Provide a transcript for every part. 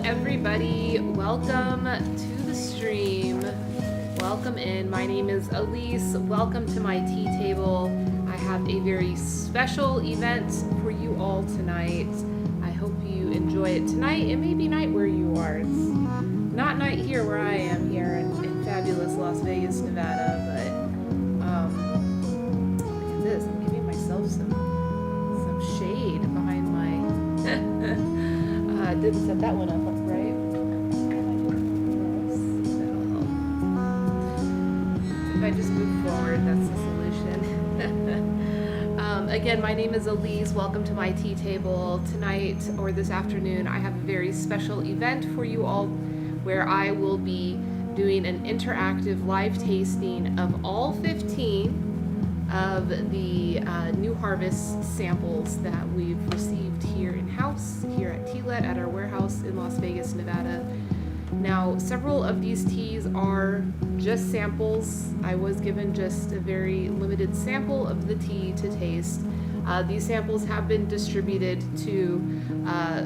everybody. Welcome to the stream. Welcome in. My name is Elise. Welcome to my tea table. I have a very special event for you all tonight. I hope you enjoy it tonight. It may be night where you are. It's not night here where I am here in fabulous Las Vegas, Nevada, but look at this. I'm giving myself some shade behind my didn't set that one up right. If I just move forward, that's the solution. Again, my name is Elise. Welcome to my tea table. Tonight, or this afternoon, I have a very special event for you all where I will be doing an interactive live tasting of all 15 of the New Harvest samples that we've received here in-house, here at Tealet, at our warehouse in Las Vegas, Nevada. Now, several of these teas are just samples. I was given just a very limited sample of the tea to taste. These samples have been distributed to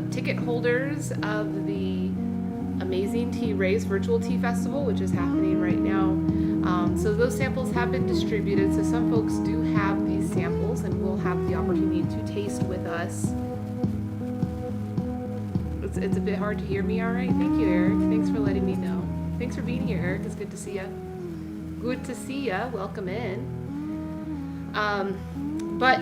ticket holders of the Amazing Tea Race Virtual Tea Festival, which is happening right now. So those samples have been distributed, so some folks do have these samples and will have the opportunity to taste with us. It's a bit hard to hear me, all right? Thank you, Eric. Thanks for letting me know. Thanks for being here, Eric. It's good to see ya. Good to see ya. Welcome in. But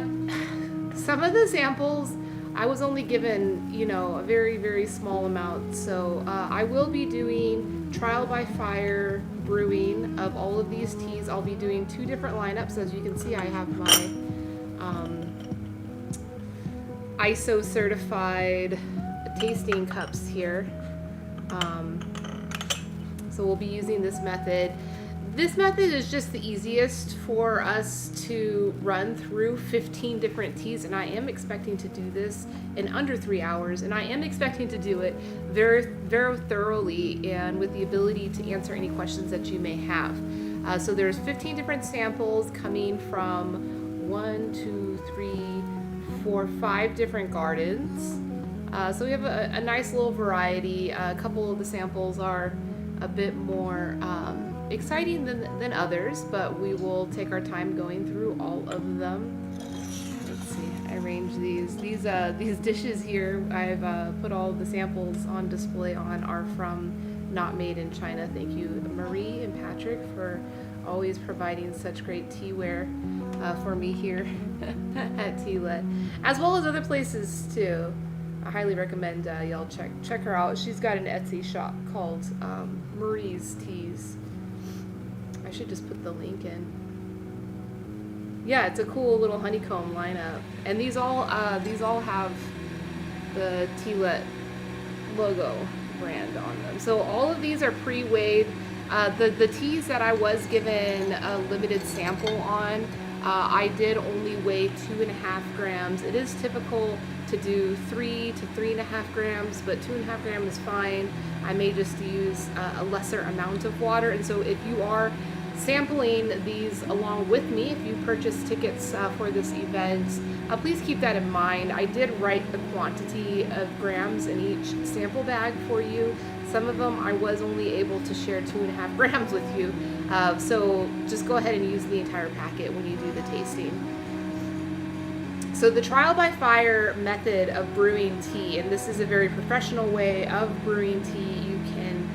some of the samples, I was only given, a very, very small amount. So I will be doing trial by fire brewing of all of these teas. I'll be doing 2 different lineups. As you can see, I have my ISO certified tasting cups here. So we'll be using this method. This method is just the easiest for us to run through 15 different teas, and I am expecting to do this in under 3 hours, and I am expecting to do it very, very thoroughly and with the ability to answer any questions that you may have. So there's 15 different samples coming from 5 different gardens. So we have a nice little variety. A couple of the samples are a bit more exciting than others, but we will take our time going through all of them. Let's see, I arranged these dishes here. I've put all the samples on display are from Not Made in China. Thank you, Marie and Patrick, for always providing such great teaware for me here at Tealet, as well as other places too. I highly recommend y'all check her out. She's got an Etsy shop called Marie's Teas. I should just put the link in. Yeah, it's a cool little honeycomb lineup, and these all have the Tealet logo brand on them. So all of these are pre-weighed. The teas that I was given a limited sample on, I did only weigh 2.5 grams. It is typical to do 3 to 3.5 grams, but 2.5 grams is fine. I may just use a lesser amount of water. And so if you are sampling these along with me, if you purchase tickets for this event, please keep that in mind. I did write the quantity of grams in each sample bag for you. Some of them I was only able to share 2.5 grams with you. So just go ahead and use the entire packet when you do the tasting. So the trial by fire method of brewing tea, and this is a very professional way of brewing tea. You can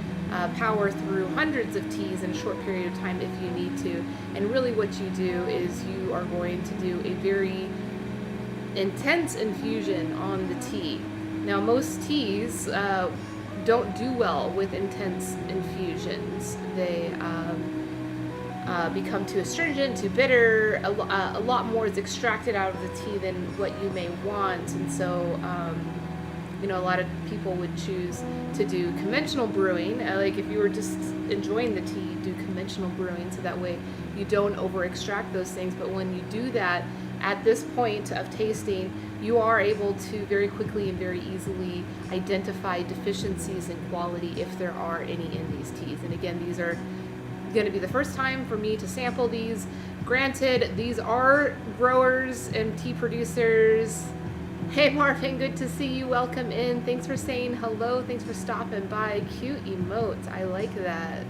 power through hundreds of teas in a short period of time if you need to. And really what you do is you are going to do a very intense infusion on the tea. Now most teas don't do well with intense infusions. They become too astringent, too bitter. A lot more is extracted out of the tea than what you may want, and so a lot of people would choose to do conventional brewing. Like if you were just enjoying the tea, do conventional brewing, so that way you don't over extract those things. But when you do that, at this point of tasting, you are able to very quickly and very easily identify deficiencies in quality if there are any in these teas. And again, these are going to be the first time for me to sample these. Granted, these are growers and tea producers Hey Marvin, good to see you. Welcome in. Thanks for saying hello. Thanks for stopping by. Cute emotes. I like that.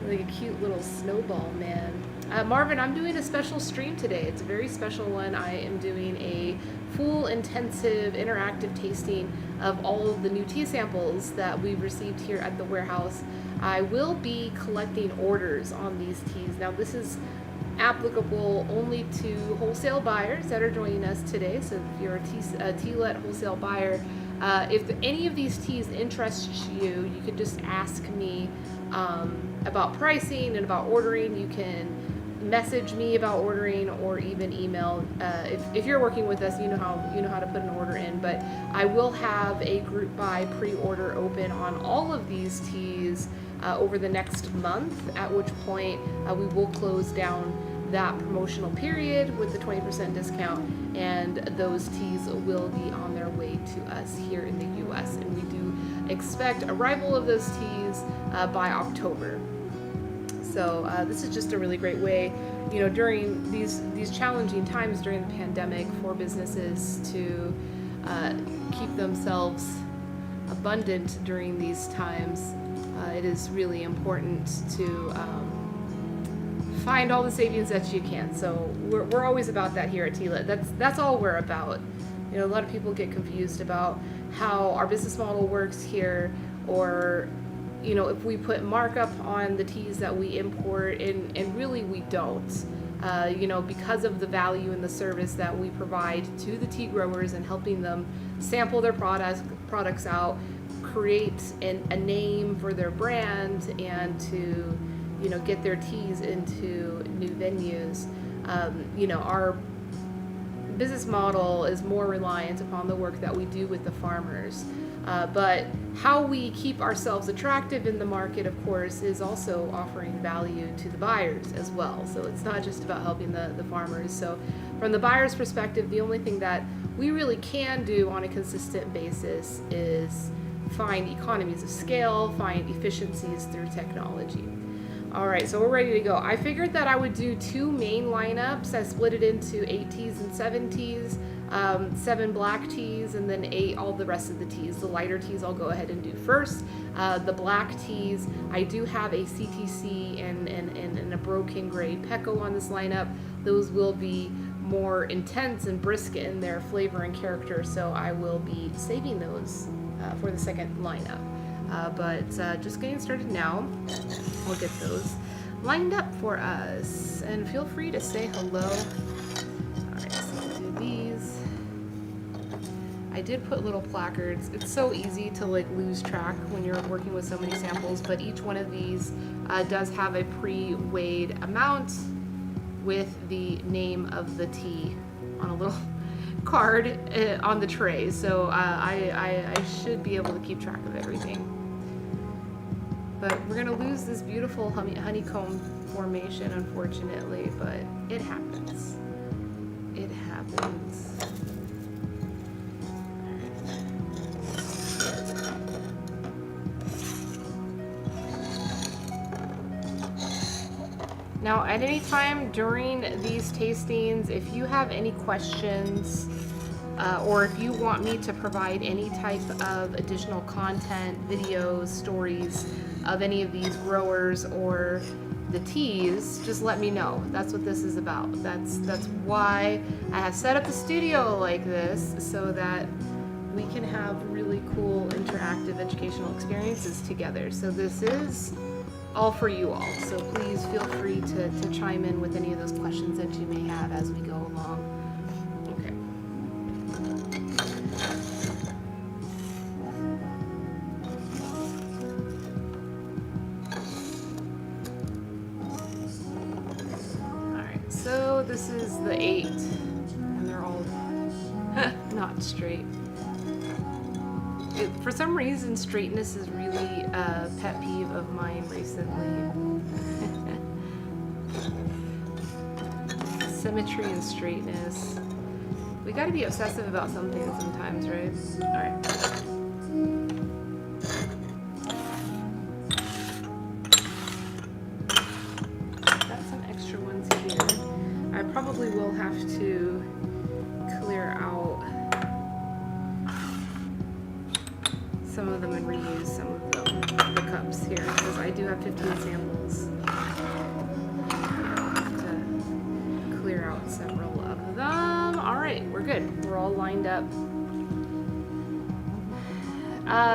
Like a cute little snowball man. Marvin, I'm doing a special stream today. It's a very special one. I am doing a full, intensive, interactive tasting of all of the new tea samples that we've received here at the warehouse. I will be collecting orders on these teas. Now, this is applicable only to wholesale buyers that are joining us today. So if you're a Tealet wholesale buyer, if any of these teas interest you, you can just ask me about pricing and about ordering. You can message me about ordering or even email. If you're working with us, you know how to put an order in. But I will have a group buy pre-order open on all of these teas over the next month, at which point we will close down that promotional period with the 20% discount, and those teas will be on their way to us here in the US, and we do expect arrival of those teas by October. So this is just a really great way, you know, during these challenging times during the pandemic, for businesses to keep themselves abundant during these times. It is really important to find all the savings that you can. So we're always about that here at Tealet. That's all we're about. You know, a lot of people get confused about how our business model works here, or you know, if we put markup on the teas that we import, and really we don't. You know, because of the value and the service that we provide to the tea growers and helping them sample their products out, create a name for their brand, and to, you know, get their teas into new venues. You know, our business model is more reliant upon the work that we do with the farmers. But how we keep ourselves attractive in the market, of course, is also offering value to the buyers as well. So it's not just about helping the farmers. So from the buyer's perspective, the only thing that we really can do on a consistent basis is find economies of scale, find efficiencies through technology. All right, so we're ready to go. I figured that I would do 2 main lineups. I split it into 8 teas and 7 teas, 7 black teas, and then 8 all the rest of the teas. The lighter teas I'll go ahead and do first. The black teas, I do have a CTC and a Broken Gray Pecco on this lineup. Those will be more intense and brisk in their flavor and character, so I will be saving those for the second lineup. But just getting started now. We'll get those lined up for us, and feel free to say hello. All right, so we'll do these. I did put little placards. It's so easy to like lose track when you're working with so many samples, but each one of these does have a pre-weighed amount with the name of the tea on a little card on the tray. So I should be able to keep track of everything. But we're gonna lose this beautiful honeycomb formation, unfortunately, but it happens. It happens. Now, at any time during these tastings, if you have any questions, or if you want me to provide any type of additional content, videos, stories of any of these growers or the teas, just let me know. That's what this is about. That's why I have set up the studio like this, so that we can have really cool interactive educational experiences together. So this is all for you all. So please feel free to chime in with any of those questions that you may have as we go along. So this is the 8, and they're all not straight. For some reason, straightness is really a pet peeve of mine recently. Symmetry and straightness. We gotta be obsessive about something sometimes, right? Alright. Probably will have to clear out some of them and reuse some of the cups here because I do have 15 samples. To clear out several of them. All right, we're good. We're all lined up.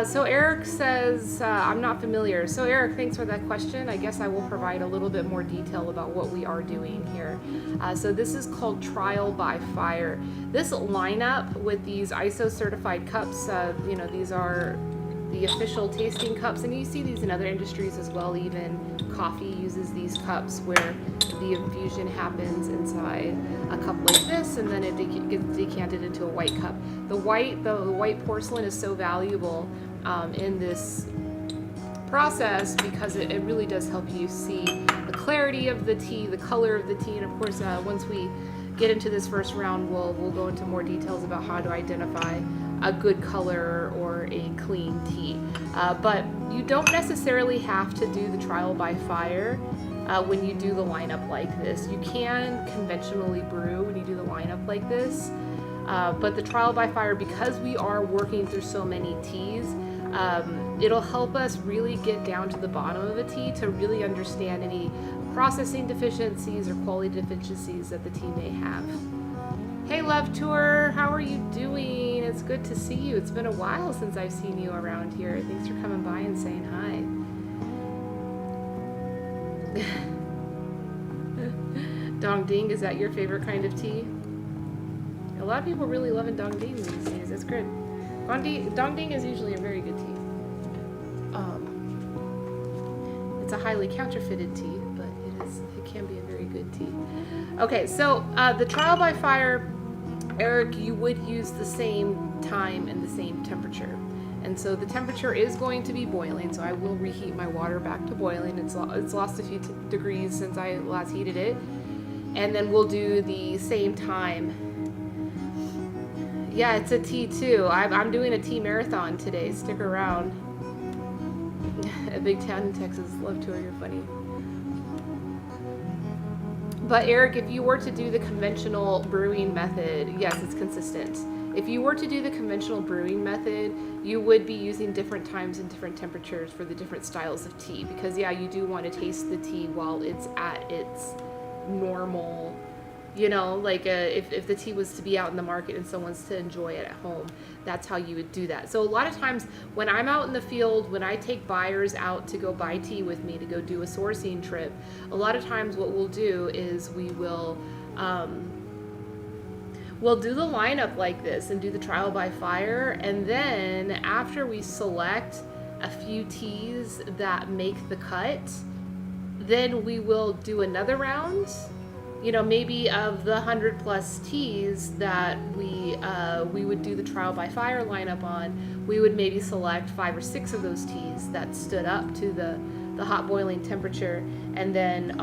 So Eric says, I'm not familiar. So Eric, thanks for that question. I guess I will provide a little bit more detail about what we are doing here. So this is called Trial by Fire. This lineup with these ISO certified cups, these are the official tasting cups, and you see these in other industries as well. Even coffee uses these cups where the infusion happens inside a cup like this, and then it gets decanted into a white cup. The white porcelain is so valuable in this process because it really does help you see the clarity of the tea, the color of the tea, and of course, once we get into this first round, we'll go into more details about how to identify a good color or a clean tea. But you don't necessarily have to do the trial by fire when you do the lineup like this. You can conventionally brew when you do the lineup like this, but the trial by fire, because we are working through so many teas, it'll help us really get down to the bottom of a tea to really understand any processing deficiencies or quality deficiencies that the tea may have. Hey Love Tour, how are you doing? It's good to see you. It's been a while since I've seen you around here. Thanks for coming by and saying hi. Dong Ding, is that your favorite kind of tea? A lot of people really loving Dong Ding these days. That's good. Dong Ding is usually a very good tea. It's a highly counterfeited tea, but it can be a very good tea. Okay, so the trial by fire, Eric, you would use the same time and the same temperature. And so the temperature is going to be boiling, so I will reheat my water back to boiling. It's lost a few degrees since I last heated it. And then we'll do the same time. Yeah, it's a tea too. I'm doing a tea marathon today. Stick around. A big town in Texas. Love Tour, you're funny. But Eric, if you were to do the conventional brewing method, yes, it's consistent. If you were to do the conventional brewing method, you would be using different times and different temperatures for the different styles of tea, because yeah, you do want to taste the tea while it's at its normal, like if the tea was to be out in the market and someone's to enjoy it at home, that's how you would do that. So a lot of times when I'm out in the field, when I take buyers out to go buy tea with me to go do a sourcing trip, a lot of times what we'll do is we'll do the lineup like this and do the trial by fire, and then after we select a few teas that make the cut, then we will do another round, maybe of the 100+ teas that we would do the trial by fire lineup on. We would maybe select 5 or 6 of those teas that stood up to the hot boiling temperature, and then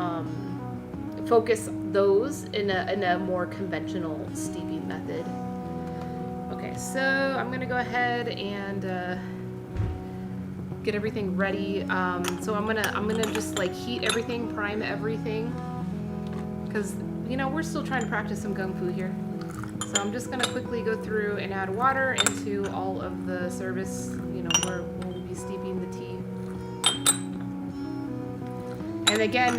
focus those in a more conventional steeping method. Okay, so I'm gonna go ahead and get everything ready. So I'm gonna just like heat everything, prime everything, because we're still trying to practice some gung fu here. So I'm just gonna quickly go through and add water into all of the service, where we'll be steeping the tea. And again,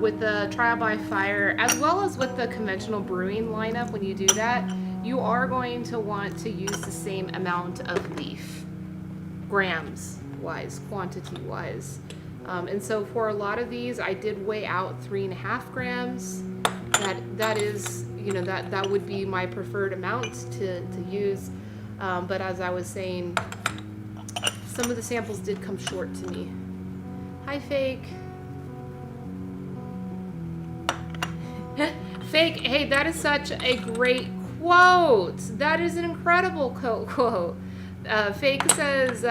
with the trial by fire, as well as with the conventional brewing lineup, when you do that, you are going to want to use the same amount of leaf, grams-wise, quantity-wise. And so for a lot of these, I did weigh out 3.5 grams. That is, that would be my preferred amount to use. But as I was saying, some of the samples did come short to me. Hi, Fake. Fake, hey, that is such a great quote. That is an incredible quote. Fake says,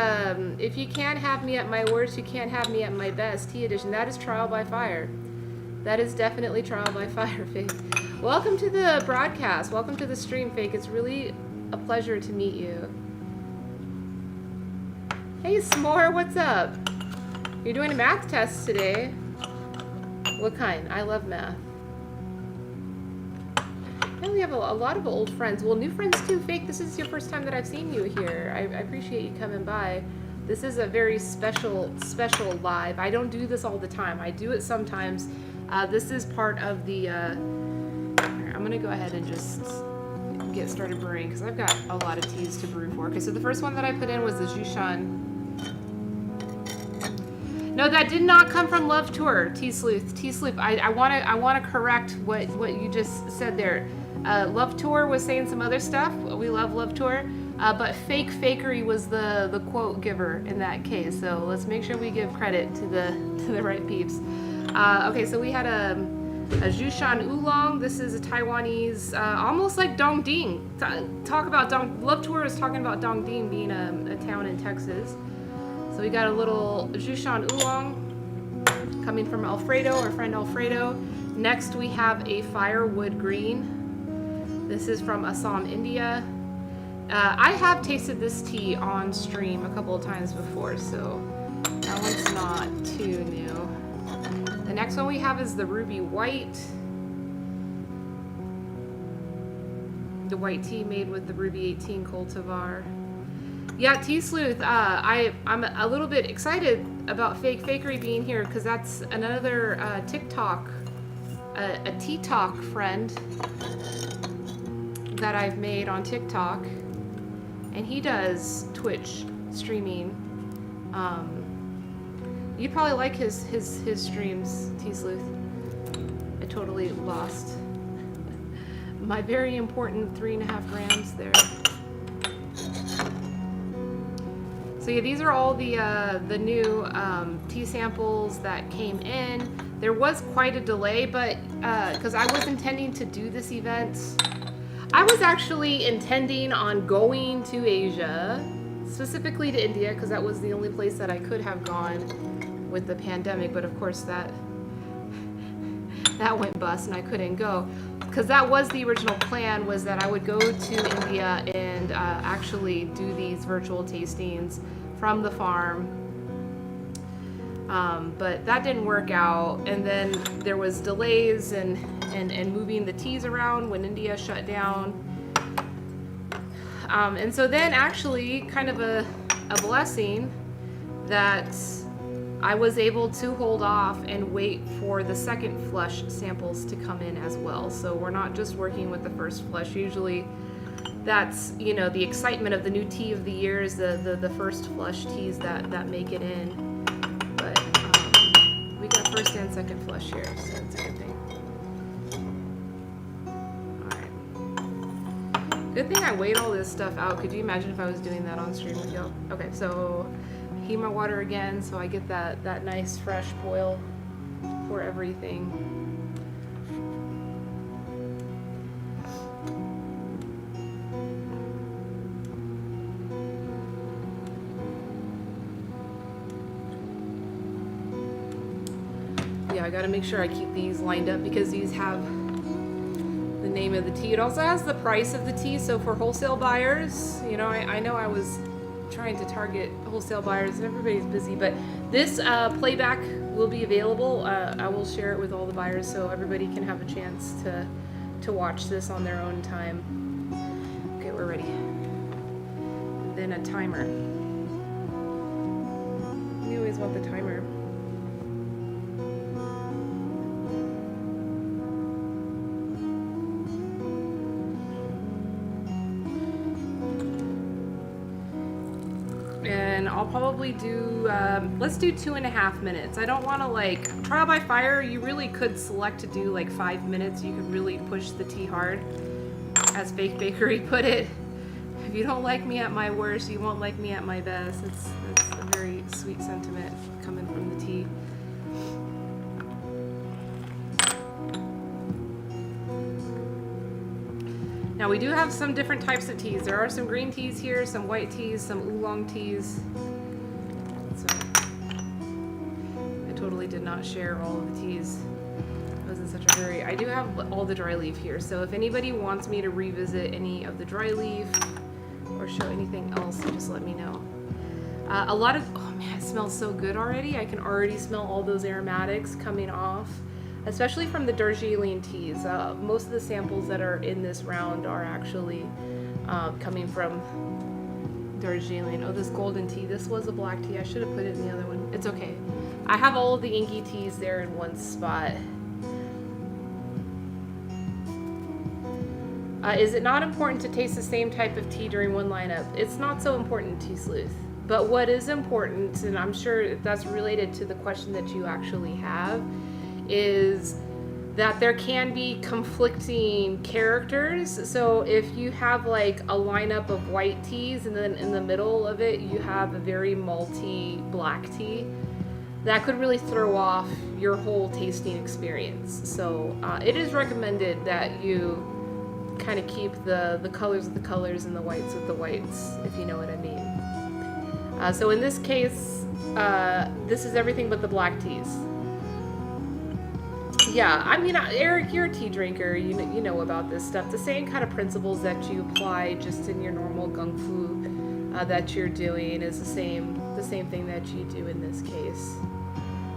if you can't have me at my worst, you can't have me at my best. Tea edition. That is trial by fire. That is definitely trial by fire, Fake. Welcome to the broadcast. Welcome to the stream, Fake. It's really a pleasure to meet you. Hey, S'more, what's up? You're doing a math test today. What kind? I love math. And we have a lot of old friends. Well, new friends too, Fake. This is your first time that I've seen you here. I appreciate you coming by. This is a very special live. I don't do this all the time. I do it sometimes. This is part of the, here, I'm gonna go ahead and just get started brewing because I've got a lot of teas to brew for. Okay, so the first one that I put in was the Jushan. No, that did not come from Love Tour, Tea Sleuth. I wanna correct what you just said there. Love Tour was saying some other stuff. We love Love Tour. But Fake Fakery was the quote giver in that case. So let's make sure we give credit to the right peeps. Okay, so we had a Jushan Oolong. This is a Taiwanese, almost like Dongding. Talk about Love Tour is talking about Dongding being a town in Texas. So we got a little Jushan Oolong coming from Alfredo, our friend Alfredo. Next we have a Firewood Green. This is from Assam, India. I have tasted this tea on stream a couple of times before, so that one's not too new. The next one we have is the Ruby White. The white tea made with the Ruby 18 cultivar. Yeah, Tea Sleuth, I'm a little bit excited about Fake Fakery being here because that's another TikTok, a Tea Talk friend that I've made on TikTok. And he does Twitch streaming. You'd probably like his streams, Tea Sleuth. I totally lost my very important 3.5 grams there. So yeah, these are all the new tea samples that came in. There was quite a delay, but because I was intending to do this event, I was actually intending on going to Asia, specifically to India, because that was the only place that I could have gone with the pandemic. But of course that went bust and I couldn't go. Because that was the original plan, was that I would go to India and actually do these virtual tastings from the farm. But that didn't work out. And then there was delays and moving the teas around when India shut down. And so then actually kind of a blessing that I was able to hold off and wait for the second flush samples to come in as well. So we're not just working with the first flush. Usually that's, you know, the excitement of the new tea of the year is the first flush teas that make it in. But we got first and second flush here, so it's a good thing. Alright. Good thing I weighed all this stuff out. Could you imagine if I was doing that on stream with y'all? Okay, so heat my water again so I get that nice fresh boil for everything. Yeah, I gotta make sure I keep these lined up because these have the name of the tea. It also has the price of the tea, so for wholesale buyers, you know, I know I was trying to target wholesale buyers and everybody's busy, but this playback will be available. I will share it with all the buyers so everybody can have a chance to watch this on their own time. Okay, we're ready. And then a timer. We always want the timer. And I'll probably do, let's do 2.5 minutes. I don't want to like, trial by fire, you really could select to do like 5 minutes. You could really push the tea hard, as Fake Bakery put it. If you don't like me at my worst, you won't like me at my best. It's a very sweet sentiment coming from the tea. Now we do have some different types of teas. There are some green teas here, some white teas, some oolong teas. So I totally did not share all of the teas. I was in such a hurry. I do have all the dry leaf here, so if anybody wants me to revisit any of the dry leaf or show anything else, just let me know. A lot of, oh man, it smells so good already. I can already smell all those aromatics coming off, especially from the Darjeeling teas. Most of the samples that are in this round are actually coming from Darjeeling. Oh, this golden tea. This was a black tea. I should have put it in the other one. It's okay. I have all of the inky teas there in one spot. Is it not important to taste the same type of tea during one lineup? It's not so important, Tea Sleuth. But what is important, and I'm sure that's related to the question that you actually have, is that there can be conflicting characters. So if you have like a lineup of white teas and then in the middle of it you have a very malty black tea, that could really throw off your whole tasting experience. So it is recommended that you kind of keep the colors with the colors and the whites with the whites, if you know what I mean. So in this case, this is everything but the black teas. Yeah, I mean, Eric, you're a tea drinker. You know about this stuff. The same kind of principles that you apply just in your normal gung fu that you're doing is the same thing that you do in this case.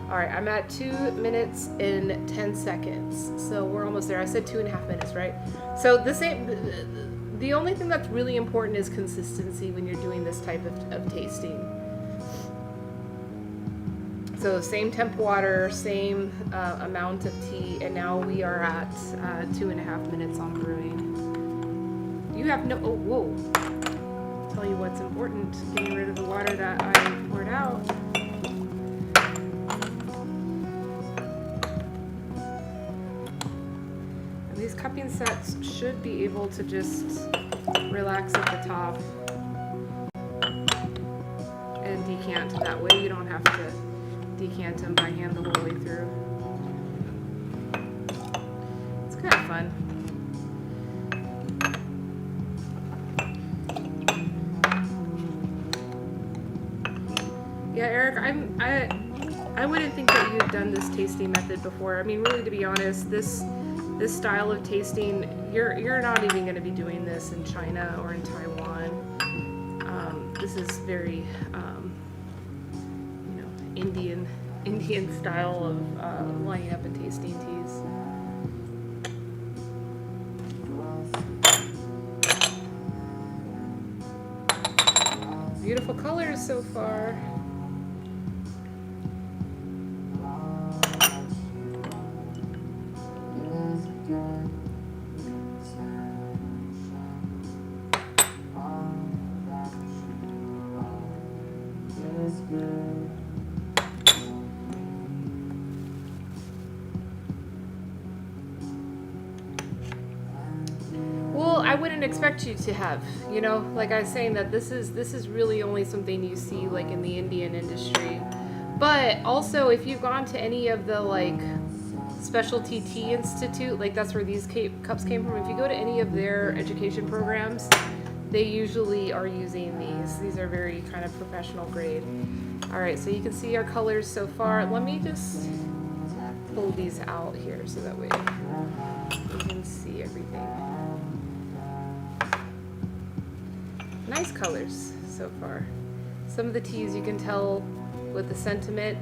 All right, I'm at 2 minutes and 10 seconds, so we're almost there. I said 2.5 minutes, right? So the only thing that's really important is consistency when you're doing this type of tasting. So same temp water, same amount of tea, and now we are at 2.5 minutes on brewing. You have no, oh, whoa. Tell you what's important, getting rid of the water that I poured out. And these cupping sets should be able to just relax at the top and decant. That way you don't have to decant them by hand the whole way through. It's kind of fun. Yeah, Eric, I wouldn't think that you've done this tasting method before. I mean, really, to be honest, this style of tasting, you're not even going to be doing this in China or in Taiwan. This is very Indian style of lining up and tasting teas. Beautiful colors so far. I wouldn't expect you to have, like I was saying, that this is really only something you see like in the Indian industry. But also, if you've gone to any of the like specialty tea institute, like that's where these cups came from, if you go to any of their education programs, they usually are using these. These are very kind of professional grade. All right, so you can see our colors so far. Let me just pull these out here so that way you can see everything. Nice colors so far. Some of the teas you can tell with the sentiment.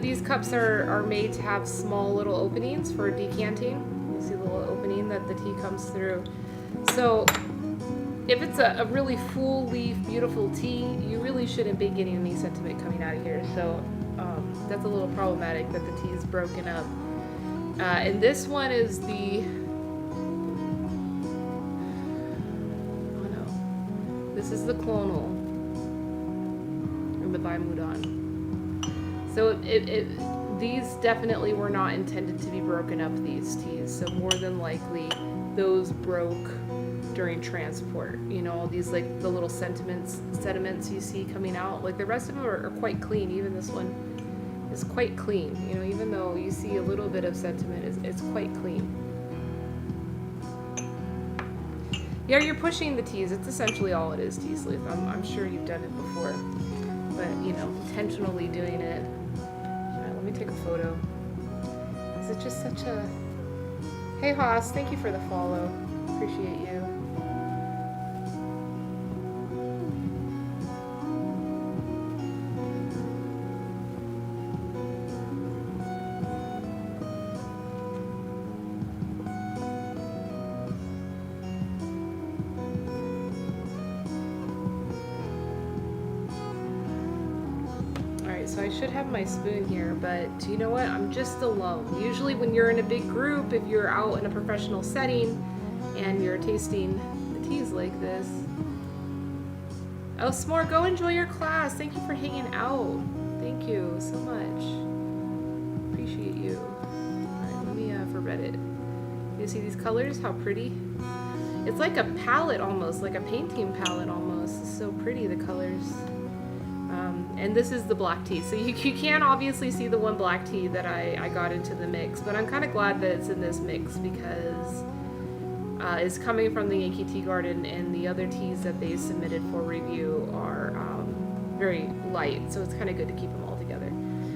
These cups are made to have small little openings for decanting. You see the little opening that the tea comes through. So if it's a really full leaf, beautiful tea, you really shouldn't be getting any sentiment coming out of here. So that's a little problematic that the tea is broken up. And this one is this is the clonal, or the Baimudan. So these definitely were not intended to be broken up, these teas. So more than likely, those broke during transport. These like the little sediments you see coming out. Like the rest of them are quite clean. Even this one is quite clean. Even though you see a little bit of sediment, it's quite clean. Yeah, you're pushing the teas. It's essentially all it is, Tea Sleuth. I'm sure you've done it before, but intentionally doing it. All right, let me take a photo. Is it just such a? Hey Haas, thank you for the follow. Appreciate you. Alright, so I should have my spoon here, but you know what? I'm just alone. Usually when you're in a big group, if you're out in a professional setting and you're tasting the teas like this. Oh, S'more, go enjoy your class. Thank you for hanging out. Thank you so much. Appreciate you. Alright, let me, for Reddit. You see these colors? How pretty? It's like a palette almost, like a painting palette almost. It's so pretty, the colors. And this is the black tea. So you can't obviously see the one black tea that I got into the mix, but I'm kind of glad that it's in this mix because it's coming from the Yankee Tea Garden, and the other teas that they submitted for review are very light, so it's kind of good to keep them all together.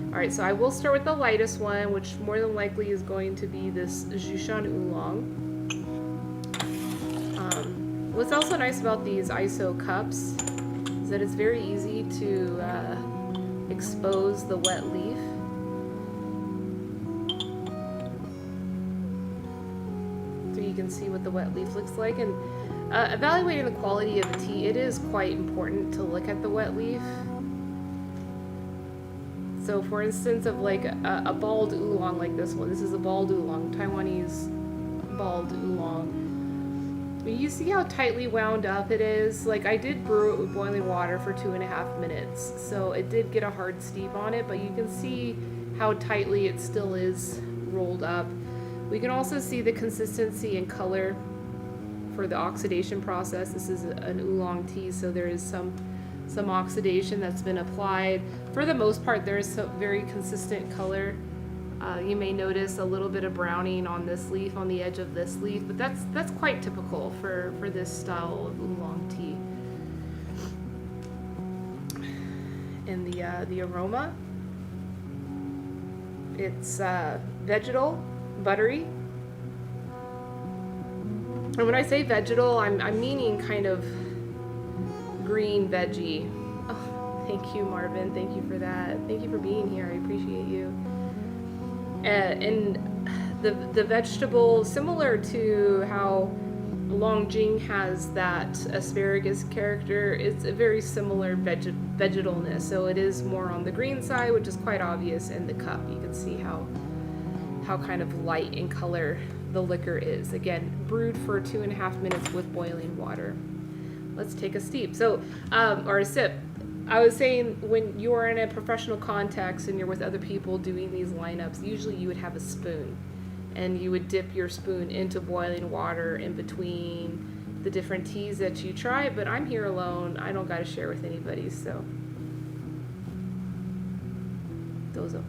Alright, so I will start with the lightest one, which more than likely is going to be this Jushan Oolong. What's also nice about these ISO cups is that it's very easy to expose the wet leaf. So you can see what the wet leaf looks like. And evaluating the quality of the tea, it is quite important to look at the wet leaf. So for instance, of like a bald oolong like this one, this is a bald oolong, Taiwanese bald oolong. You see how tightly wound up it is? Like, I did brew it with boiling water for 2.5 minutes, so it did get a hard steep on it, but you can see how tightly it still is rolled up. We can also see the consistency and color for the oxidation process. This is an oolong tea, so there is some oxidation that's been applied. For the most part, there is some very consistent color. You may notice a little bit of browning on this leaf, on the edge of this leaf, but that's quite typical for this style of oolong tea. And the aroma, it's vegetal, buttery. And when I say vegetal, I'm meaning kind of green veggie. Oh, thank you, Marvin. Thank you for that. Thank you for being here. I appreciate you. And the vegetable, similar to how Longjing has that asparagus character, it's a very similar vegetalness. So it is more on the green side, which is quite obvious in the cup. You can see how kind of light in color the liquor is. Again, brewed for 2.5 minutes with boiling water. Let's take a steep. So, or a sip. I was saying, when you're in a professional context and you're with other people doing these lineups, usually you would have a spoon, and you would dip your spoon into boiling water in between the different teas that you try. But I'm here alone. I don't got to share with anybody, so dozo.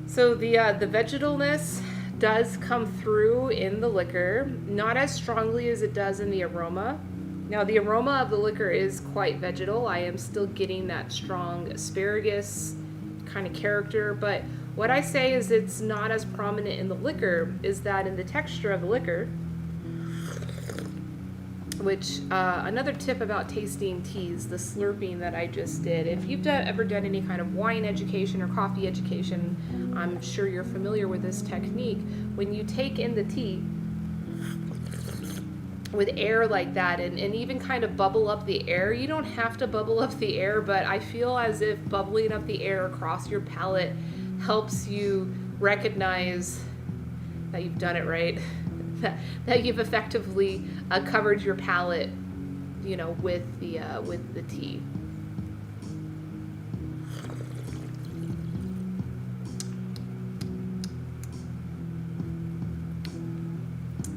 So the vegetalness does come through in the liquor, not as strongly as it does in the aroma. Now the aroma of the liquor is quite vegetal. I am still getting that strong asparagus kind of character, but what I say is it's not as prominent in the liquor is that in the texture of the liquor, which another tip about tasting teas, the slurping that I just did. If you've ever done any kind of wine education or coffee education, I'm sure you're familiar with this technique. When you take in the tea with air like that and even kind of bubble up the air, you don't have to bubble up the air, but I feel as if bubbling up the air across your palate helps you recognize that you've done it right. That you've effectively covered your palate, you know, with the tea.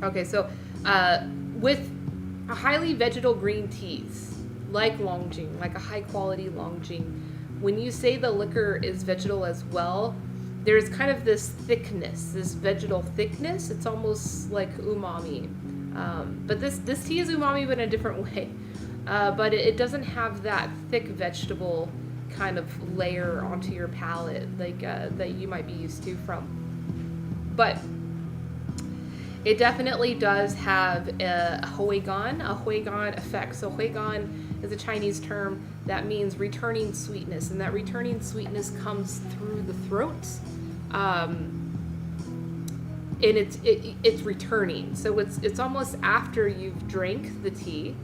Okay, so with a highly vegetal green teas like Longjing, like a high quality Longjing, when you say the liquor is vegetal as well, there's kind of this thickness, this vegetal thickness. It's almost like umami. But this tea is umami, but in a different way. But it doesn't have that thick vegetable kind of layer onto your palate like that you might be used to from. But it definitely does have a huigan effect. So huigan is a Chinese term that means returning sweetness, and that returning sweetness comes through the throat. and it's returning. So it's almost after you've drank the tea,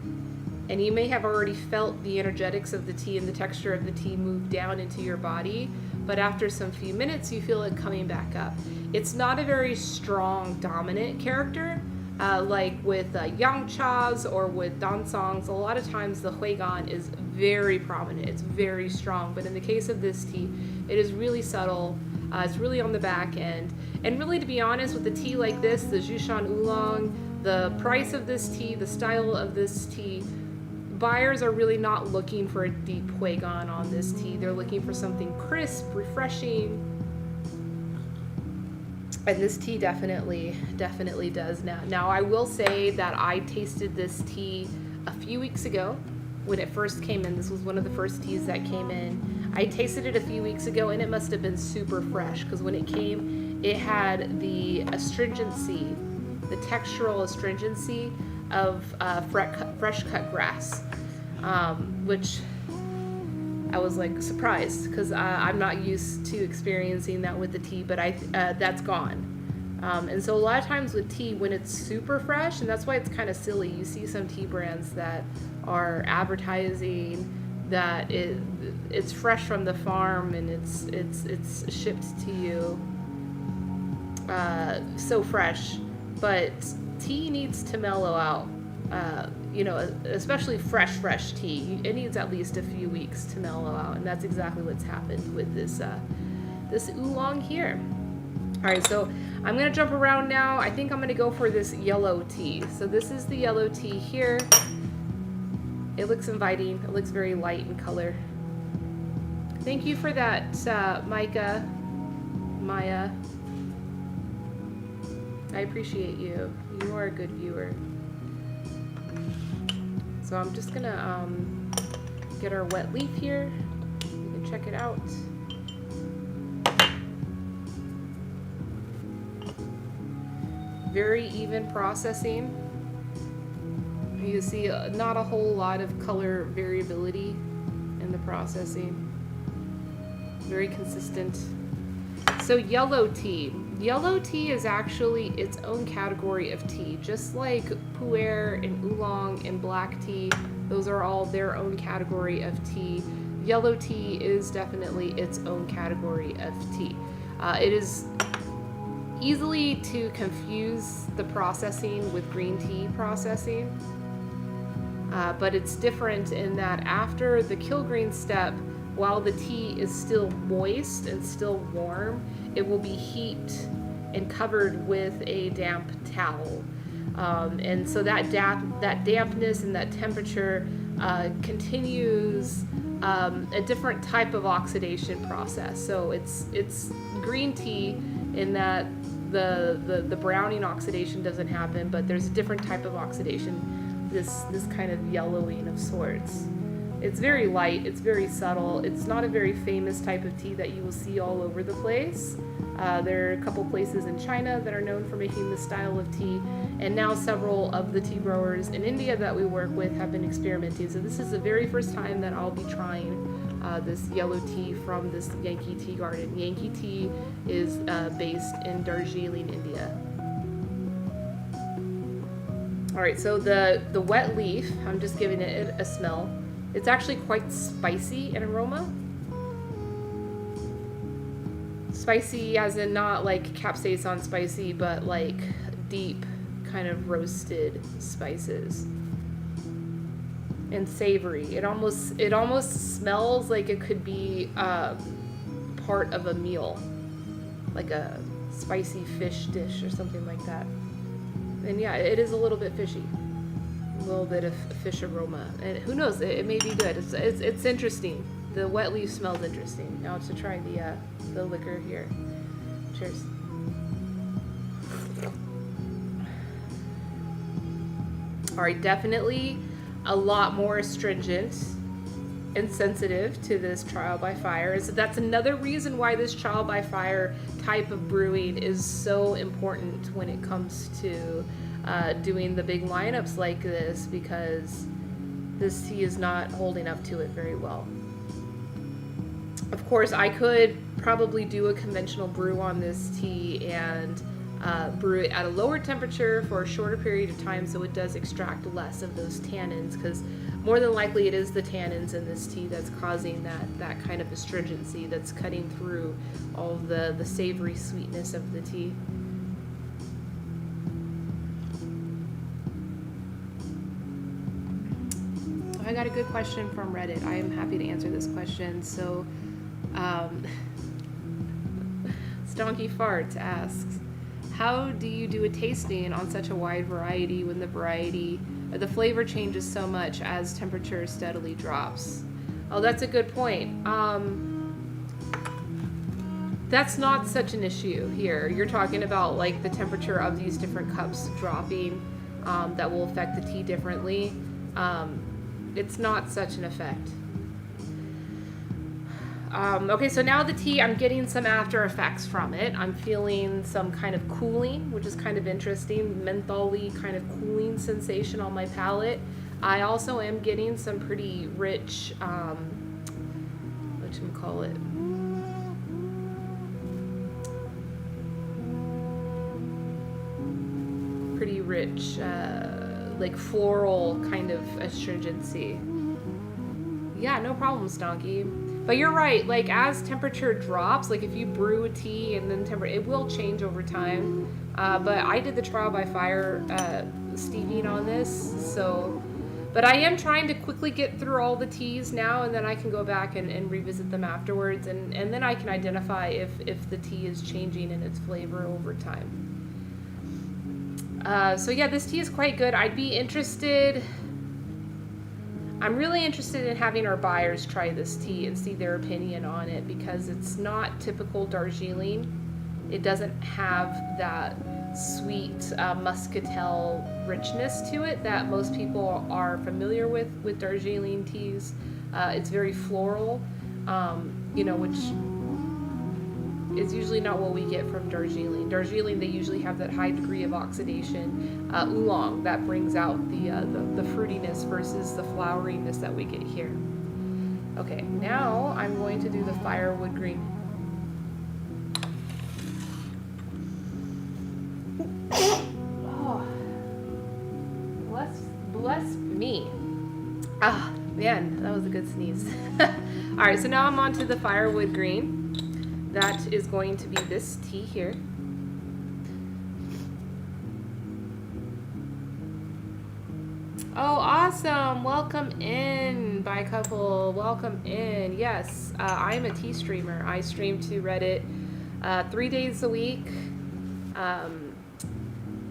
and you may have already felt the energetics of the tea and the texture of the tea move down into your body, but after some few minutes you feel it coming back up. It's not a very strong dominant character, like with yang chas or with dansongs. A lot of times the huigan is very prominent, it's very strong, but in the case of this tea, it is really subtle. It's really on the back end. And really, to be honest, with a tea like this, the Jushan Oolong, the price of this tea, the style of this tea, buyers are really not looking for a deep huigan on this tea. They're looking for something crisp, refreshing. And this tea definitely does now. Now, I will say that I tasted this tea a few weeks ago when it first came in. This was one of the first teas that came in. I tasted it a few weeks ago, and it must have been super fresh, because when it came, it had the astringency, the textural astringency of fresh cut grass, which I was like surprised, because I'm not used to experiencing that with the tea, but that's gone. And so a lot of times with tea, when it's super fresh, and that's why it's kind of silly, you see some tea brands that are advertising that it's fresh from the farm and it's shipped to you so fresh, but tea needs to mellow out. Especially fresh tea, it needs at least a few weeks to mellow out, and that's exactly what's happened with this oolong here. All right, so I'm gonna jump around now. I think I'm gonna go for this yellow tea. So this is the yellow tea here. It looks inviting. It looks very light in color. Thank you for that, Maya. I appreciate you. You are a good viewer. So I'm just gonna get our wet leaf here. You can check it out. Very even processing. You see not a whole lot of color variability in the processing. Very consistent. So yellow tea. Yellow tea is actually its own category of tea. Just like pu'er and oolong and black tea, those are all their own category of tea. Yellow tea is definitely its own category of tea. It is easily to confuse the processing with green tea processing. But it's different in that after the Kilgreen step, while the tea is still moist and still warm, it will be heaped and covered with a damp towel. And so that dampness and that temperature continues a different type of oxidation process. So it's green tea in that the browning oxidation doesn't happen, but there's a different type of oxidation. This kind of yellowing of sorts. It's very light, it's very subtle. It's not a very famous type of tea that you will see all over the place. There are a couple places in China that are known for making this style of tea, and now several of the tea growers in India that we work with have been experimenting. So this is the very first time that I'll be trying this yellow tea from this Yankee Tea Garden. Yankee Tea is based in Darjeeling, India. All right, so the wet leaf, I'm just giving it a smell. It's actually quite spicy in aroma. Spicy as in not like capsaicin spicy, but like deep kind of roasted spices. And savory. It almost smells like it could be part of a meal. Like a spicy fish dish or something like that. And yeah, it is a little bit fishy, a little bit of fish aroma, and who knows, it may be good. It's interesting. The wet leaf smells interesting. Now to try the liquor here. Cheers. All right, definitely a lot more astringent and sensitive to this trial by fire. So that's another reason why this trial by fire type of brewing is so important when it comes to doing the big lineups like this, because this tea is not holding up to it very well. Of course, I could probably do a conventional brew on this tea and brew it at a lower temperature for a shorter period of time so it does extract less of those tannins, because more than likely it is the tannins in this tea that's causing that kind of astringency that's cutting through all the savory sweetness of the tea. I got a good question from Reddit. I am happy to answer this question. So, Stonky Farts asks, how do you do a tasting on such a wide variety when the flavor changes so much as temperature steadily drops? Oh, that's a good point. That's not such an issue here. You're talking about like the temperature of these different cups dropping that will affect the tea differently. It's not such an effect. Okay, so now the tea, I'm getting some after effects from it. I'm feeling some kind of cooling, which is kind of interesting, mentholy kind of cooling sensation on my palate. I also am getting some pretty rich, whatchamacallit? Pretty rich, like floral kind of astringency. Yeah, no problem, Stonky. But you're right, like as temperature drops, like if you brew a tea and then it will change over time. But I did the trial by fire steeping on this, so. But I am trying to quickly get through all the teas now, and then I can go back and revisit them afterwards, and then I can identify if the tea is changing in its flavor over time. So yeah, this tea is quite good. I'm really interested in having our buyers try this tea and see their opinion on it, because it's not typical Darjeeling. It doesn't have that sweet muscatel richness to it that most people are familiar with Darjeeling teas. It's very floral, which is usually not what we get from Darjeeling. Darjeeling, they usually have that high degree of oxidation, oolong, that brings out the fruitiness versus the floweriness that we get here. Okay, now I'm going to do the firewood green. Oh, bless me. Ah, man, that was a good sneeze. All right, so now I'm on to the firewood green. That is going to be this tea here. Oh, awesome. Welcome in, Bi Couple. Welcome in. Yes, I'm a tea streamer. I stream to Reddit 3 days a week.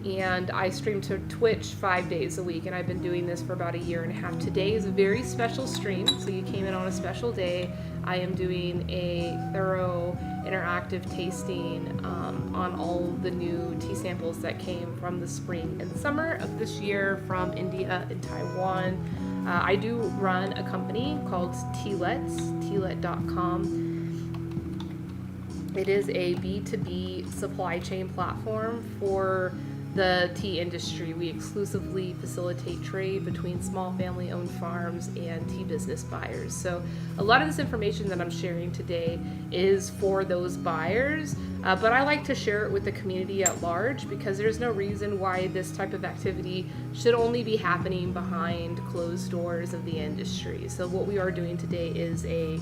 And I stream to Twitch 5 days a week, and I've been doing this for about 1.5 years. Today is a very special stream, so you came in on a special day. I am doing a thorough interactive tasting on all the new tea samples that came from the spring and summer of this year from India and Taiwan. I do run a company called Tealets, tealet.com. It is a B2B supply chain platform for the tea industry. We exclusively facilitate trade between small family-owned farms and tea business buyers. So a lot of this information that I'm sharing today is for those buyers, but I like to share it with the community at large, because there's no reason why this type of activity should only be happening behind closed doors of the industry. So what we are doing today is a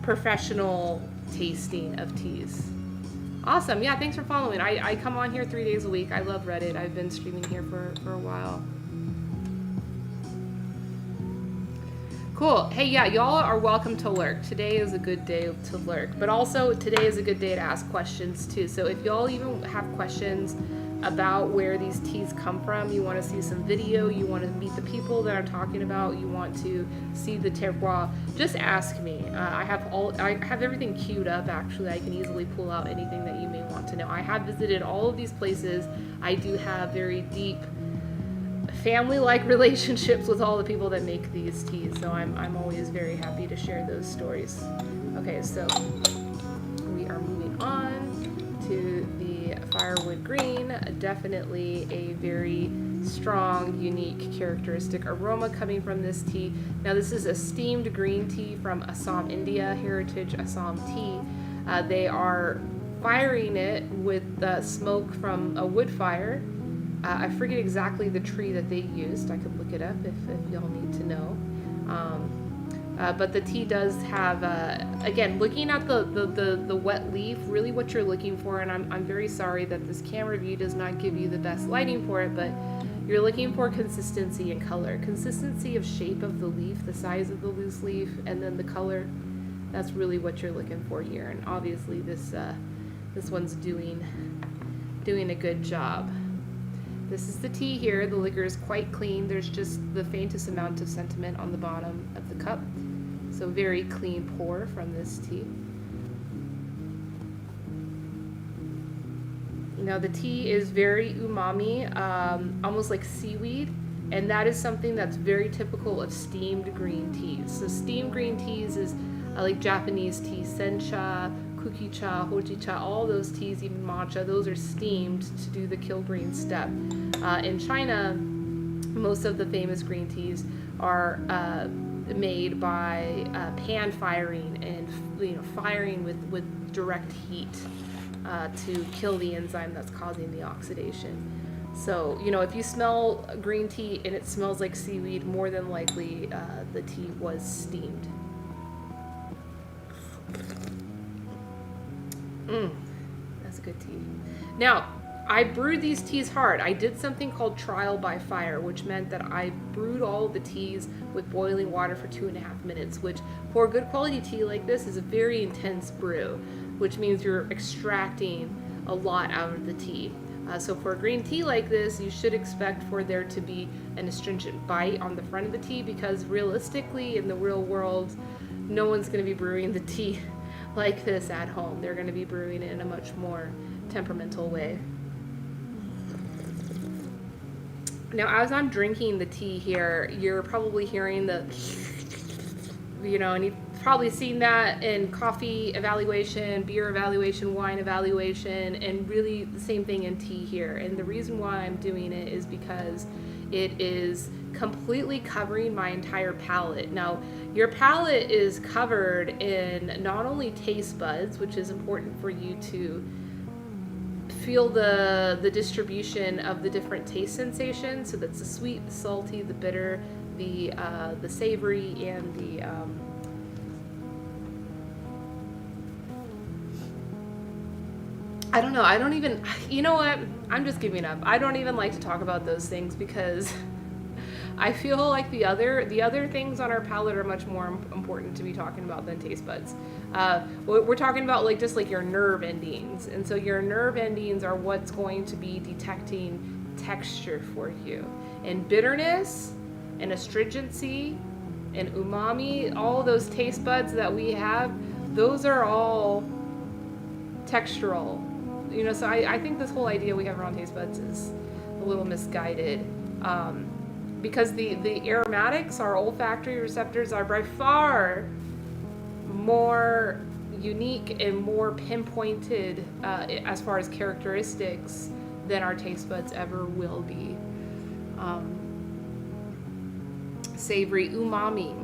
professional tasting of teas. Awesome. Yeah, thanks for following. I come on here 3 days a week. I love Reddit. I've been streaming here for a while. Cool. Hey, yeah, y'all are welcome to lurk. Today is a good day to lurk, but also today is a good day to ask questions too. So if y'all even have questions about where these teas come from, you want to see some video, you want to meet the people that I'm talking about, you want to see the terroir, just ask me. I have everything queued up. Actually, I can easily pull out anything that you may want to know. I have visited all of these places. I do have very deep family-like relationships with all the people that make these teas, so I'm always very happy to share those stories. Okay, so we are moving on to the firewood green. Definitely a very strong, unique, characteristic aroma coming from this tea. Now this is a steamed green tea from Assam, India, Heritage Assam Tea. They are firing it with smoke from a wood fire. I forget exactly the tree that they used. I could look it up if y'all need to know. But the tea does have, again, looking at the wet leaf, really what you're looking for, and I'm very sorry that this camera view does not give you the best lighting for it, but you're looking for consistency and color. Consistency of shape of the leaf, the size of the loose leaf, and then the color. That's really what you're looking for here. And obviously this one's doing a good job. This is the tea here. The liquor is quite clean. There's just the faintest amount of sentiment on the bottom of the cup. So very clean pour from this tea. Now the tea is very umami, almost like seaweed, and that is something that's very typical of steamed green teas. So steamed green teas is like Japanese tea, sencha, kukicha, hojicha, all those teas, even matcha, those are steamed to do the kill green step. In China, most of the famous green teas are made by pan firing and firing with direct heat to kill the enzyme that's causing the oxidation. So, if you smell green tea and it smells like seaweed, more than likely the tea was steamed. That's a good tea. Now, I brewed these teas hard. I did something called trial by fire, which meant that I brewed all of the teas with boiling water for 2.5 minutes, which for a good quality tea like this is a very intense brew, which means you're extracting a lot out of the tea. So for a green tea like this, you should expect for there to be an astringent bite on the front of the tea, because realistically in the real world, no one's going to be brewing the tea like this at home. They're going to be brewing it in a much more temperamental way. Now, as I'm drinking the tea here, you're probably hearing the, and you've probably seen that in coffee evaluation, beer evaluation, wine evaluation, and really the same thing in tea here. And the reason why I'm doing it is because it is completely covering my entire palate. Now, your palate is covered in not only taste buds, which is important for you to feel the distribution of the different taste sensations. So that's the sweet, the salty, the bitter, the savory, and the I don't know. I don't even, you know what? I'm just giving up. I don't even like to talk about those things because I feel like the other things on our palate are much more important to be talking about than taste buds. We're talking about just your nerve endings. And so your nerve endings are what's going to be detecting texture for you. And bitterness and astringency and umami, all those taste buds that we have, those are all textural. So I think this whole idea we have around taste buds is a little misguided. Because the aromatics, our olfactory receptors, are by far more unique and more pinpointed as far as characteristics than our taste buds ever will be. Savory, umami.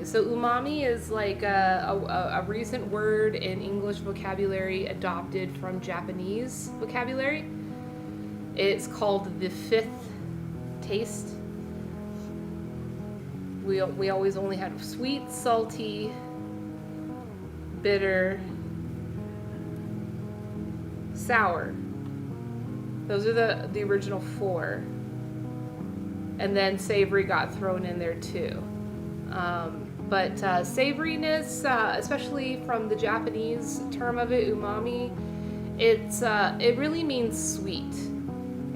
So umami is like a recent word in English vocabulary adopted from Japanese vocabulary. It's called the fifth taste. We always only had sweet, salty, bitter, sour. Those are the original four. And then savory got thrown in there too. But savoriness, especially from the Japanese term of it, umami, it really means sweet.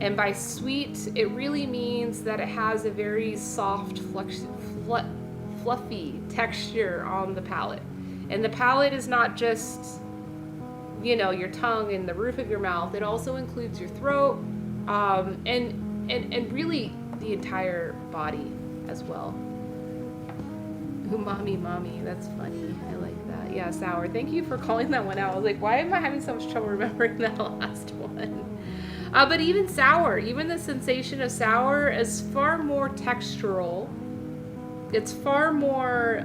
And by sweet, it really means that it has a very soft, fluffy texture on the palate. And the palate is not just, your tongue and the roof of your mouth. It also includes your throat, and really the entire body as well. Umami mami, that's funny. I like that. Yeah, sour. Thank you for calling that one out. I was like, why am I having so much trouble remembering that last one? But even sour, even the sensation of sour is far more textural. It's far more,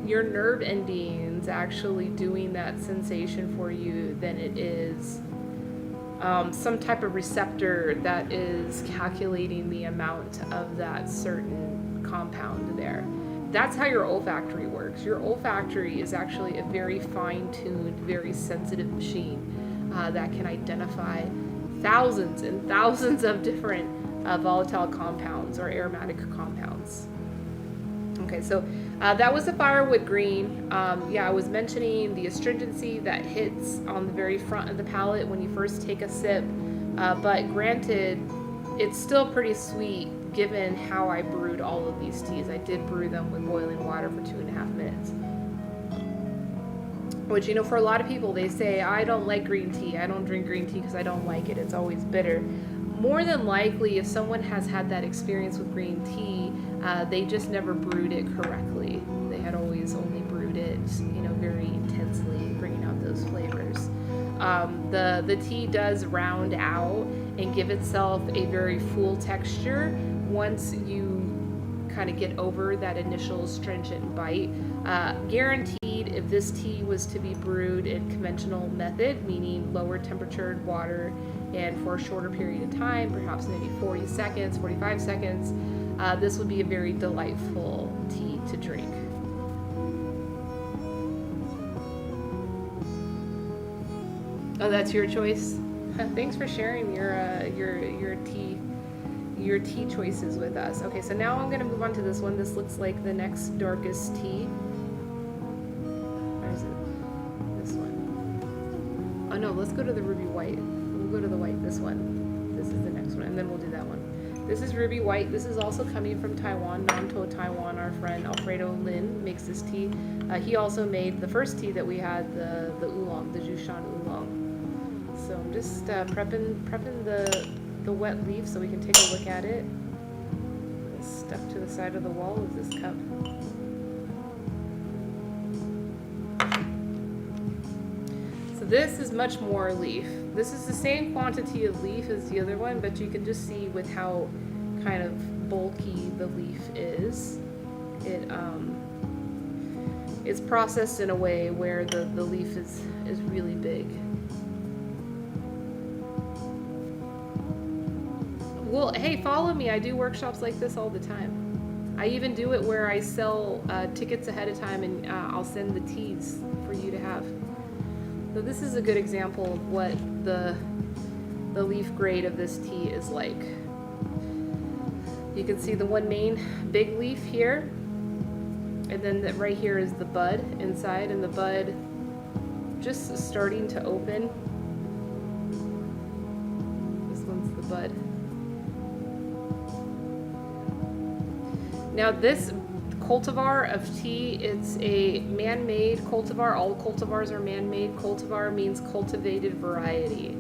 your nerve endings beans actually doing that sensation for you than it is some type of receptor that is calculating the amount of that certain compound there. That's how your olfactory works. Your olfactory is actually a very fine-tuned, very sensitive machine that can identify thousands and thousands of different volatile compounds or aromatic compounds. Okay, so that was the firewood green. Yeah, I was mentioning the astringency that hits on the very front of the palate when you first take a sip. But granted, it's still pretty sweet given how I brewed all of these teas. I did brew them with boiling water for 2.5 minutes. Which, you know, for a lot of people, they say, I don't like green tea. I don't drink green tea because I don't like it. It's always bitter. More than likely, if someone has had that experience with green tea, they just never brewed it correctly. They had always only brewed it, you know, very intensely, bringing out those flavors. The tea does round out and give itself a very full texture once you kind of get over that initial astringent bite. Guaranteed, if this tea was to be brewed in conventional method, meaning lower temperatured water and for a shorter period of time, perhaps maybe 40 seconds, 45 seconds, this would be a very delightful tea to drink. Oh, that's your choice. Thanks for sharing your tea choices with us. Okay, so now I'm going to move on to this one. This looks like the next darkest tea. Where is it? This one. Oh no, let's go to the ruby white. We'll go to the white. This one. This is the next one, and then we'll do that one. This is ruby white. This is also coming from Taiwan, Nantou, Taiwan. Our friend Alfredo Lin makes this tea. He also made the first tea that we had, the oolong, the Jushan oolong. So I'm just prepping the wet leaf so we can take a look at it. Stuck to the side of the wall of this cup. So this is much more leaf. This is the same quantity of leaf as the other one, but you can just see with how kind of bulky the leaf is. It's processed in a way where the leaf is really big. Well, hey, follow me. I do workshops like this all the time. I even do it where I sell tickets ahead of time, and I'll send the teas for you to have. So this is a good example of what the leaf grade of this tea is like. You can see the one main big leaf here, and then right here is the bud inside, and the bud just starting to open. This one's the bud. Now this cultivar of tea, it's a man-made cultivar. All cultivars are man-made. Cultivar means cultivated variety.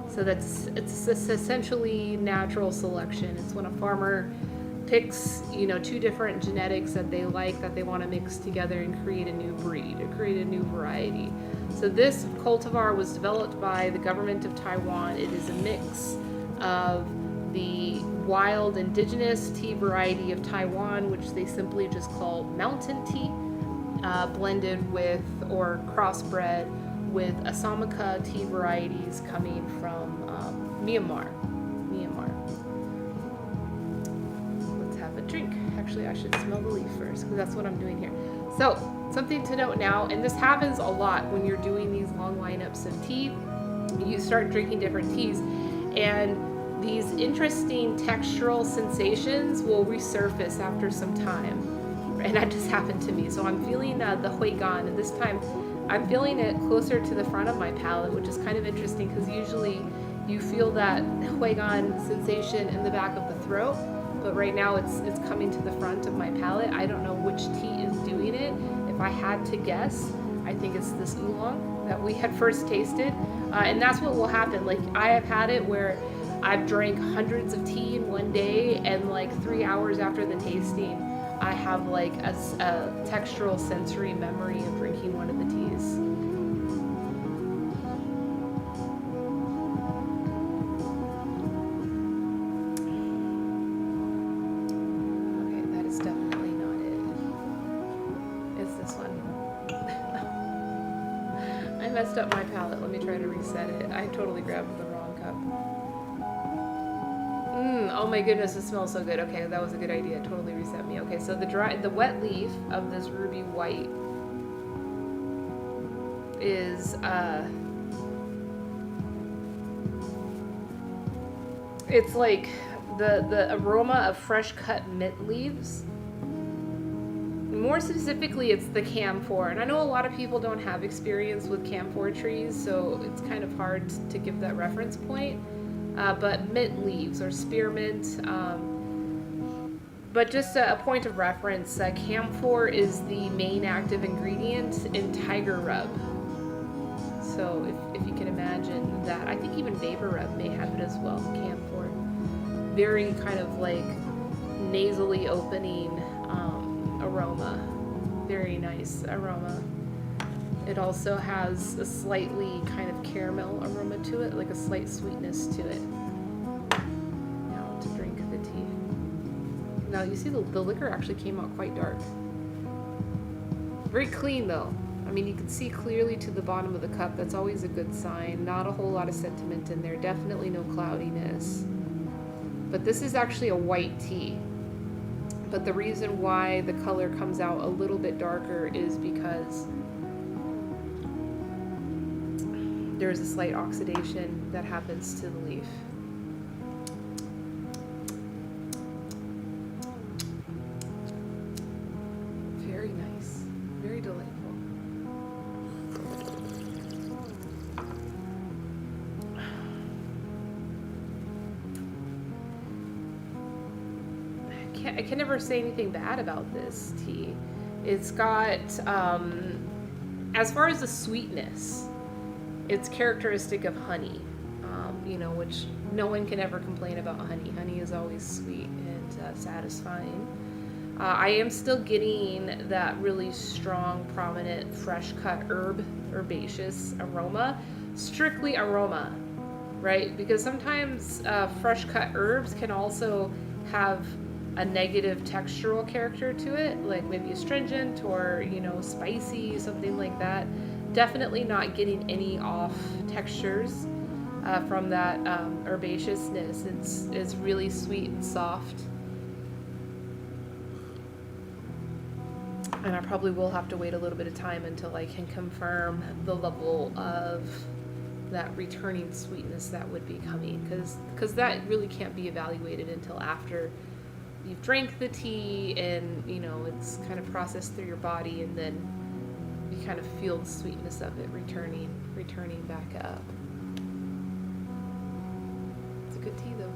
So it's essentially natural selection. It's when a farmer picks, you know, two different genetics that they like, that they want to mix together and create a new breed, or create a new variety. So this cultivar was developed by the government of Taiwan. It is a mix of the wild indigenous tea variety of Taiwan, which they simply just call mountain tea, blended with or crossbred with Assamica tea varieties coming from Myanmar. Let's have a drink. Actually, I should smell the leaf first, because that's what I'm doing here. So, something to note now, and this happens a lot when you're doing these long lineups of tea. You start drinking different teas, and these interesting textural sensations will resurface after some time. And that just happened to me. So I'm feeling the Huigan, and this time I'm feeling it closer to the front of my palate, which is kind of interesting because usually you feel that Huigan sensation in the back of the throat, but right now it's coming to the front of my palate. I don't know which tea is doing it. If I had to guess, I think it's this oolong that we had first tasted. And that's what will happen. Like, I have had it where I've drank hundreds of tea in one day, and like 3 hours after the tasting, I have like a textural sensory memory of drinking one of the teas. Okay, that is definitely not it. It's this one. I messed up my palette. Let me try to reset it. I totally grabbed the wrong cup. Oh my goodness, it smells so good. Okay, that was a good idea. It totally reset me. Okay, so the wet leaf of this ruby white is it's like the aroma of fresh cut mint leaves. More specifically, it's the camphor, and I know a lot of people don't have experience with camphor trees, so it's kind of hard to give that reference point. But mint leaves or spearmint. But just a point of reference, camphor is the main active ingredient in tiger rub. So if you can imagine that, I think even vapor rub may have it as well, camphor. Very kind of like nasally opening aroma. Very nice aroma. It also has a slightly kind of caramel aroma to it, like a slight sweetness to it. Now to drink the tea. Now you see the liquor actually came out quite dark. Very clean though. I mean, you can see clearly to the bottom of the cup. That's always a good sign. Not a whole lot of sentiment in there. Definitely no cloudiness. But this is actually a white tea. But the reason why the color comes out a little bit darker is because there's a slight oxidation that happens to the leaf. Very nice. Very delightful. I can never say anything bad about this tea. It's got, as far as the sweetness, it's characteristic of honey, which no one can ever complain about honey. Honey is always sweet and satisfying. I am still getting that really strong, prominent, fresh-cut herbaceous aroma. Strictly aroma, right? Because sometimes fresh-cut herbs can also have a negative textural character to it, like maybe astringent or, spicy, something like that. Definitely not getting any off textures from that herbaceousness. It's really sweet and soft. And I probably will have to wait a little bit of time until I can confirm the level of that returning sweetness that would be coming, because that really can't be evaluated until after you've drank the tea and it's kind of processed through your body, and then you kind of feel the sweetness of it returning back up. It's a good tea though.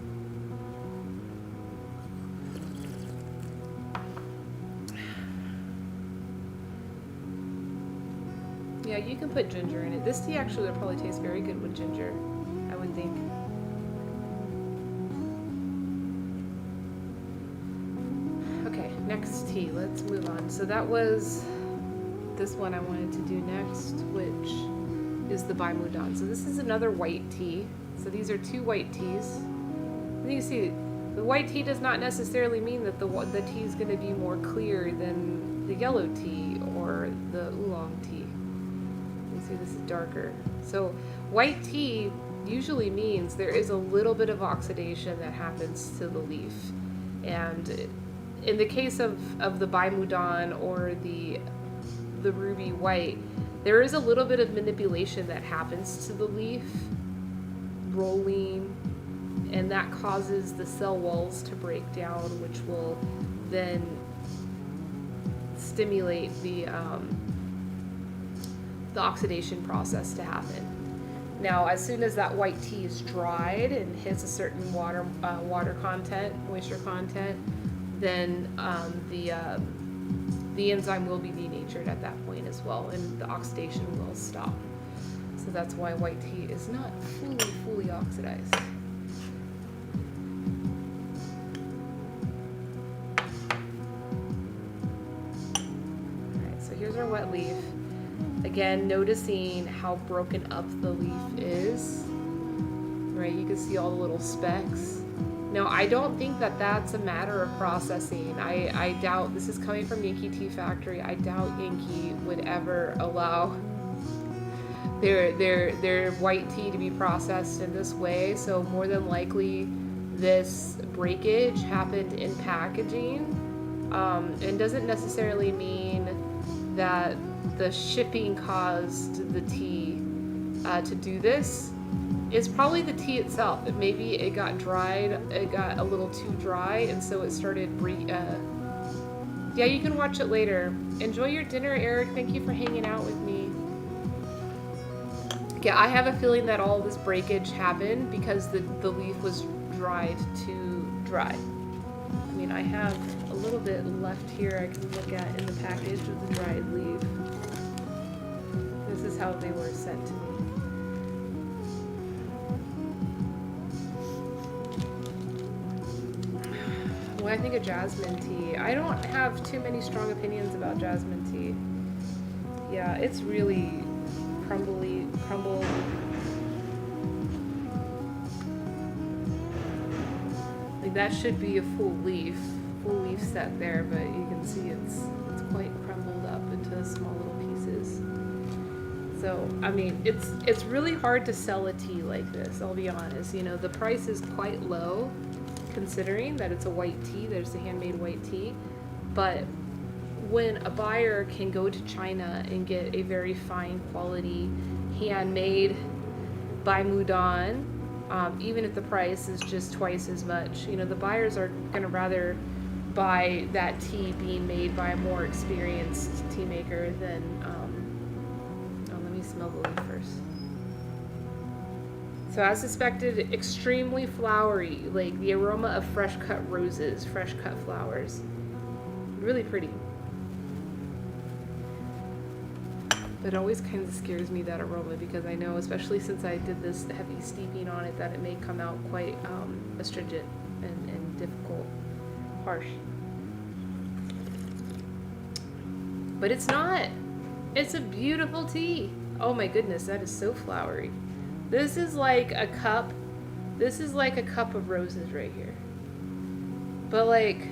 Yeah, you can put ginger in it. This tea actually would probably taste very good with ginger, I would think. Next tea, let's move on. So that was this one I wanted to do next, which is the Bai Mu Dan. So this is another white tea. So these are two white teas. And you see, the white tea does not necessarily mean that the tea is going to be more clear than the yellow tea or the oolong tea. You see, this is darker. So white tea usually means there is a little bit of oxidation that happens to the leaf, and in the case of the Bai Mu Dan or the ruby white, there is a little bit of manipulation that happens to the leaf, rolling, and that causes the cell walls to break down, which will then stimulate the oxidation process to happen. Now, as soon as that white tea is dried and hits a certain water content, moisture content, then the enzyme will be denatured at that point as well, and the oxidation will stop. So that's why white tea is not fully oxidized. Alright, so here's our wet leaf. Again, noticing how broken up the leaf is. Right, you can see all the little specks. Now, I don't think that that's a matter of processing. I doubt, this is coming from Yankee Tea Factory, I doubt Yankee would ever allow their white tea to be processed in this way. So more than likely, this breakage happened in packaging, and doesn't necessarily mean that the shipping caused the tea to do this. It's probably the tea itself. Maybe it got dried, it got a little too dry, and so it started yeah, you can watch it later. Enjoy your dinner, Eric. Thank you for hanging out with me. Yeah, I have a feeling that all this breakage happened because the leaf was dried too dry. I mean, I have a little bit left here I can look at in the package of the dried leaf. This is how they were sent to me. When I think of jasmine tea, I don't have too many strong opinions about jasmine tea. Yeah, it's really crumbled. Like that should be a full leaf set there, but you can see it's quite crumbled up into small little pieces. So, I mean, it's really hard to sell a tea like this, I'll be honest. You know, the price is quite low considering that it's a white tea, there's a handmade white tea. But when a buyer can go to China and get a very fine quality handmade by Mudan, even if the price is just twice as much, you know, the buyers are going to rather buy that tea being made by a more experienced tea maker than, let me smell the leaf first. So as suspected, extremely flowery, like the aroma of fresh cut roses, fresh cut flowers. Really pretty. But it always kind of scares me, that aroma, because I know, especially since I did this heavy steeping on it, that it may come out quite astringent and difficult, harsh. But it's not. It's a beautiful tea. Oh my goodness, that is so flowery. This is like a cup. This is like a cup of roses right here. But like,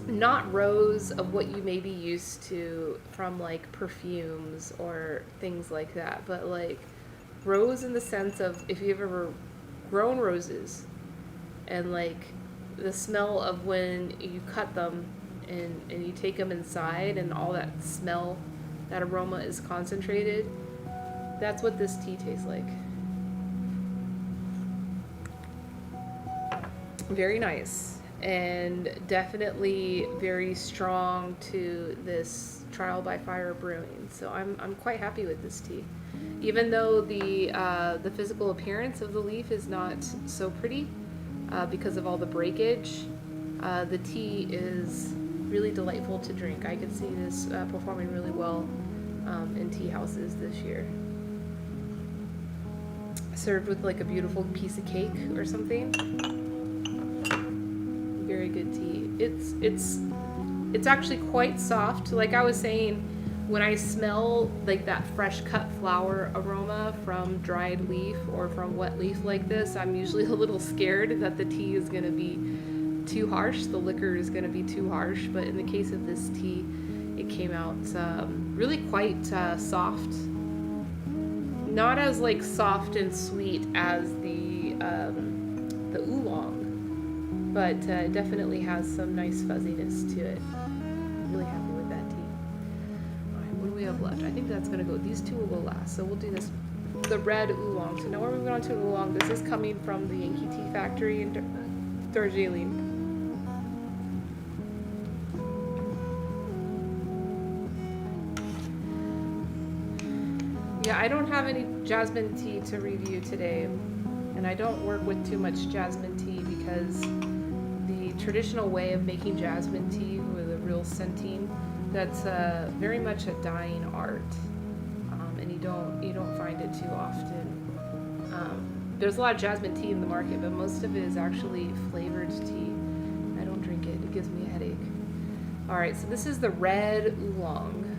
not rose of what you may be used to from like perfumes or things like that, but like rose in the sense of if you've ever grown roses and like the smell of when you cut them and you take them inside and all that smell, that aroma is concentrated. That's what this tea tastes like. Very nice. And definitely very strong to this Trial by Fire brewing. So I'm quite happy with this tea. Even though the physical appearance of the leaf is not so pretty because of all the breakage, the tea is really delightful to drink. I could see this performing really well in tea houses this year. Served with like a beautiful piece of cake or something. Very good tea. It's actually quite soft. Like I was saying, when I smell like that fresh cut flower aroma from dried leaf or from wet leaf like this, I'm usually a little scared that the tea is going to be too harsh. The liquor is going to be too harsh. But in the case of this tea, it came out really quite soft. Not as like soft and sweet as the oolong, but definitely has some nice fuzziness to it. Really happy with that tea. All right, what do we have left? I think that's gonna go. These two will go last, so we'll do this. The red oolong. So now we're moving on to oolong. This is coming from the Yankee Tea Factory in Darjeeling. Yeah, I don't have any jasmine tea to review today, and I don't work with too much jasmine tea because the traditional way of making jasmine tea with a real scenting, that's very much a dying art, and you don't find it too often. There's a lot of jasmine tea in the market, but most of it is actually flavored tea. I don't drink it; it gives me a headache. All right, so this is the red oolong.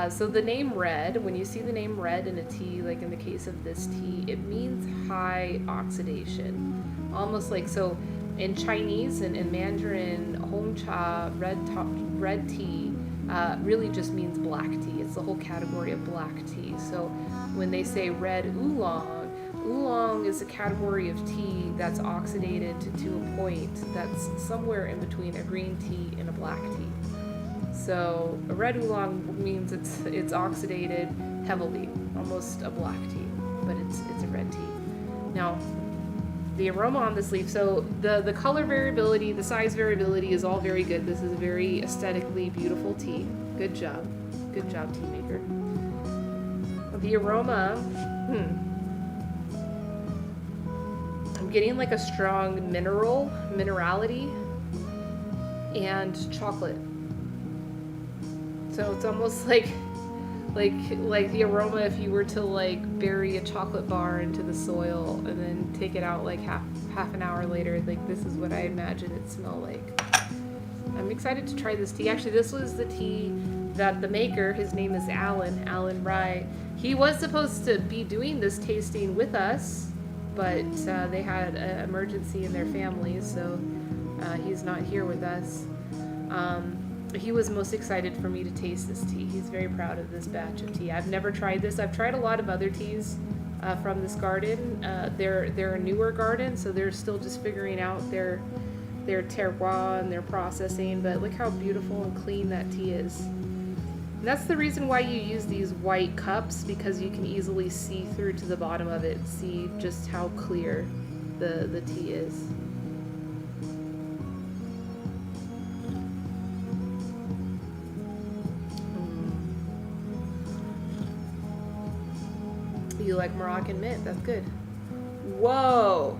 So the name red, when you see the name red in a tea, like in the case of this tea, it means high oxidation. Almost like, so in Chinese and in Mandarin, Hong Cha, red tea, really just means black tea. is the whole category of black tea. So when they say red oolong, oolong is a category of tea that's oxidated to a point that's somewhere in between a green tea and a black tea. So a red oolong means it's oxidated heavily, almost a black tea, but it's a red tea. Now, the aroma on this leaf, so the color variability, the size variability is all very good. This is a very aesthetically beautiful tea. Good job, tea maker. The aroma, I'm getting like a strong minerality, and chocolate. So it's almost like the aroma if you were to like bury a chocolate bar into the soil and then take it out like half an hour later. Like, this is what I imagine it smelled like. I'm excited to try this tea. Actually, this was the tea that the maker, his name is Alan Rye. He was supposed to be doing this tasting with us, but they had an emergency in their family, so he's not here with us. He was most excited for me to taste this tea. He's very proud of this batch of tea. I've never tried this. I've tried a lot of other teas from this garden. They're a newer garden, so they're still just figuring out their terroir and their processing, but look how beautiful and clean that tea is. And that's the reason why you use these white cups, because you can easily see through to the bottom of it, see just how clear the tea is. You like Moroccan mint, that's good. Whoa!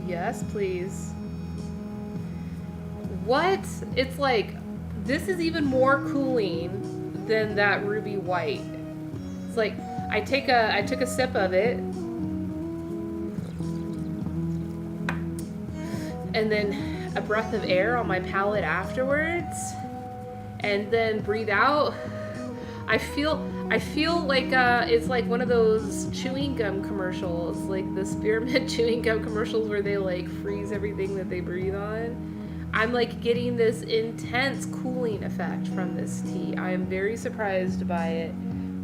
Yes, please. What? It's like, this is even more cooling than that ruby white. It's like, I took a sip of it, and then a breath of air on my palate afterwards, and then breathe out. I feel like it's like one of those chewing gum commercials, like the spearmint chewing gum commercials where they like freeze everything that they breathe on. I'm like getting this intense cooling effect from this tea. I am very surprised by it.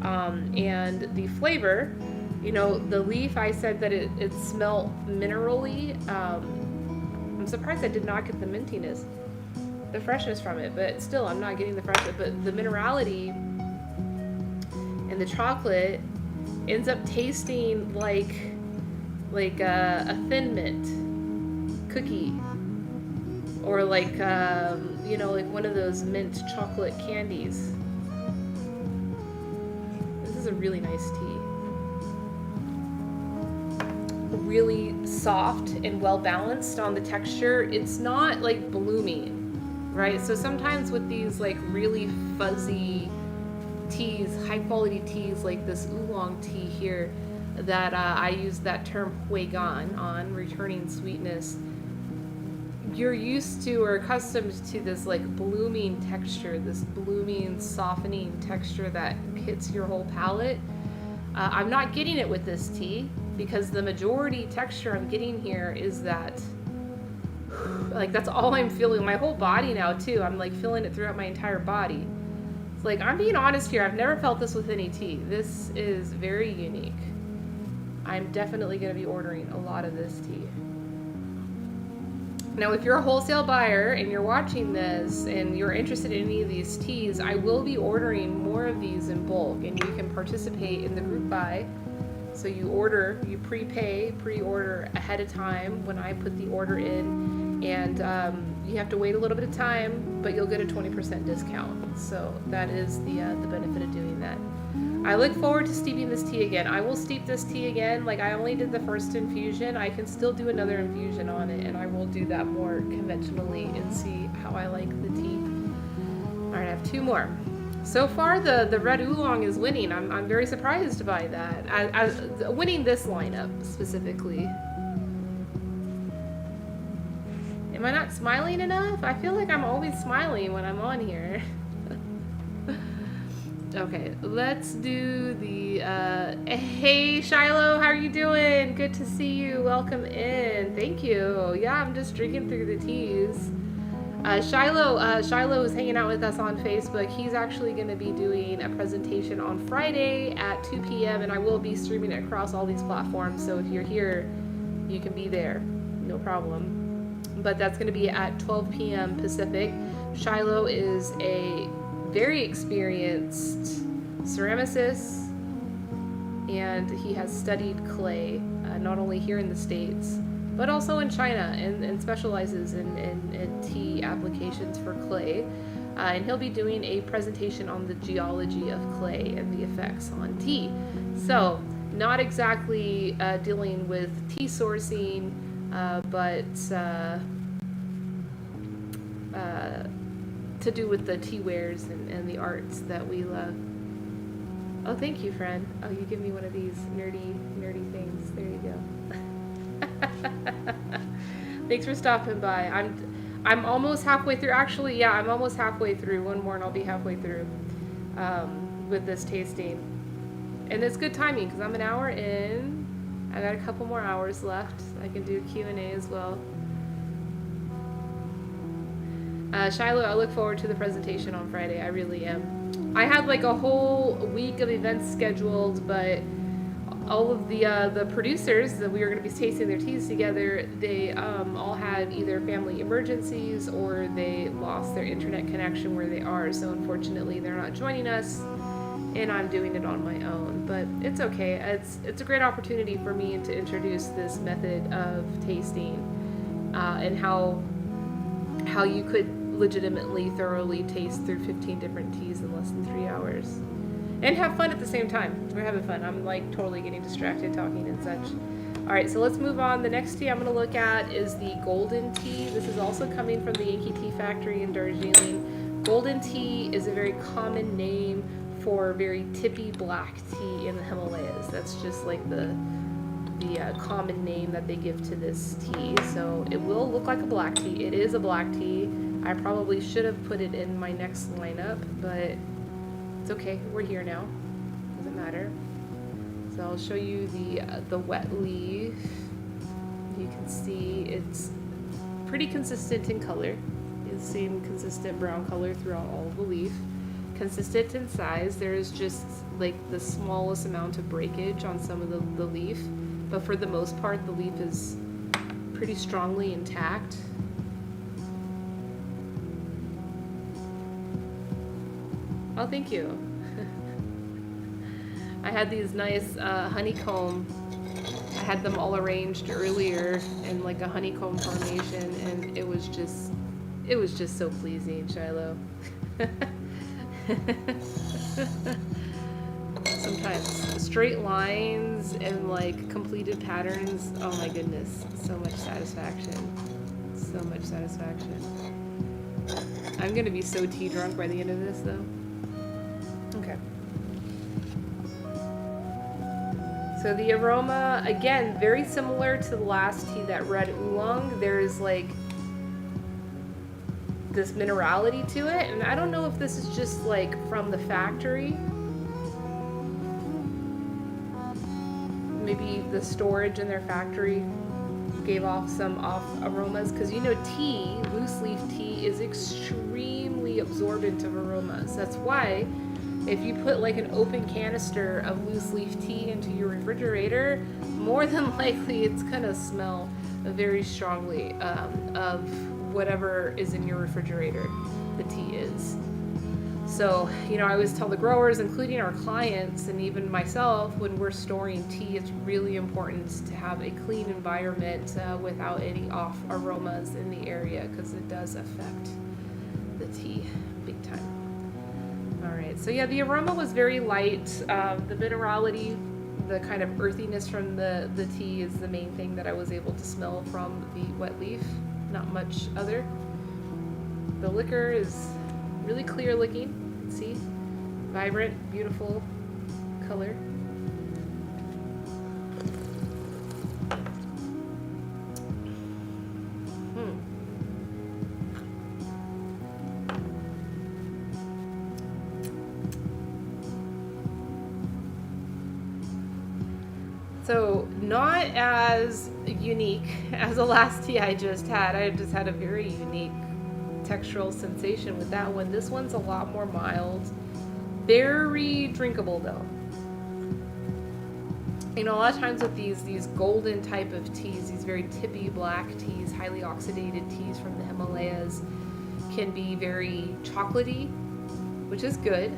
And the flavor, you know, the leaf, I said that it smelled minerally. I'm surprised I did not get the mintiness, the freshness from it, but still I'm not getting the freshness, but the minerality and the chocolate ends up tasting like a Thin Mint cookie, or like you know, like one of those mint chocolate candies. This is a really nice tea. Really soft and well balanced on the texture. It's not like blooming, right? So sometimes with these like really fuzzy teas, high quality teas like this oolong tea here, that I use that term huigan on, returning sweetness. You're used to or accustomed to this like blooming texture, this blooming, softening texture that hits your whole palate. I'm not getting it with this tea, because the majority texture I'm getting here is that, like, that's all I'm feeling. My whole body now too, I'm like feeling it throughout my entire body. It's like, I'm being honest here, I've never felt this with any tea. This is very unique. I'm definitely going to be ordering a lot of this tea. Now, if you're a wholesale buyer and you're watching this and you're interested in any of these teas, I will be ordering more of these in bulk, and you can participate in the group buy. So you pre-order ahead of time when I put the order in, and you have to wait a little bit of time, but you'll get a 20% discount. So that is the benefit of doing that. I look forward to steeping this tea again. I will steep this tea again. Like, I only did the first infusion. I can still do another infusion on it, and I will do that more conventionally and see how I like the tea. All right, I have two more. So far, the red oolong is winning. I'm very surprised by that. Winning this lineup specifically. Am I not smiling enough? I feel like I'm always smiling when I'm on here. Okay, let's do the, hey Shiloh, how are you doing? Good to see you. Welcome in. Thank you. Yeah, I'm just drinking through the teas. Shiloh is hanging out with us on Facebook. He's actually going to be doing a presentation on Friday at 2 p.m. and I will be streaming it across all these platforms. So if you're here, you can be there. No problem. But that's going to be at 12 p.m. Pacific. Shiloh is a very experienced ceramicist, and he has studied clay, not only here in the States, but also in China, and specializes in tea applications for clay. And he'll be doing a presentation on the geology of clay and the effects on tea. So, not exactly dealing with tea sourcing, but to do with the tea wares and the arts that we love. Oh, thank you, friend. Oh, you give me one of these nerdy things. There you go. Thanks for stopping by. I'm almost halfway through. Actually, yeah, I'm almost halfway through. One more and I'll be halfway through with this tasting. And it's good timing because I'm an hour in. I got a couple more hours left. I can do Q&A as well. Shiloh, I look forward to the presentation on Friday. I really am. I had like a whole week of events scheduled, but all of the producers that we were going to be tasting their teas together, they all had either family emergencies or they lost their internet connection where they are. So unfortunately, they're not joining us, and I'm doing it on my own. But it's okay. It's a great opportunity for me to introduce this method of tasting and how you could legitimately thoroughly taste through 15 different teas in less than 3 hours and have fun at the same time. We're having fun. I'm like totally getting distracted talking and such. All right, so let's move on. The next tea I'm going to look at is the golden tea. This is also coming from the Yankee Tea Factory in Darjeeling. Golden tea is a very common name for very tippy black tea in the Himalayas. That's just like the common name that they give to this tea. So it will look like a black tea. It is a black tea. I probably should have put it in my next lineup, but it's okay. We're here now. Doesn't matter. So I'll show you the wet leaf. You can see it's pretty consistent in color. The same consistent brown color throughout all of the leaf. Consistent in size. There is just like the smallest amount of breakage on some of the leaf, but for the most part, the leaf is pretty strongly intact. Oh, thank you. I had these nice honeycomb. I had them all arranged earlier in like a honeycomb formation, and it was just so pleasing, Shiloh. Sometimes straight lines and like completed patterns. Oh my goodness, so much satisfaction. So much satisfaction. I'm gonna be so tea drunk by the end of this though. Okay. So the aroma, again, very similar to the last tea, that red oolong. There's like this minerality to it, and I don't know if this is just like from the factory. Maybe the storage in their factory gave off some off aromas, because you know tea, loose leaf tea, is extremely absorbent of aromas. That's why if you put like an open canister of loose leaf tea into your refrigerator, more than likely it's gonna smell very strongly of whatever is in your refrigerator the tea is. So, you know, I always tell the growers, including our clients and even myself, when we're storing tea, it's really important to have a clean environment without any off aromas in the area, because it does affect the tea big time. All right, so yeah, the aroma was very light. The minerality, the kind of earthiness from the tea is the main thing that I was able to smell from the wet leaf, not much other. The liquor is really clear looking, you can see, vibrant, beautiful color. So not as unique as the last tea I just had. I just had a very unique textural sensation with that one. This one's a lot more mild. Very drinkable though. You know, a lot of times with these golden type of teas, these very tippy black teas, highly oxidated teas from the Himalayas, can be very chocolatey, which is good.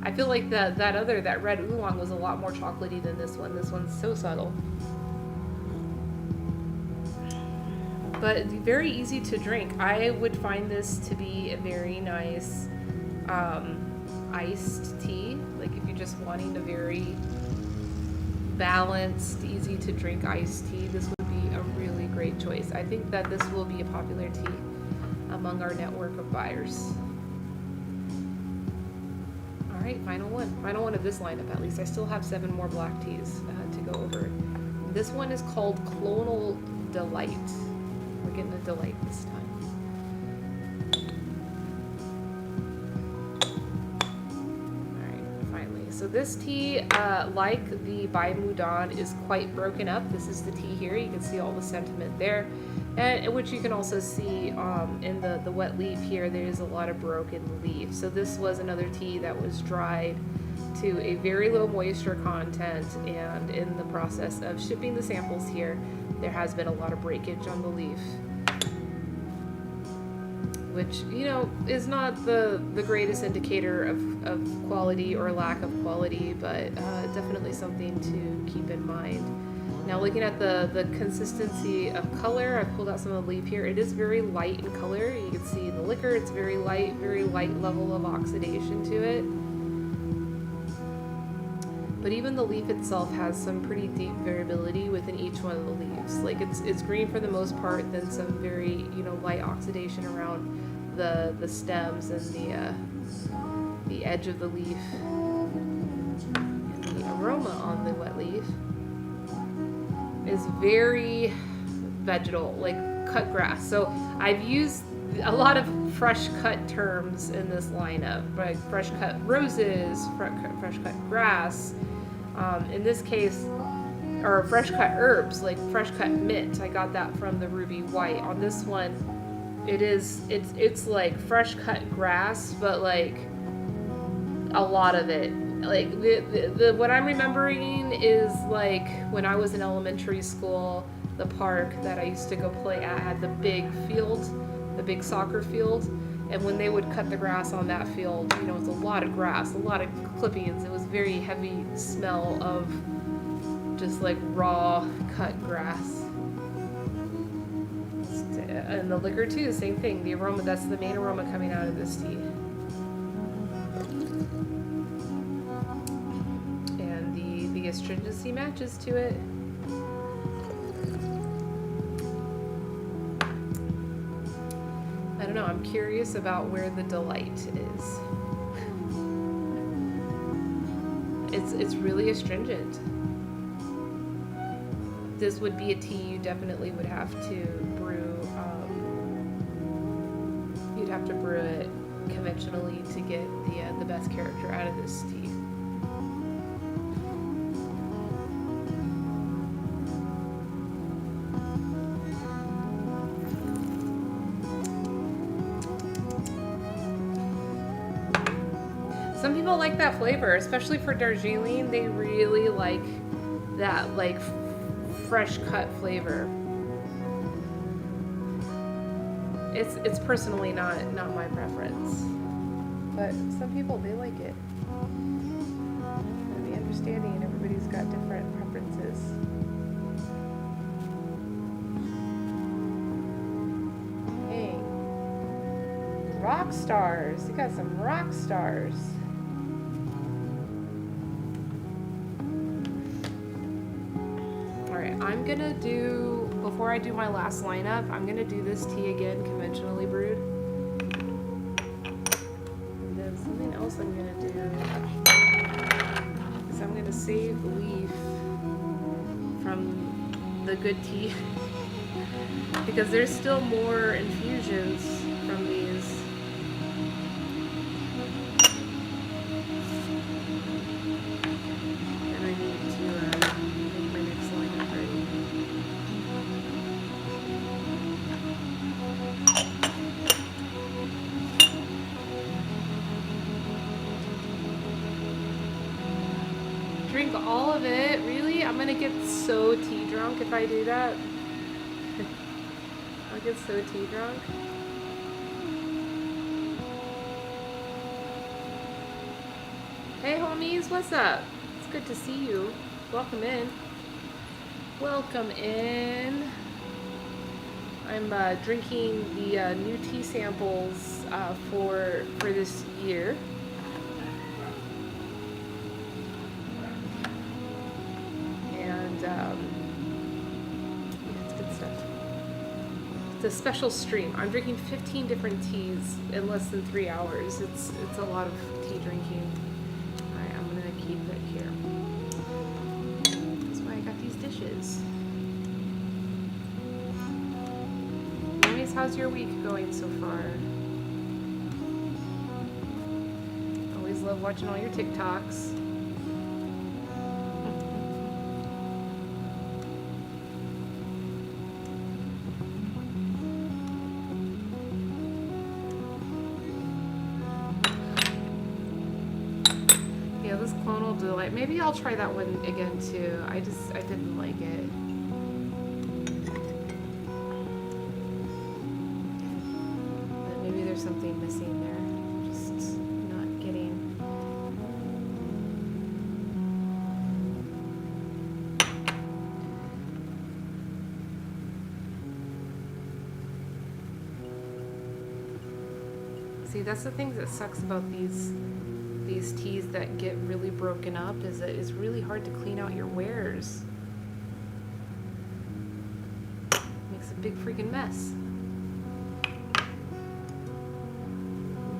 I feel like that red oolong was a lot more chocolatey than this one. This one's so subtle. But very easy to drink. I would find this to be a very nice iced tea. Like if you're just wanting a very balanced, easy to drink iced tea, this would be a really great choice. I think that this will be a popular tea among our network of buyers. All right, final one of this lineup at least. I still have 7 more black teas to go over. This one is called Clonal Delight. We're getting a delight this time. So this tea, like the Bai Mudan, is quite broken up. This is the tea here. You can see all the sentiment there, and which you can also see in the wet leaf here. There is a lot of broken leaf. So this was another tea that was dried to a very low moisture content, and in the process of shipping the samples here, there has been a lot of breakage on the leaf, which, you know, is not the greatest indicator of quality or lack of quality, but definitely something to keep in mind. Now, looking at the consistency of color, I've pulled out some of the leaf here. It is very light in color. You can see the liquor, it's very light level of oxidation to it. But even the leaf itself has some pretty deep variability within each one of the leaves. Like it's green for the most part, then some very, you know, light oxidation around the stems and the edge of the leaf. And the aroma on the wet leaf is very vegetal, like cut grass. So I've used a lot of fresh cut terms in this lineup, like fresh cut roses, fresh cut grass. In this case, or fresh cut herbs, like fresh cut mint. I got that from the Ruby White. On this one, it's like fresh cut grass, but like a lot of it. Like the what I'm remembering is like when I was in elementary school, the park that I used to go play at had the big field, the big soccer field, and when they would cut the grass on that field, you know, it's a lot of grass, a lot of clippings. It was very heavy smell of just like raw cut grass. And the liquor too, same thing. The aroma, that's the main aroma coming out of this tea. And the astringency matches to it. I don't know, I'm curious about where the delight is. It's really astringent. This would be a tea you definitely would have to brew. You'd have to brew it conventionally to get the best character out of this tea. Some people like that flavor, especially for Darjeeling. They really like that, like fresh cut flavor. It's personally not my preference, but some people, they like it. And the understanding, everybody's got different preferences. Hey, rock stars! You got some rock stars. I'm gonna do, before I do my last lineup, I'm gonna do this tea again, conventionally brewed. And then something else I'm gonna do is I'm gonna save the leaf from the good tea because there's still more infusions from these. And I need to drink all of it. Really? I'm gonna get so tea drunk if I do that. I'll get so tea drunk. Hey homies, what's up? It's good to see you. Welcome in. Welcome in. I'm drinking the new tea samples for this year. And yeah, it's good stuff. It's a special stream. I'm drinking 15 different teas in less than 3 hours. It's a lot of tea drinking. Alright, I'm gonna keep it here. That's why I got these dishes. Anyways, how's your week going so far? Always love watching all your TikToks. Delight. Maybe I'll try that one again too. I didn't like it. But maybe there's something missing there. Just not getting. See, that's the thing that sucks about these teas that get really broken up is that it's really hard to clean out your wares. Makes a big freaking mess.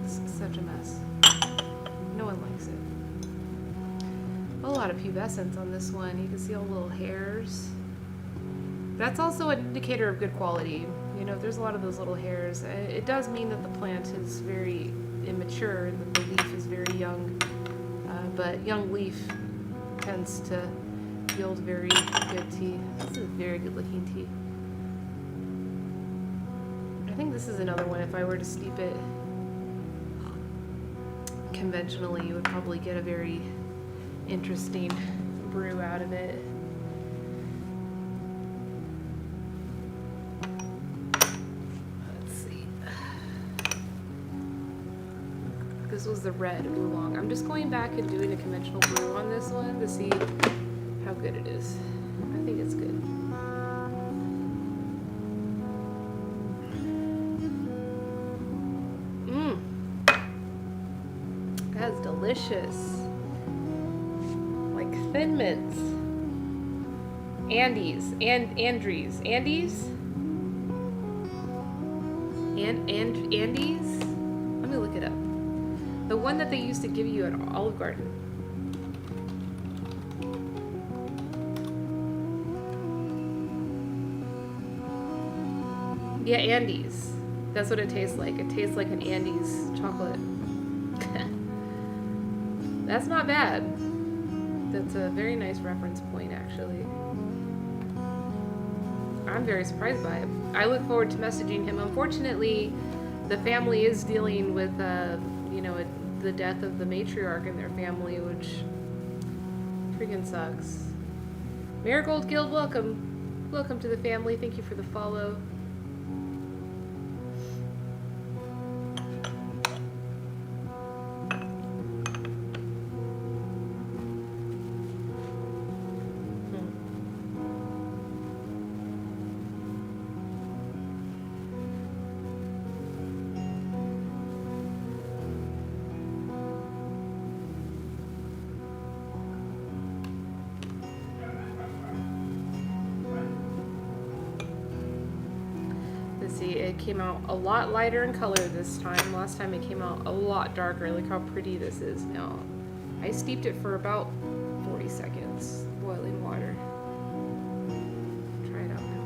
It's such a mess. No one likes it. A lot of pubescence on this one. You can see all the little hairs. That's also an indicator of good quality. You know, if there's a lot of those little hairs, it does mean that the plant is very immature and that the leaf is very young, but young leaf tends to yield very good tea. This is very good looking tea. I think this is another one. If I were to steep it conventionally, you would probably get a very interesting brew out of it. This was the red oolong. I'm just going back and doing a conventional brew on this one to see how good it is. I think it's good. That's delicious. Like Thin Mints. Andes. Andes? Andes? Let me look it up. The one that they used to give you at Olive Garden. Yeah, Andes. That's what it tastes like. It tastes like an Andes chocolate. That's not bad. That's a very nice reference point, actually. I'm very surprised by it. I look forward to messaging him. Unfortunately, the family is dealing with, you know, the death of the matriarch in their family, which freaking sucks. Marigold Guild, welcome. Welcome to the family. Thank you for the follow. Came out a lot lighter in color this time. Last time it came out a lot darker. Look how pretty this is now. I steeped it for about 40 seconds, boiling water. Try it out now.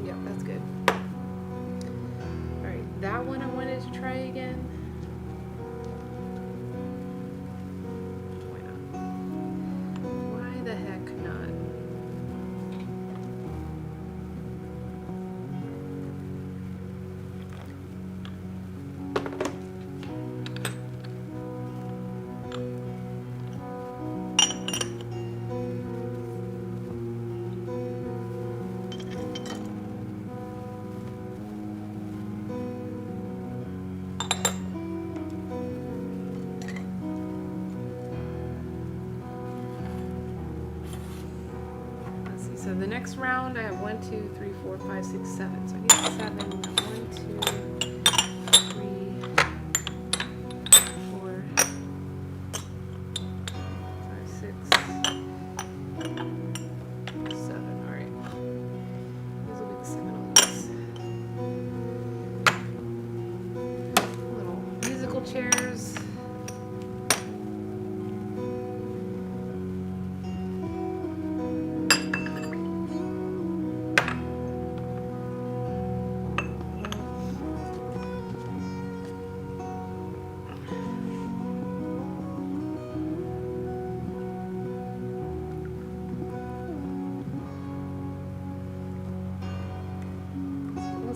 Yep, that's good. Alright, that one I wanted to try again. So the next round I have 1, 2, 3, 4, 5, 6, 7. So I need 7. 1, 2, 3, 4, 5, 6, 7. Alright. These will be the 7 on these. Little musical chairs.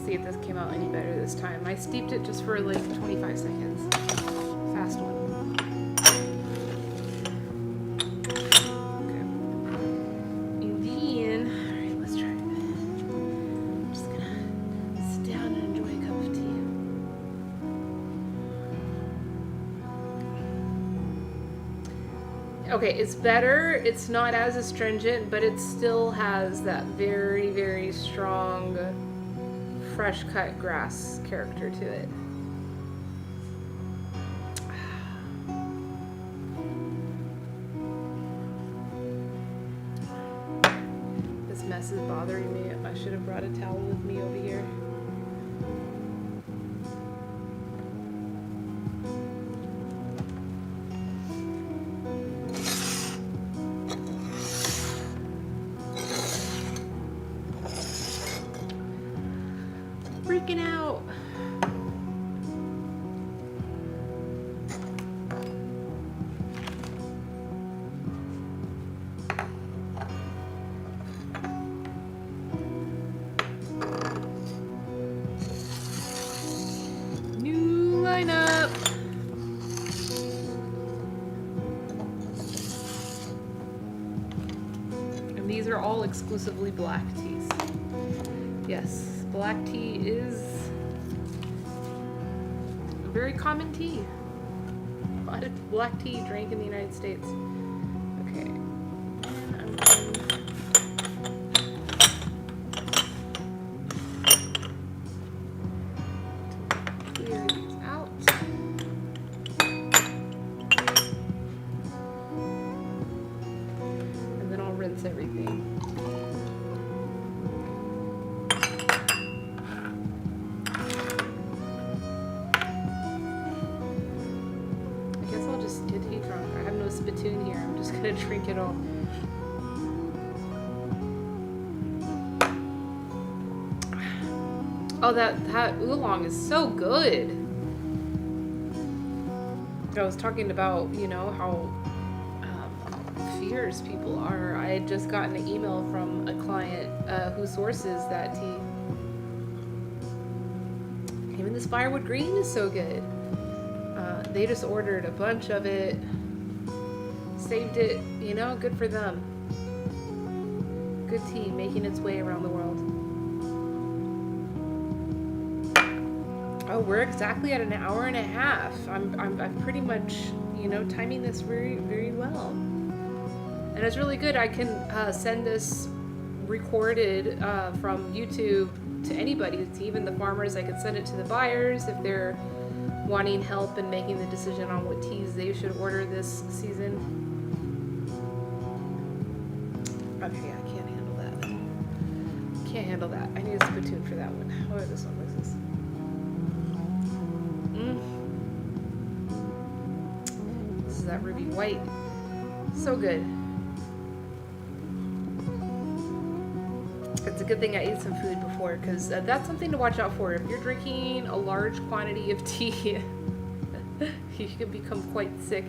See if this came out any better this time. I steeped it just for like 25 seconds. Fast one. Okay. And then, alright, let's try it. I'm just gonna sit down and enjoy a cup of tea. Okay, it's better. It's not as astringent, but it still has that very, very strong fresh cut grass character to it. This mess is bothering me. I should have brought a towel with me over here. Freaking out. New lineup. And these are all exclusively black teas. Yes. Black tea is a very common tea. A lot of black tea drank in the United States. Okay. I'm going to clear these out. And then I'll rinse everything. Spittoon here. I'm just gonna drink it all. Oh, that oolong is so good. I was talking about, you know, how fierce people are. I had just gotten an email from a client who sources that tea. Even this firewood green is so good. They just ordered a bunch of it. Saved it, you know, good for them. Good tea making its way around the world. Oh, we're exactly at an hour and a half. I'm pretty much, you know, timing this very, very well. And it's really good. I can send this recorded from YouTube to anybody, to even the farmers. I could send it to the buyers if they're wanting help in making the decision on what teas they should order this season. Okay, I can't handle that. Can't handle that. I need a spittoon for that one. Oh, this one was this. This is that ruby white. So good. It's a good thing I ate some food before, because that's something to watch out for. If you're drinking a large quantity of tea, you can become quite sick.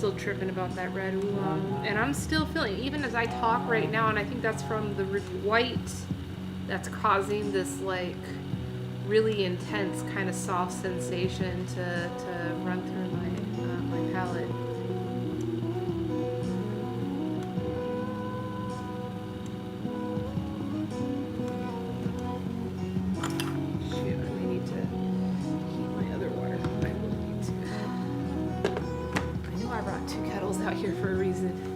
still tripping about that red oolong, and I'm still feeling, even as I talk right now, and I think that's from the Ruby White that's causing this like really intense kind of soft sensation to run through my palate. Shoot, I may need to heat my other water. I will need to. I know I brought 2 kettles out here for a reason.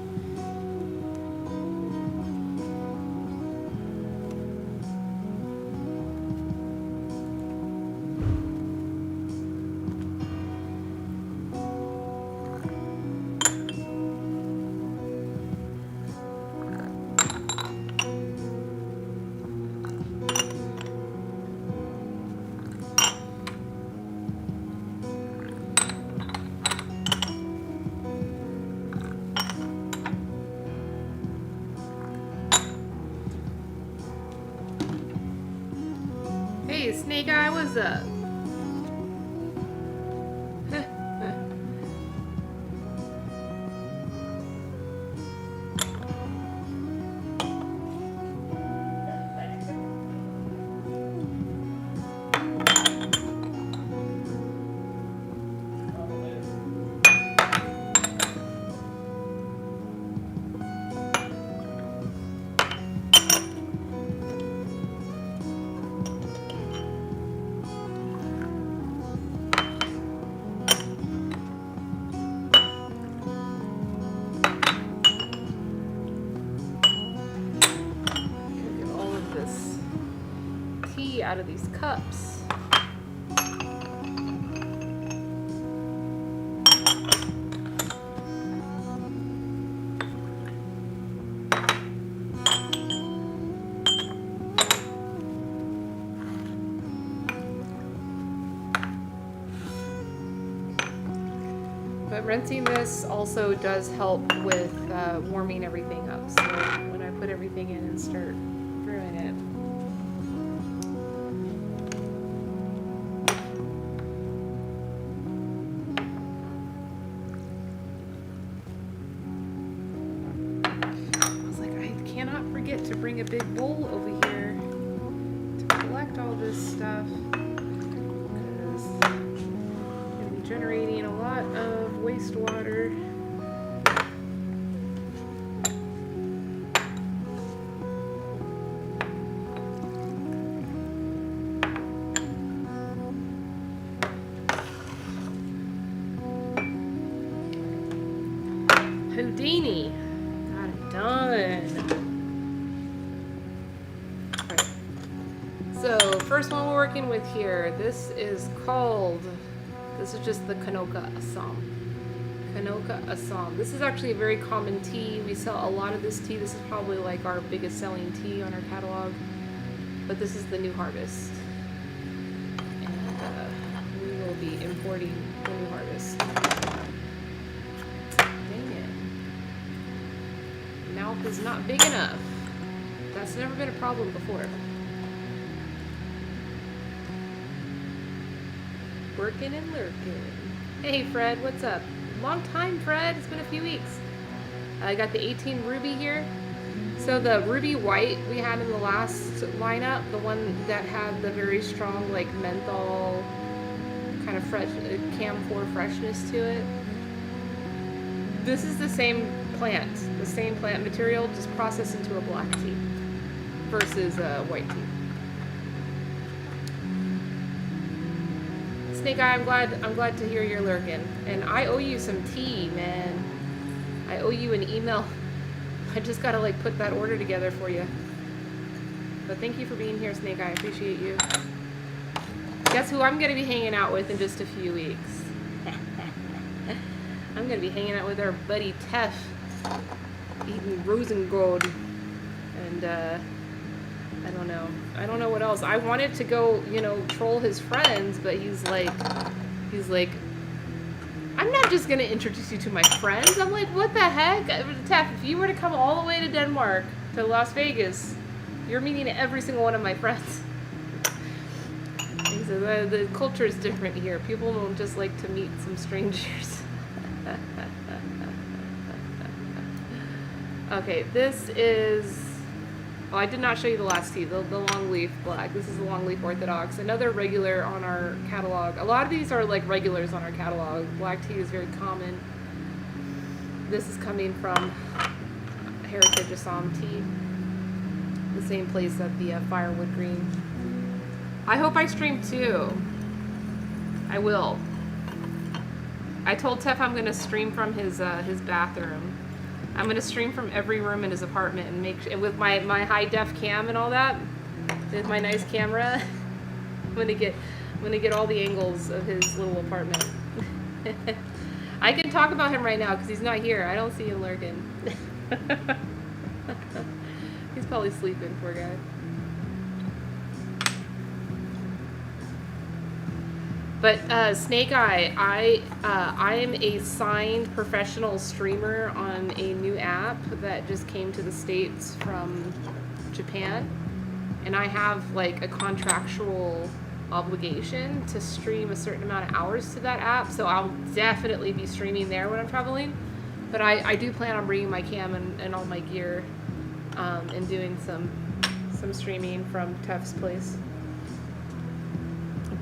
Hey, Snake Eye, what's up? Out of these cups. But rinsing this also does help with warming everything up. So when I put everything in and start brewing it. To bring a big bowl over here to collect all this stuff, because I'm going to be generating a lot of wastewater. Houdini, got it done. So first one we're working with here, this is just the Kanoka Assam. Kanoka Assam. This is actually a very common tea. We sell a lot of this tea. This is probably like our biggest selling tea on our catalog. But this is the New Harvest. And we will be importing the New Harvest. Dang it. Mouth is not big enough. That's never been a problem before. Working and lurking. Hey Fred, what's up? Long time, Fred. It's been a few weeks. I got the 18 Ruby here. So the Ruby White we had in the last lineup, the one that had the very strong like menthol kind of fresh camphor freshness to it. This is the same plant material, just processed into a black tea versus white tea. Snake Eye, I'm glad to hear you're lurking. And I owe you some tea, man. I owe you an email. I just gotta like put that order together for you. But thank you for being here, Snake Eye. I appreciate you. Guess who I'm gonna be hanging out with in just a few weeks? I'm gonna be hanging out with our buddy Tef, eating Rosengold, and I don't know what else. I wanted to go, troll his friends, but he's like, I'm not just gonna introduce you to my friends. I'm like, what the heck? Tef, if you were to come all the way to Denmark, to Las Vegas, you're meeting every single one of my friends. So the culture is different here. People don't just like to meet some strangers. Okay, this is... Oh, I did not show you the last tea, the longleaf black. This is the longleaf orthodox. Another regular on our catalog. A lot of these are like regulars on our catalog. Black tea is very common. This is coming from Heritage Assam Tea. The same place that the Firewood Green. I hope I stream too. I will. I told Tef I'm going to stream from his bathroom. I'm going to stream from every room in his apartment and with my high def cam and all that, with my nice camera. I'm going to get all the angles of his little apartment. I can talk about him right now because he's not here. I don't see him lurking. He's probably sleeping, poor guy. But Snake Eye, I am a signed professional streamer on a new app that just came to the States from Japan, and I have like a contractual obligation to stream a certain amount of hours to that app, so I'll definitely be streaming there when I'm traveling. But I do plan on bringing my cam and all my gear and doing some streaming from Tef's place.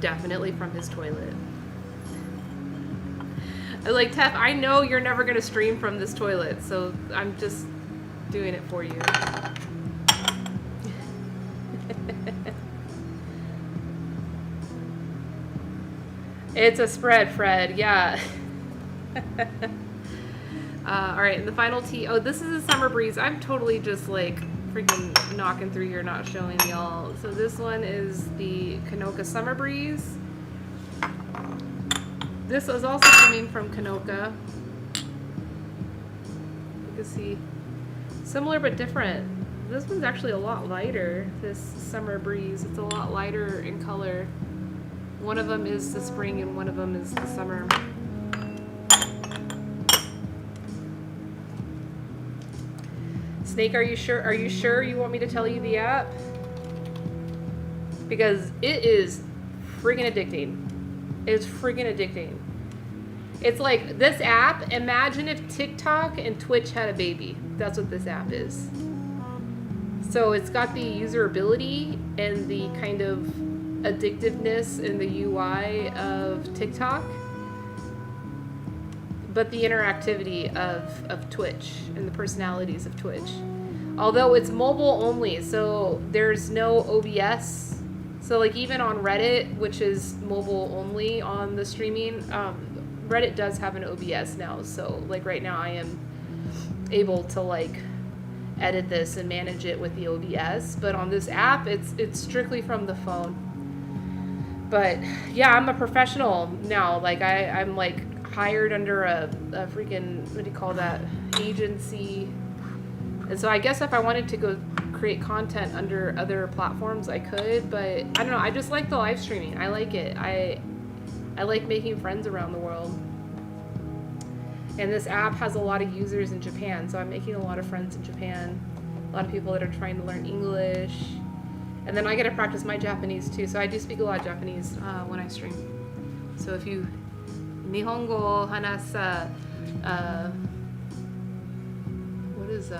Definitely from his toilet. Like, Tef, I know you're never going to stream from this toilet, so I'm just doing it for you. It's a spread, Fred. Yeah. All right, and the final tea. Oh, this is a Summer Breeze. I'm totally just like freaking knocking through here, not showing y'all. So this one is the Kanoka Summer Breeze. This is also coming from Kanoka. You can see similar but different. This one's actually a lot lighter, this Summer Breeze. It's a lot lighter in color. One of them is the spring and one of them is the summer. Snake, are you sure? Are you sure you want me to tell you the app? Because it is freaking addicting. It's freaking addicting. It's like this app, imagine if TikTok and Twitch had a baby. That's what this app is. So it's got the usability and the kind of addictiveness in the UI of TikTok, but the interactivity of Twitch and the personalities of Twitch. Although it's mobile only, so there's no OBS. So like even on Reddit, which is mobile only on the streaming, Reddit does have an OBS now. So like right now I am able to like edit this and manage it with the OBS. But on this app, it's strictly from the phone. But yeah, I'm a professional now. Like I'm like hired under a freaking, what do you call that, agency. And so I guess if I wanted to go create content under other platforms, I could, but I don't know. I just like the live streaming. I like it. I like making friends around the world. And this app has a lot of users in Japan, so I'm making a lot of friends in Japan. A lot of people that are trying to learn English. And then I get to practice my Japanese too. So I do speak a lot of Japanese when I stream. So if you Nihongo hanasu, what is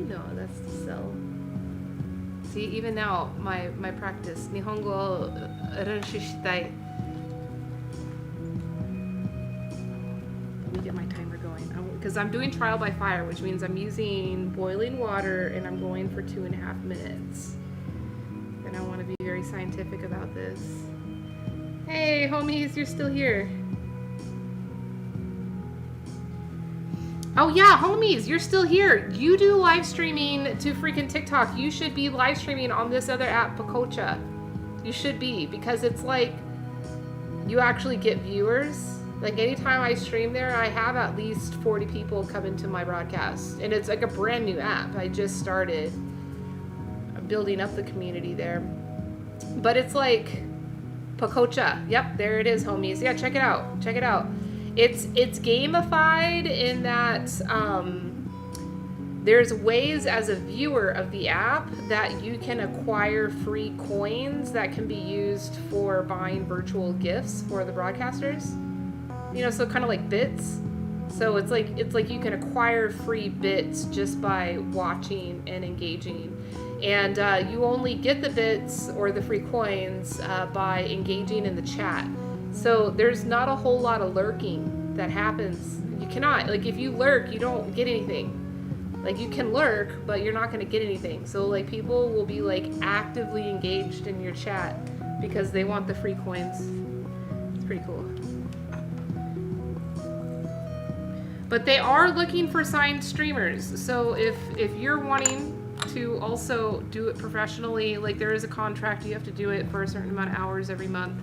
no, that's the cell. See, even now my practice Nihongo renshu shitai. Let me get my timer going because I'm doing trial by fire, which means I'm using boiling water and I'm going for 2.5 minutes. And I want to be very scientific about this. Hey, homies, you're still here. Oh yeah, homies, you're still here. You do live streaming to freaking TikTok. You should be live streaming on this other app, Pacocha. You should be, because it's like you actually get viewers. Like anytime I stream there, I have at least 40 people come into my broadcast. And it's like a brand new app. I just started building up the community there. But it's like Pacocha. Yep, there it is, homies. Yeah, check it out. Check it out. It's gamified in that there's ways as a viewer of the app that you can acquire free coins that can be used for buying virtual gifts for the broadcasters. You know, so kind of like bits. So it's like you can acquire free bits just by watching and engaging. And you only get the bits or the free coins by engaging in the chat. So there's not a whole lot of lurking that happens. You cannot, like, if you lurk, you don't get anything. Like, you can lurk, but you're not going to get anything. So, like, people will be, like, actively engaged in your chat because they want the free coins. It's pretty cool. But they are looking for signed streamers. So if you're wanting to also do it professionally, like, there is a contract, you have to do it for a certain amount of hours every month.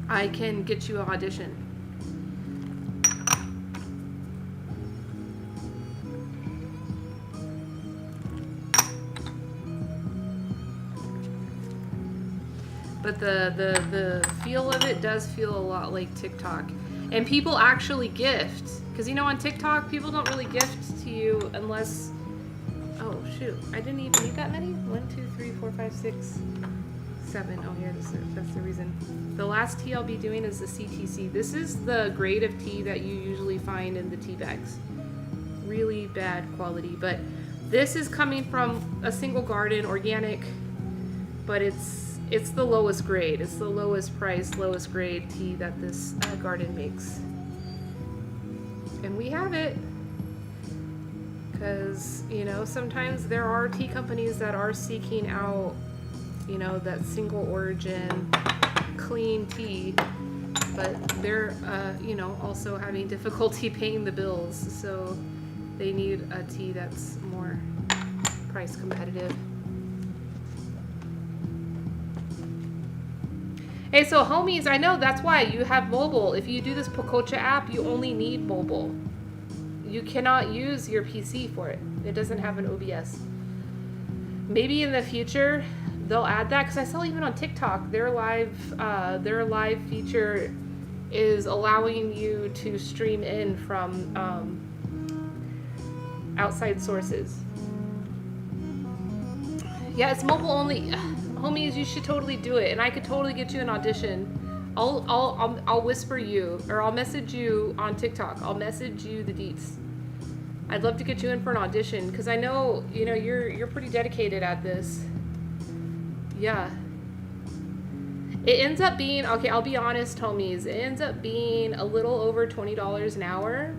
I can get you an audition. But the feel of it does feel a lot like TikTok. And people actually gift. Because, you know, on TikTok, people don't really gift to you unless... Oh, shoot. I didn't even need that many? 1, 2, 3, 4, 5, 6, 7. Oh, here, that's the reason. The last tea I'll be doing is the CTC. This is the grade of tea that you usually find in the tea bags. Really bad quality. But this is coming from a single garden, organic. But it's the lowest grade. It's the lowest price, lowest grade tea that this garden makes. And we have it. Because, you know, sometimes there are tea companies that are seeking out, you know, that single origin, clean tea. But they're, you know, also having difficulty paying the bills. So they need a tea that's more price competitive. Hey, so homies, I know that's why you have mobile. If you do this Pococha app, you only need mobile. You cannot use your PC for it. It doesn't have an OBS. Maybe in the future they'll add that, because I saw even on TikTok their live feature is allowing you to stream in from outside sources. Yeah, it's mobile only. Homies, you should totally do it, and I could totally get you an audition. I'll whisper you, or I'll message you on TikTok. I'll message you the deets. I'd love to get you in for an audition, because I know, you know, you're pretty dedicated at this. Yeah. It ends up being, okay, I'll be honest, homies, it ends up being a little over $20 an hour,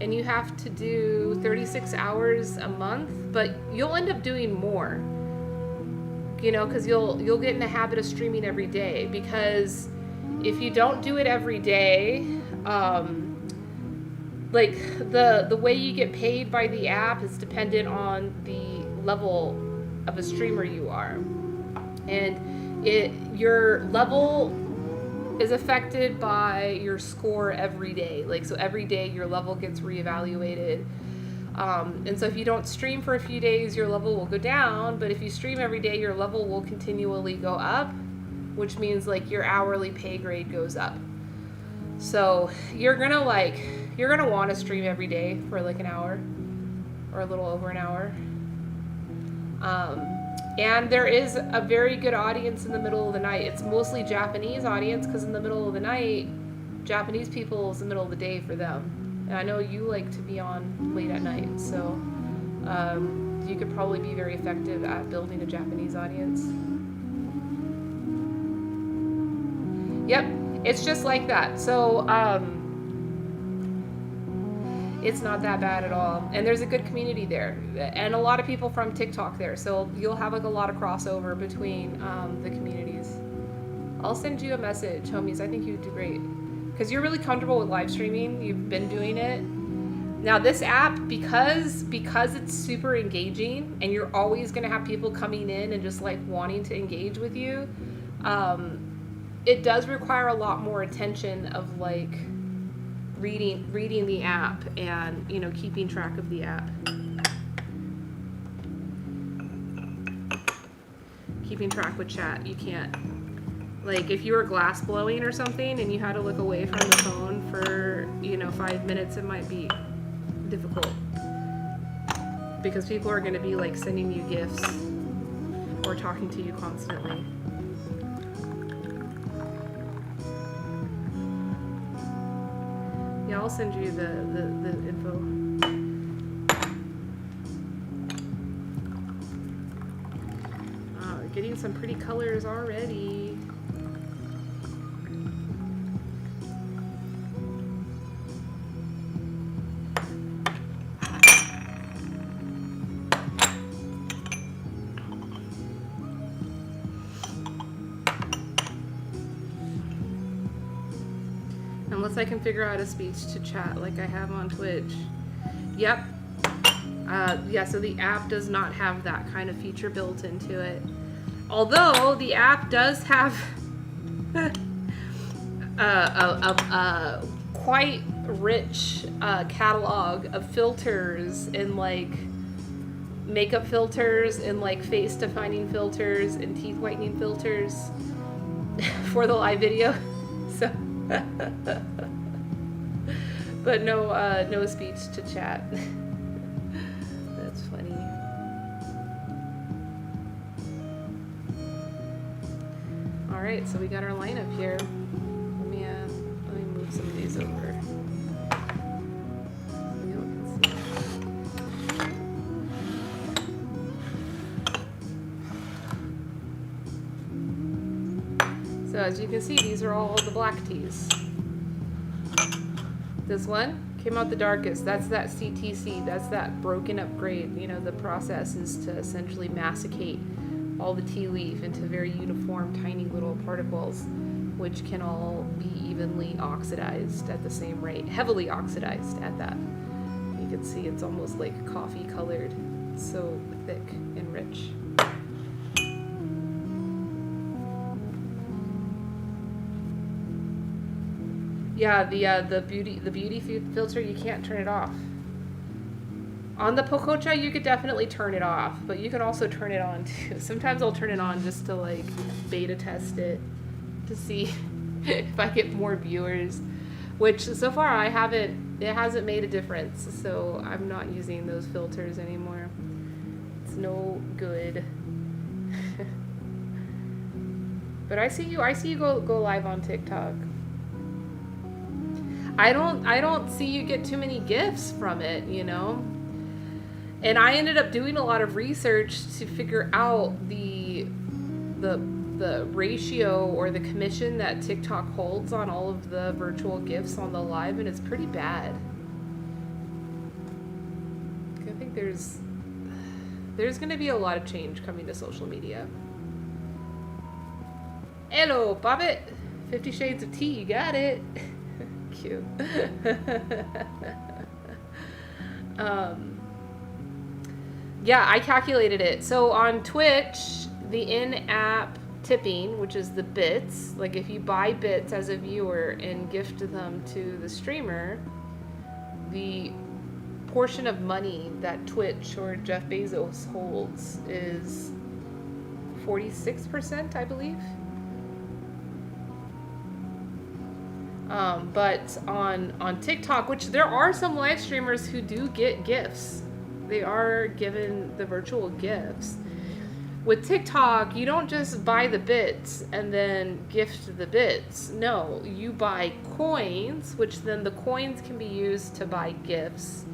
and you have to do 36 hours a month, but you'll end up doing more. You know, because you'll get in the habit of streaming every day. Because if you don't do it every day, like the way you get paid by the app is dependent on the level of a streamer you are, and your level is affected by your score every day. Like, so every day your level gets reevaluated. And so if you don't stream for a few days, your level will go down, but if you stream every day, your level will continually go up, which means, like, your hourly pay grade goes up. So you're gonna want to stream every day for like an hour or a little over an hour. And there is a very good audience in the middle of the night. It's mostly Japanese audience, because in the middle of the night, Japanese people is the middle of the day for them. And I know you like to be on late at night, so you could probably be very effective at building a Japanese audience. Yep, it's just like that. So it's not that bad at all. And there's a good community there. And a lot of people from TikTok there. So you'll have like a lot of crossover between the communities. I'll send you a message, homies. I think you'd do great. Because you're really comfortable with live streaming. You've been doing it. Now this app, because it's super engaging, and you're always going to have people coming in and just like wanting to engage with you, it does require a lot more attention of like reading the app and, you know, keeping track of the app. Keeping track with chat. You can't. Like, if you were glass blowing or something and you had to look away from the phone for, you know, 5 minutes, it might be difficult. Because people are going to be, like, sending you gifts or talking to you constantly. . Yeah, I'll send you the info. Oh, getting some pretty colors already. Unless I can figure out a speech to chat like I have on Twitch. Yep. Yeah, so the app does not have that kind of feature built into it. Although the app does have a quite rich catalog of filters and like makeup filters and like face defining filters and teeth whitening filters for the live video. So but no speech to chat. That's funny. All right, so we got our lineup here. Let me move some of these over. So as you can see, these are all the black teas. This one came out the darkest. That's that CTC. That's that broken up grade. You know, the process is to essentially massacate all the tea leaf into very uniform, tiny little particles, which can all be evenly oxidized at the same rate, heavily oxidized at that. You can see it's almost like coffee colored. It's so thick and rich. Yeah, the beauty filter, you can't turn it off. On the Pococha, you could definitely turn it off, but you can also turn it on too. Sometimes I'll turn it on just to like beta test it to see if I get more viewers, which so far it hasn't made a difference. So I'm not using those filters anymore. It's no good. But I see you go live on TikTok. I don't see you get too many gifts from it, you know? And I ended up doing a lot of research to figure out the ratio or the commission that TikTok holds on all of the virtual gifts on the live, and it's pretty bad. I think there's going to be a lot of change coming to social media. Hello, Bobbit. 50 Shades of Tea, you got it. Cute. Yeah, I calculated it. So on Twitch, the in-app tipping, which is the bits, like if you buy bits as a viewer and gift them to the streamer, the portion of money that Twitch or Jeff Bezos holds is 46%, I believe. But on TikTok, which there are some live streamers who do get gifts. They are given the virtual gifts. With TikTok, you don't just buy the bits and then gift the bits. No, you buy coins, which then the coins can be used to buy gifts.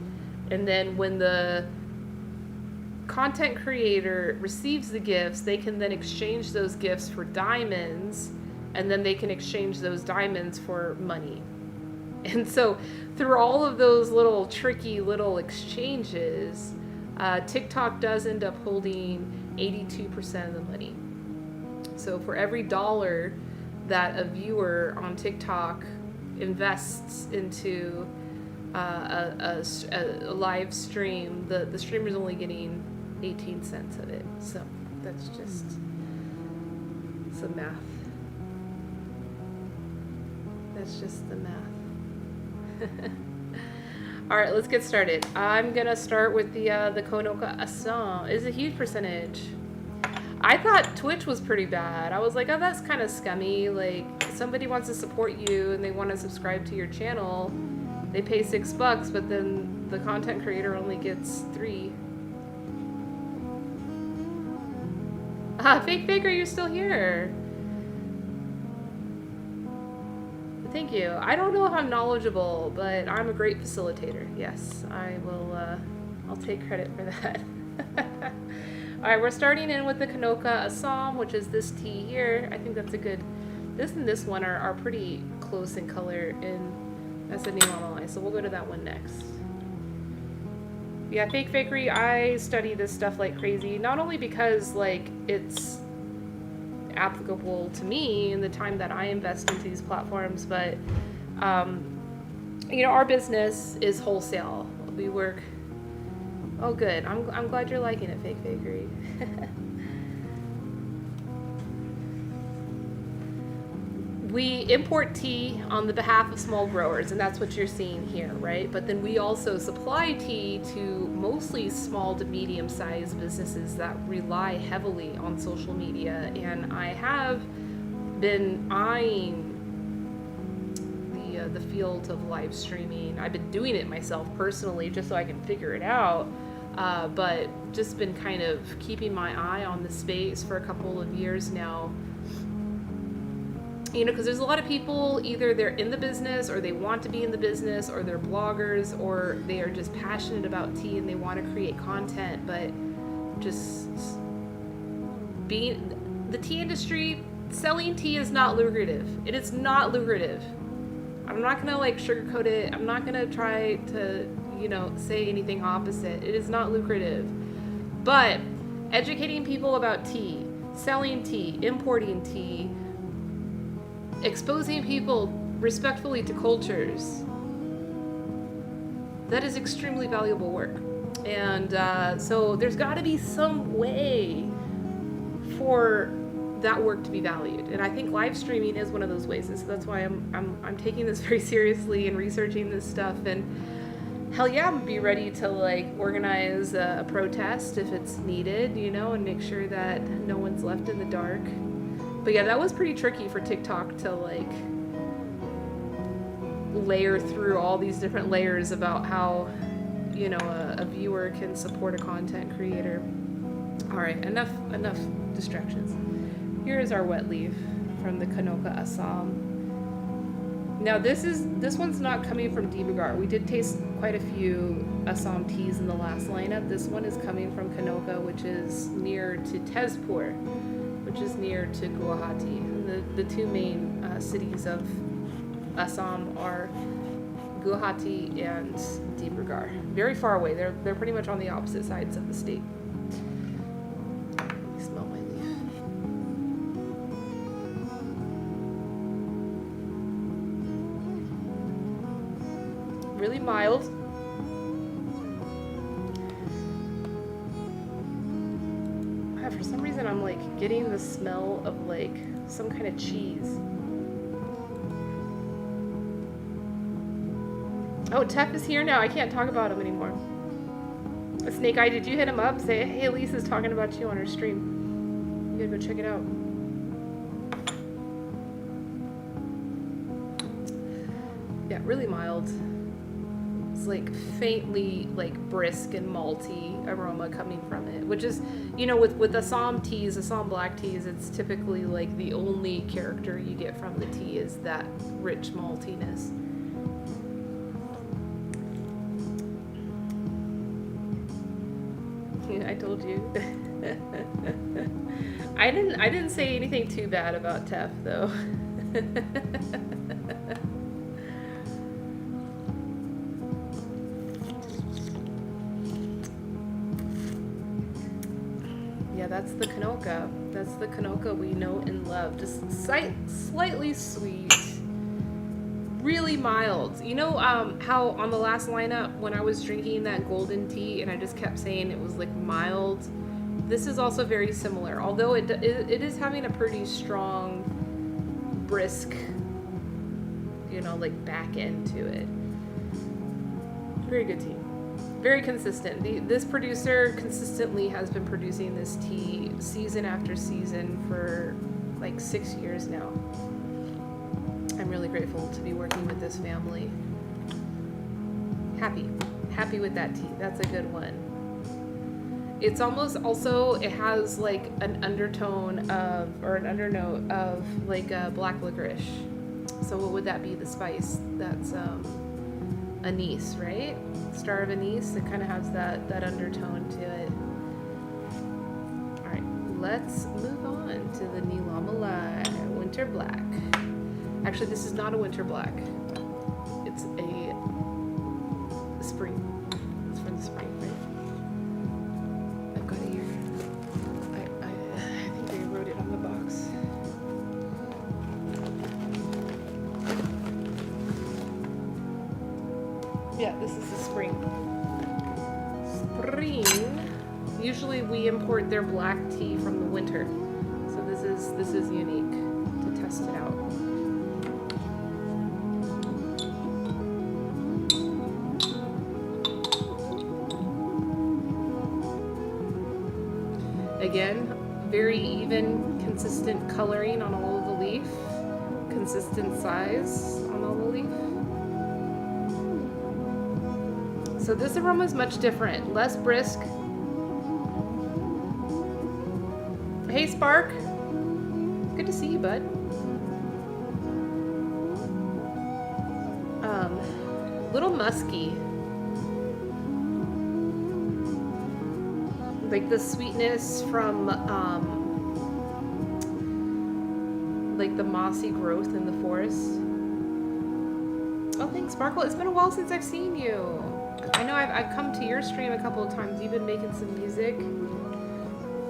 And then when the content creator receives the gifts, they can then exchange those gifts for diamonds, and then they can exchange those diamonds for money. And so through all of those little tricky little exchanges, TikTok does end up holding 82% of the money. So for every $1 that a viewer on TikTok invests into a live stream, the streamer's only getting 18 cents of it. So that's just some math. That's just the math. All right, let's get started. I'm gonna start with the Konoka Asan. It's a huge percentage. I thought Twitch was pretty bad. I was like, oh, that's kind of scummy. Like, if somebody wants to support you and they want to subscribe to your channel, they pay $6, but then the content creator only gets $3. Fake Faker, you're still here. Thank you. I don't know if I'm knowledgeable, but I'm a great facilitator. Yes, I will. I'll take credit for that. All right, we're starting in with the Kanoka Assam, which is this tea here. I think that's a good. This and this one are pretty close in color, and that's the Niwamalai. So we'll go to that one next. Yeah, fake fakery. I study this stuff like crazy. Not only because like it's applicable to me in the time that I invest into these platforms, but you know, our business is wholesale. We work. Oh, good. I'm glad you're liking it, fake fakery. We import tea on the behalf of small growers, and that's what you're seeing here, right? But then we also supply tea to mostly small to medium-sized businesses that rely heavily on social media. And I have been eyeing the field of live streaming. I've been doing it myself personally just so I can figure it out, but just been kind of keeping my eye on the space for a couple of years now. You know, because there's a lot of people, either they're in the business or they want to be in the business, or they're bloggers, or they are just passionate about tea and they want to create content, but just being the tea industry, selling tea is not lucrative. It is not lucrative. I'm not gonna like sugarcoat it. I'm not gonna try to, you know, say anything opposite. It is not lucrative. But educating people about tea, selling tea, importing tea, exposing people respectfully to cultures, that is extremely valuable work. And so there's got to be some way for that work to be valued, and I think live streaming is one of those ways. And so that's why I'm taking this very seriously and researching this stuff. And hell yeah, I'm gonna be ready to like organize a protest if it's needed, you know, and make sure that no one's left in the dark. But yeah, that was pretty tricky for TikTok to like layer through all these different layers about how, you know, a viewer can support a content creator. All right, enough distractions. Here is our wet leaf from the Kanoka Assam. Now this one's not coming from Dibrugarh. We did taste quite a few Assam teas in the last lineup. This one is coming from Kanoka, which is near to Tezpur, which is near to Guwahati. The two main cities of Assam are Guwahati and Dibrugarh. Very far away. They're pretty much on the opposite sides of the state. Smell my leaf. Really mild. For some reason I'm like getting the smell of like some kind of cheese. Oh, Tef is here now. I can't talk about him anymore. Snake Eye, did you hit him up? Say, hey, Lisa's talking about you on her stream. You gotta go check it out. Yeah, really mild. It's like faintly like brisk and malty aroma coming from it, which is, you know, with Assam teas, Assam black teas, it's typically like the only character you get from the tea is that rich maltiness. Yeah, I told you. I didn't say anything too bad about Tef though. That's the Kanoka. That's the Kanoka we know and love. Just slightly sweet, really mild. You know how on the last lineup when I was drinking that golden tea and I just kept saying it was like mild? This is also very similar, although it is having a pretty strong, brisk, you know, like back end to it. Very good tea. Very consistent. This producer consistently has been producing this tea season after season for like 6 years now. I'm really grateful to be working with this family. Happy with that tea. That's a good one. It's almost also, it has like an undertone of, or an undernote of like black licorice. So what would that be? The spice? That's anise, right? Star of anise. It kind of has that undertone to it. All right, let's move on to the Nilamalai Winter Black. Actually, this is not a winter black. It's a spring. It's from the spring, right? I've got it here. I think they wrote it on the box. Yeah, this is the spring. Spring. Usually we import their black tea from the winter. So this is unique to test it out. Again, very even, consistent coloring on all of the leaf, consistent size on all the leaf. So this aroma is much different, less brisk. Hey Spark, good to see you, bud. Little musky. Like the sweetness from like the mossy growth in the forest. Oh, thanks, Sparkle. It's been a while since I've seen you. I know I've come to your stream a couple of times. You've been making some music.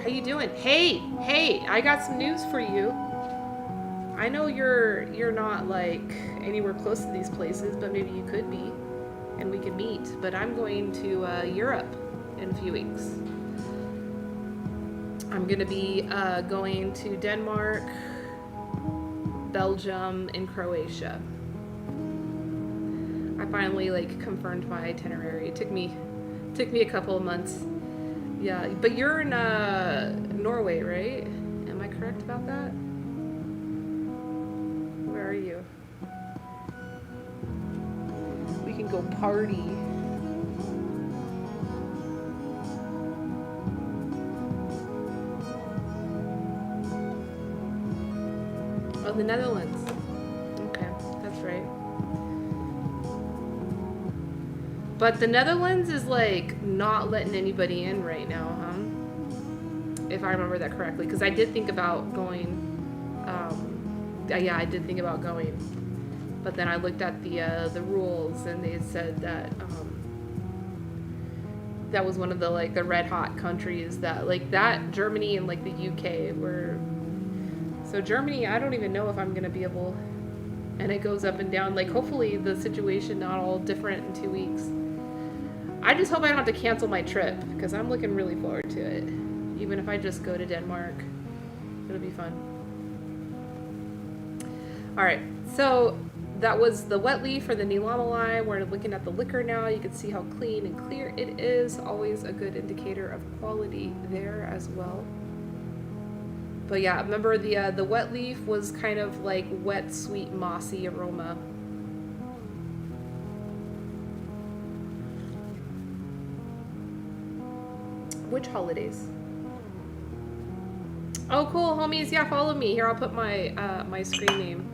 How you doing? Hey, I got some news for you. I know you're not like anywhere close to these places, but maybe you could be, and we could meet. But I'm going to Europe in a few weeks. I'm gonna be going to Denmark, Belgium, and Croatia. I finally like confirmed my itinerary. It took me a couple of months. Yeah, but you're in Norway, right? Am I correct about that? Where are you? We can go party. Oh, the Netherlands. Okay, that's right. But the Netherlands is like not letting anybody in right now, huh? If I remember that correctly, because I did think about going. Yeah, I did think about going, but then I looked at the rules and they said that that was one of the like the red hot countries that like that Germany and like the UK were. So Germany, I don't even know if I'm gonna be able, and it goes up and down. Like hopefully the situation not all different in 2 weeks. I just hope I don't have to cancel my trip because I'm looking really forward to it. Even if I just go to Denmark, it'll be fun. All right, so that was the wet leaf for the Nilamalai. We're looking at the liquor now. You can see how clean and clear it is. Always a good indicator of quality there as well. But yeah, remember the wet leaf was kind of like wet, sweet, mossy aroma. Which holidays? Oh, cool, homies. Yeah, follow me. Here, I'll put my my screen name.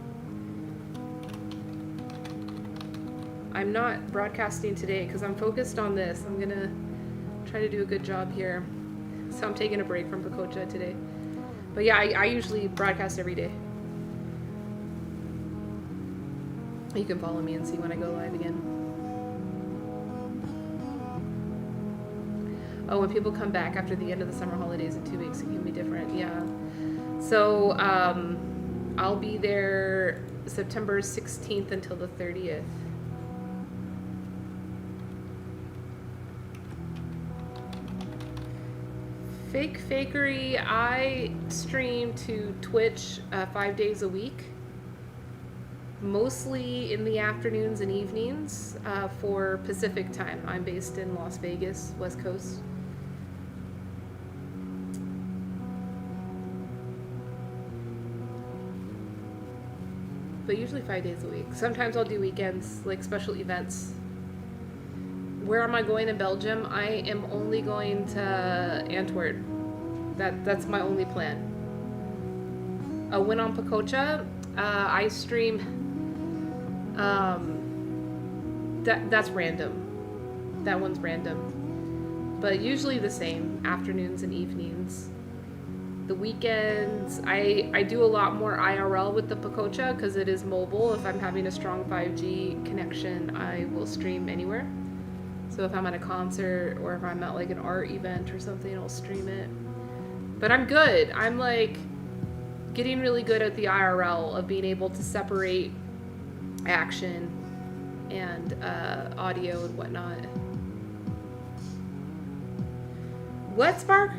I'm not broadcasting today because I'm focused on this. I'm gonna try to do a good job here. So I'm taking a break from Pacocha today. But yeah, I usually broadcast every day. You can follow me and see when I go live again. Oh, when people come back after the end of the summer holidays in 2 weeks, it can be different. Yeah. So I'll be there September 16th until the 30th. Fake Fakery, I stream to Twitch 5 days a week, mostly in the afternoons and evenings for Pacific time. I'm based in Las Vegas, West Coast. But usually 5 days a week. Sometimes I'll do weekends, like special events. Where am I going in Belgium? I am only going to Antwerp. That's my only plan. When on Pacocha, I stream That's random. That one's random. But usually the same, afternoons and evenings. The weekends, I do a lot more IRL with the Pacocha because it is mobile. If I'm having a strong 5G connection, I will stream anywhere. So if I'm at a concert or if I'm at like an art event or something, I'll stream it. But I'm good. I'm like getting really good at the IRL of being able to separate action and audio and whatnot. What, Spark?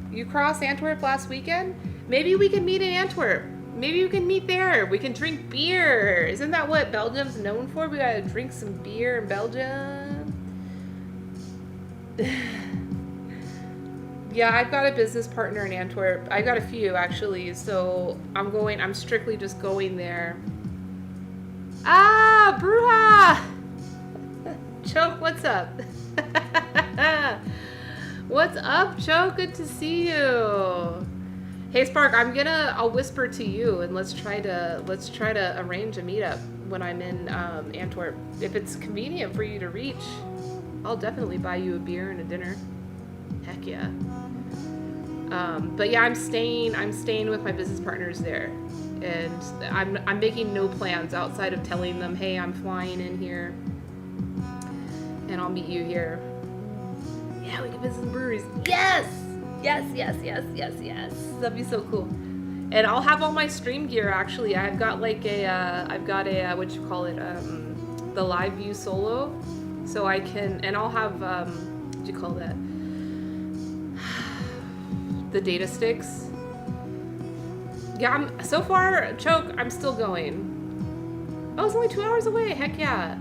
You crossed Antwerp last weekend? Maybe we can meet in Antwerp. Maybe we can meet there. We can drink beer. Isn't that what Belgium's known for? We gotta drink some beer in Belgium. Yeah, I've got a business partner in Antwerp. I've got a few actually, so I'm strictly just going there. Ah, Bruja! Choke, what's up? What's up, Choke? Good to see you. Hey, Spark, I'll whisper to you and let's try to arrange a meetup when I'm in Antwerp. If it's convenient for you to reach, I'll definitely buy you a beer and a dinner. Heck yeah. But yeah, I'm staying with my business partners there, and I'm making no plans outside of telling them, hey, I'm flying in here, and I'll meet you here. Yeah, we can visit some breweries. Yes. That'd be so cool. And I'll have all my stream gear. Actually, I've got what you call it, the Live View Solo, so I can, and I'll have what do you call that? The data sticks. Yeah, so far, Choke, I'm still going. Oh, it's only 2 hours away. Heck yeah.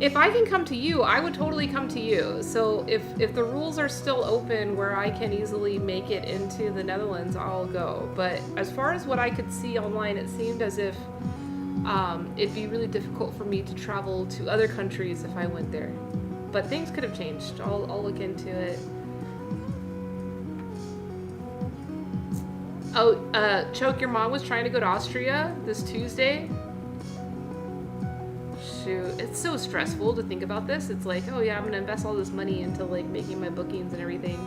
If I can come to you, I would totally come to you. So if the rules are still open where I can easily make it into the Netherlands, I'll go. But as far as what I could see online, it seemed as if it'd be really difficult for me to travel to other countries if I went there. But things could have changed. I'll look into it. Oh, Choke, your mom was trying to go to Austria this Tuesday. Shoot, it's so stressful to think about this. It's like, oh yeah, I'm gonna invest all this money into like making my bookings and everything.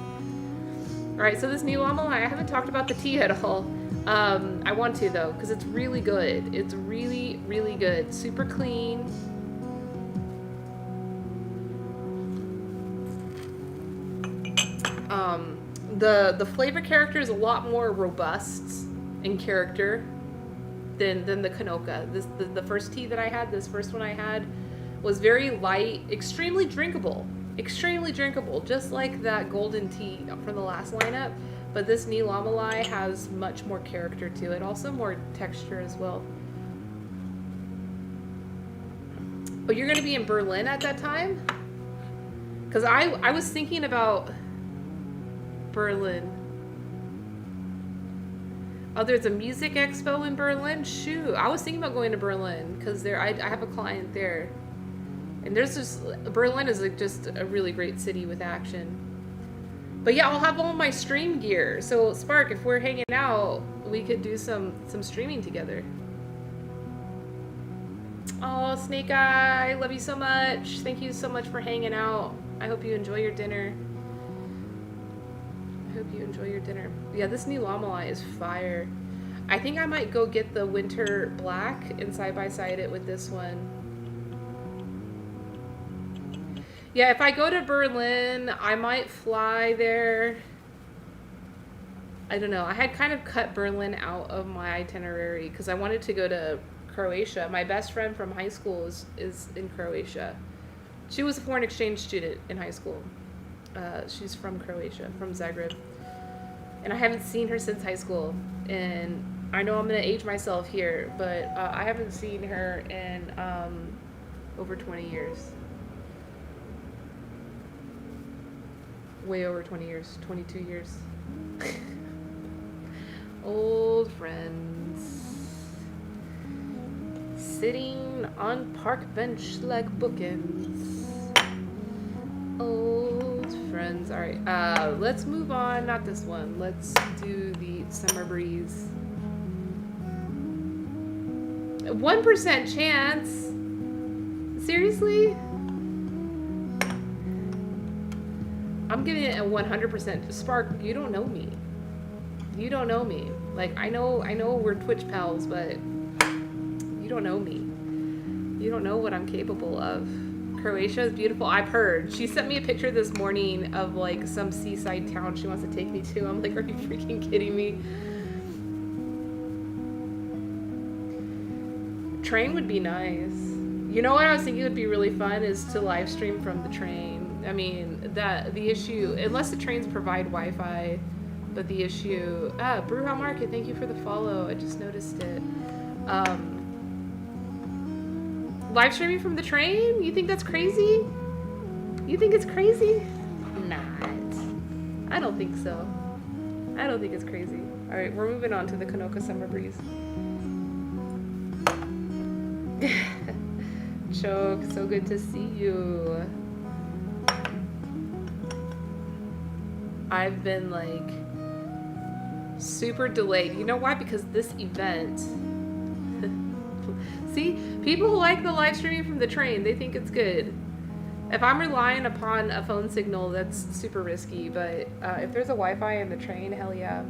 All right, so this new Llama, I haven't talked about the tea at all. I want to though, because it's really good. It's really, really good. Super clean. The flavor character is a lot more robust in character than the Kanoka. The first tea that I had, this first one I had, was very light, extremely drinkable, just like that golden tea from the last lineup. But this Nilamalai has much more character to it, also more texture as well. But you're gonna be in Berlin at that time? Because I was thinking about Berlin. Oh, there's a music expo in Berlin? Shoot, I was thinking about going to Berlin because I have a client there. And Berlin is just a really great city with action. But yeah, I'll have all my stream gear. So Spark, if we're hanging out, we could do some streaming together. Oh, Snake Eye, love you so much. Thank you so much for hanging out. I hope you enjoy your dinner. Yeah, this new Lamalai is fire. I think I might go get the Winter Black and side-by-side it with this one. Yeah, if I go to Berlin, I might fly there. I don't know. I had kind of cut Berlin out of my itinerary because I wanted to go to Croatia. My best friend from high school is in Croatia. She was a foreign exchange student in high school. She's from Croatia, from Zagreb. And I haven't seen her since high school. And I know I'm going to age myself here, but I haven't seen her in over 20 years. Way over 20 years, 22 years. Old friends. Sitting on park bench like bookends. Old friends. All right, let's move on. Not this one. Let's do the Summer Breeze. 1% chance. Seriously? I'm giving it a 100%. Spark, you don't know me. You don't know me. Like, I know we're Twitch pals, but you don't know me. You don't know what I'm capable of. Croatia is beautiful. I've heard. She sent me a picture this morning of like some seaside town she wants to take me to. I'm like, are you freaking kidding me? Train would be nice. You know what I was thinking would be really fun is to live stream from the train. I mean, the issue, unless the trains provide Wi-Fi, but the issue, Brewhouse Market, thank you for the follow. I just noticed it. Live streaming from the train? You think that's crazy? You think it's crazy? Not. I don't think so. I don't think it's crazy. All right, we're moving on to the Kanoka Summer Breeze. Choke, so good to see you. I've been like super delayed. You know why? Because this event. See, people who like the live streaming from the train, they think it's good. If I'm relying upon a phone signal, that's super risky. But if there's a Wi-Fi in the train, hell yeah.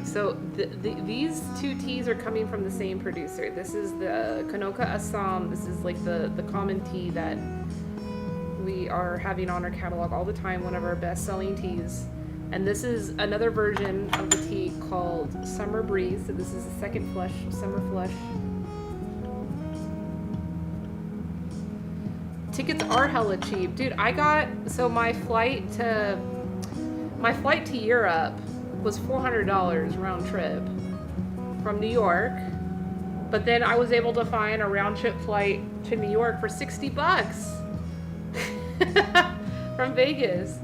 So these two teas are coming from the same producer. This is the Kanoka Assam. This is like the common tea that we are having on our catalog all the time, one of our best-selling teas. And this is another version of the tea called Summer Breeze. So this is the second flush, Summer Flush. Tickets are hella cheap. Dude, I got, so my flight to Europe was $400 round trip from New York, but then I was able to find a round trip flight to New York for $60 from Vegas.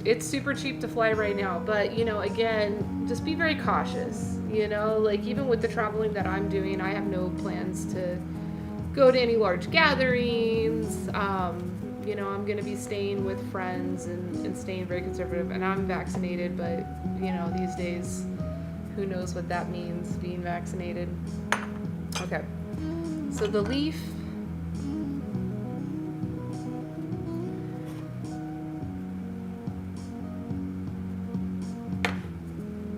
It's super cheap to fly right now, but you know, again, just be very cautious. You know, like even with the traveling that I'm doing, I have no plans to go to any large gatherings. You know, I'm going to be staying with friends and staying very conservative. And I'm vaccinated, but, you know, these days, who knows what that means, being vaccinated. Okay. So the leaf.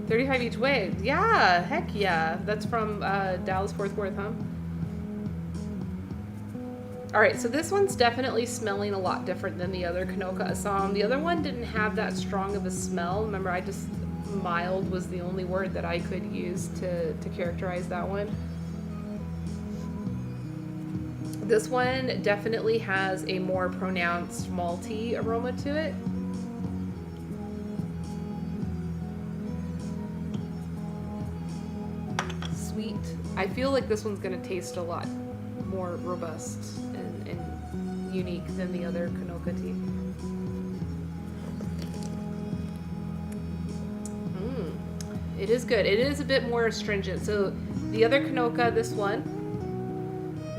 $35 each way. Yeah, heck yeah. That's from Dallas Fort Worth, huh? All right, so this one's definitely smelling a lot different than the other Kanoka Assam. The other one didn't have that strong of a smell. Remember, mild was the only word that I could use to characterize that one. This one definitely has a more pronounced malty aroma to it. Sweet. I feel like this one's gonna taste a lot more robust and unique than the other Kanoka tea. It is good. It is a bit more astringent. So the other Kanoka, this one,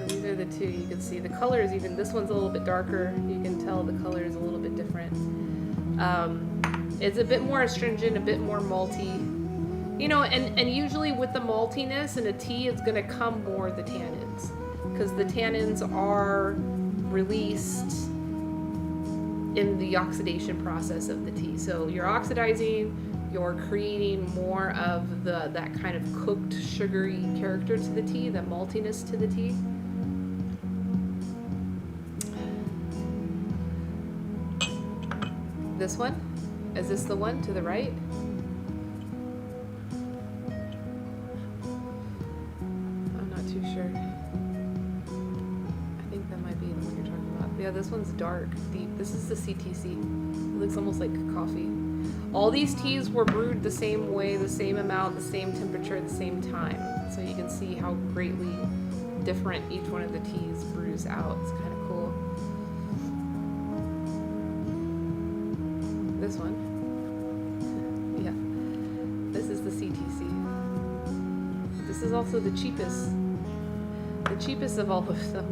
these are the two. You can see the color is even, this one's a little bit darker. You can tell the color is a little bit different. It's a bit more astringent, a bit more malty. You know, and usually with the maltiness in a tea, it's going to come more the tannins, because the tannins are released in the oxidation process of the tea. So you're oxidizing, you're creating more of that kind of cooked sugary character to the tea, the maltiness to the tea. This one? Is this the one to the right? I'm not too sure. I think that might be the one you're talking about. Yeah, this one's dark, deep. This is the CTC. It looks almost like coffee. All these teas were brewed the same way, the same amount, the same temperature, at the same time. So you can see how greatly different each one of the teas brews out. It's kind of cool. This one. Yeah. This is the CTC. This is also the cheapest. The cheapest of all of them.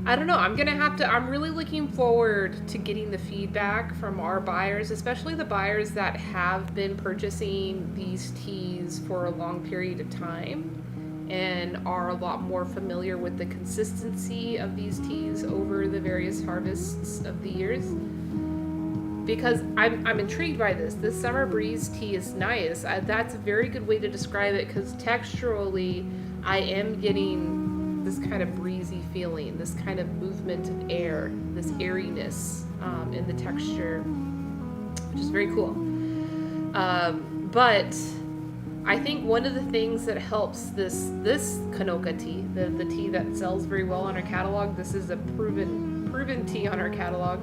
I don't know. I'm really looking forward to getting the feedback from our buyers, especially the buyers that have been purchasing these teas for a long period of time and are a lot more familiar with the consistency of these teas over the various harvests of the years. Because I'm intrigued by this. This Summer Breeze tea is nice. That's a very good way to describe it, because texturally I am getting this kind of breezy feeling, this kind of movement of air, this airiness in the texture, which is very cool. But I think one of the things that helps this Kanoka tea, the tea that sells very well on our catalog, this is a proven tea on our catalog.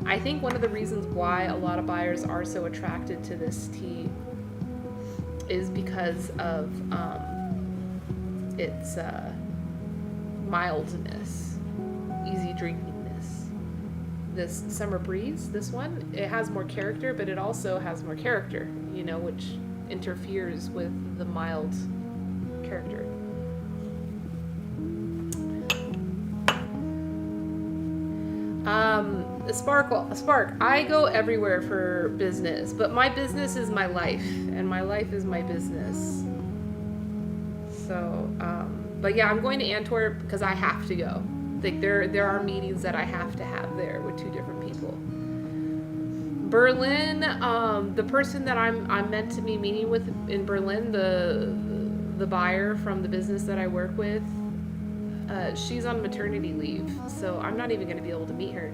I think one of the reasons why a lot of buyers are so attracted to this tea is because of its mildness, easy drinkingness. This Summer Breeze, this one, it has more character, but it also has more character, which interferes with the mild character. Spark, I go everywhere for business, but my business is my life, and my life is my business. So, but yeah, I'm going to Antwerp because I have to go. Like, there are meetings that I have to have there with two different people. Berlin, the person that I'm meant to be meeting with in Berlin, the buyer from the business that I work with, she's on maternity leave, so I'm not even going to be able to meet her.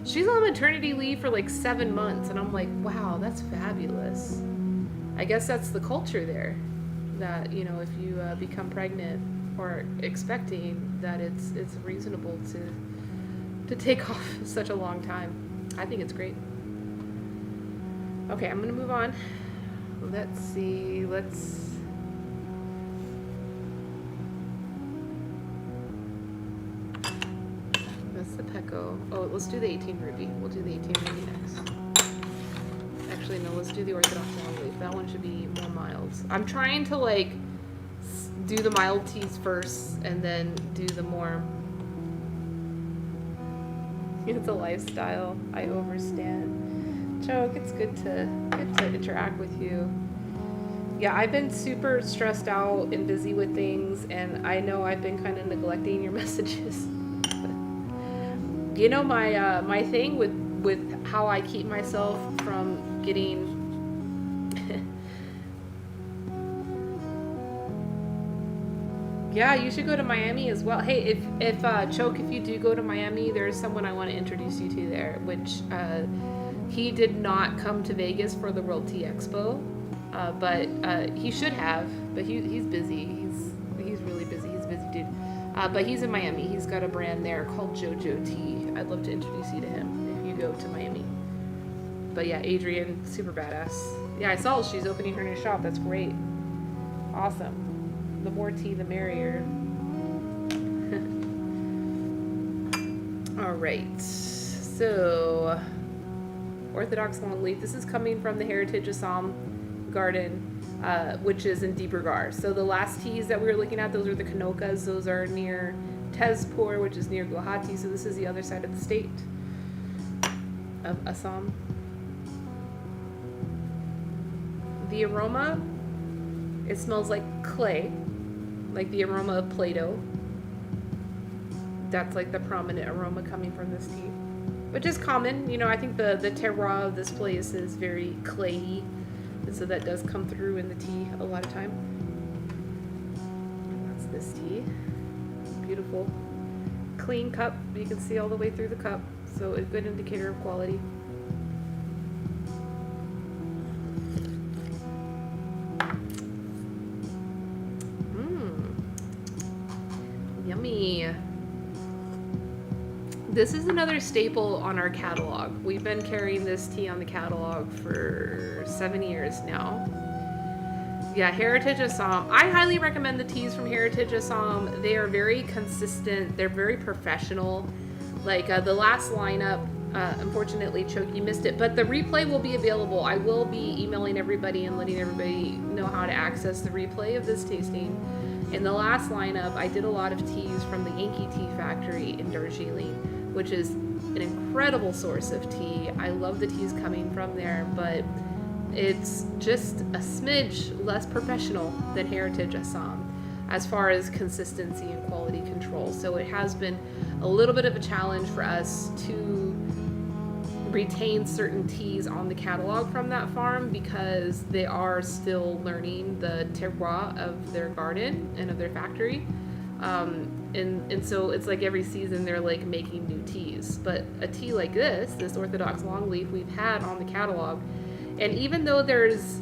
She's on maternity leave for like 7 months, and I'm like, wow, that's fabulous. I guess that's the culture there, that, if you become pregnant or expecting, that it's reasonable to take off such a long time. I think it's great. Okay, I'm going to move on. Let's see, That's the Pecco. Oh, let's do the 18 ruby. We'll do the 18 ruby next. Actually, no, let's do the Orthodox Longleaf. That one should be more mild. I'm trying to do the mild teas first and then do the more... It's a lifestyle I overstand. Choke, it's good to interact with you. Yeah, I've been super stressed out and busy with things, and I know I've been kind of neglecting your messages. My thing with how I keep myself from getting yeah, you should go to Miami as well. Hey, if Choke, if you do go to Miami, there's someone I want to introduce you to there, which he did not come to Vegas for the World Tea Expo, but he should have, but he's busy. He's really busy. He's a busy dude. But he's in Miami. He's got a brand there called JoJo Tea. I'd love to introduce you to him if you go to Miami. But yeah, Adrian, super badass. Yeah, I saw she's opening her new shop. That's great. Awesome. The more tea, the merrier. All right. So, Orthodox Longleaf. This is coming from the Heritage Assam Garden, which is in Dibrugarh. So the last teas that we were looking at, those are the Kanokas. Those are near Tezpur, which is near Guwahati. So this is the other side of the state of Assam. The aroma, it smells like clay, like the aroma of Play-Doh. That's like the prominent aroma coming from this tea, which is common. I think the terroir of this place is very clayey. And so that does come through in the tea a lot of time. That's this tea. Beautiful. Clean cup. You can see all the way through the cup. So a good indicator of quality. Yummy. This is another staple on our catalog. We've been carrying this tea on the catalog for 7 years now. Yeah, Heritage Assam. I highly recommend the teas from Heritage Assam. They are very consistent. They're very professional. Like the last lineup, unfortunately, Choke, you missed it. But the replay will be available. I will be emailing everybody and letting everybody know how to access the replay of this tasting. In the last lineup, I did a lot of teas from the Yankee Tea Factory in Darjeeling, which is an incredible source of tea. I love the teas coming from there, but it's just a smidge less professional than Heritage Assam as far as consistency and quality control. So it has been a little bit of a challenge for us to retain certain teas on the catalog from that farm because they are still learning the terroir of their garden and of their factory. And so it's like every season they're like making new teas. But a tea like this Orthodox longleaf we've had on the catalog, and even though there's,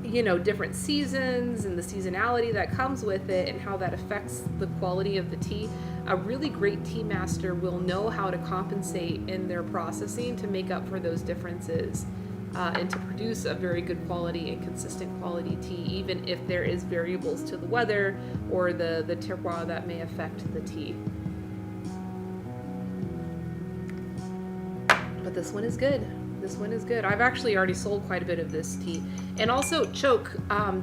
you know, different seasons and the seasonality that comes with it and how that affects the quality of the tea, a really great tea master will know how to compensate in their processing to make up for those differences and to produce a very good quality and consistent quality tea, even if there is variables to the weather or the terroir that may affect the tea. But this one is good. This one is good. I've actually already sold quite a bit of this tea. And also, Choke,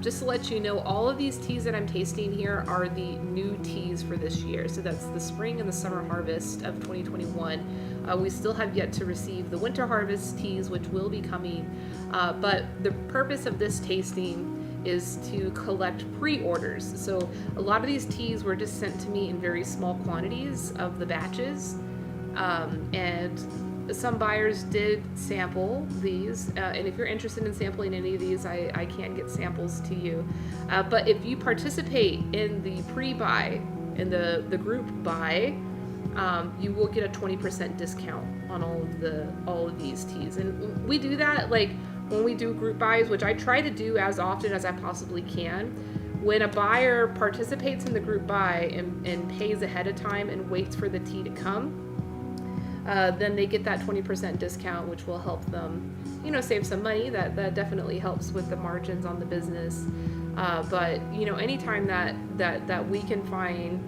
just to let you know, all of these teas that I'm tasting here are the new teas for this year. So that's the spring and the summer harvest of 2021. We still have yet to receive the winter harvest teas, which will be coming. But the purpose of this tasting is to collect pre-orders. So a lot of these teas were just sent to me in very small quantities of the batches. And some buyers did sample these, and if you're interested in sampling any of these, I can get samples to you. But if you participate in the pre-buy, in the group buy, you will get a 20% discount on all of these teas. And we do that like when we do group buys, which I try to do as often as I possibly can. When a buyer participates in the group buy and pays ahead of time and waits for the tea to come, then they get that 20% discount, which will help them, you know, save some money. That definitely helps with the margins on the business. But you know, anytime that we can find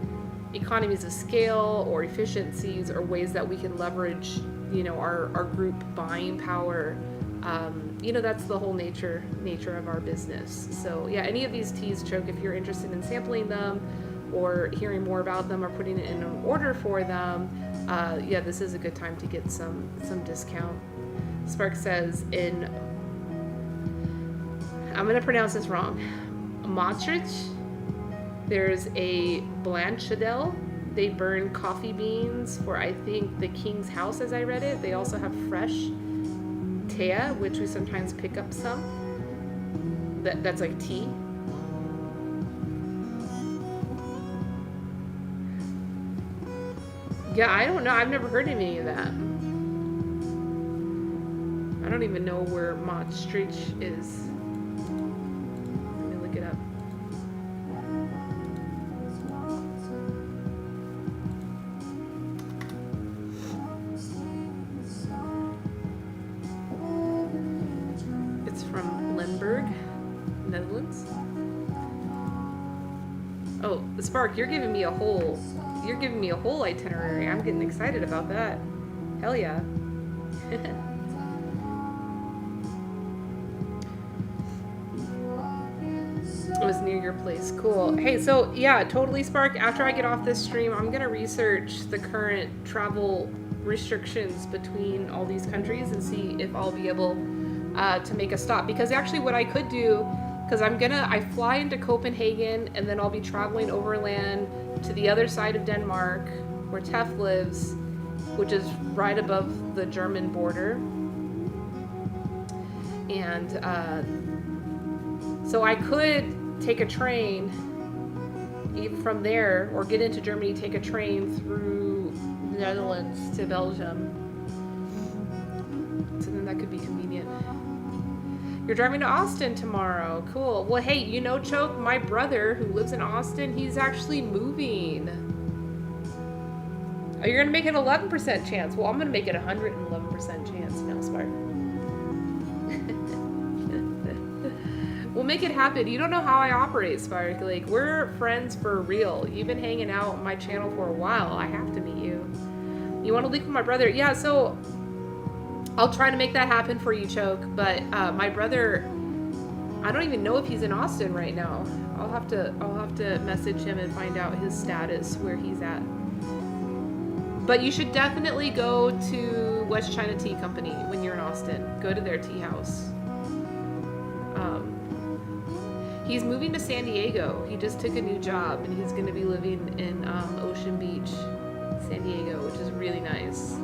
economies of scale or efficiencies or ways that we can leverage, you know, our group buying power, you know, that's the whole nature of our business. So yeah, any of these teas, Choke, if you're interested in sampling them or hearing more about them or putting it in an order for them, yeah, this is a good time to get some discount. Spark says I'm going to pronounce this wrong, Maastricht, there's a Blanchadel. They burn coffee beans for, I think, the king's house, as I read it. They also have fresh tea, which we sometimes pick up some. That's like tea. Yeah, I don't know. I've never heard of any of that. I don't even know where Maastricht is. Let me look it up. It's from Limburg, Netherlands. Oh, Spark, you're giving me a whole itinerary. I'm getting excited about that. Hell yeah. It was near your place. Cool. Hey, so yeah, totally, Spark. After I get off this stream, I'm going to research the current travel restrictions between all these countries and see if I'll be able to make a stop. Because actually what I could do, because I fly into Copenhagen and then I'll be traveling overland to the other side of Denmark where Tef lives, which is right above the German border. And so I could take a train even from there, or get into Germany, take a train through the Netherlands to Belgium. So then that could be convenient. You're driving to Austin tomorrow. Cool. Well, hey, you know, Choke, my brother who lives in Austin, he's actually moving. Oh, you're going to make it 11% chance. Well, I'm going to make it 111% chance now, Spark. We'll make it happen. You don't know how I operate, Spark. Like, we're friends for real. You've been hanging out on my channel for a while. I have to meet you. You want to link with my brother? Yeah, so I'll try to make that happen for you, Choke. But my brother, I don't even know if he's in Austin right now. I'll have to message him and find out his status, where he's at. But you should definitely go to West China Tea Company when you're in Austin. Go to their tea house. He's moving to San Diego. He just took a new job, and he's going to be living in Ocean Beach, San Diego, which is really nice.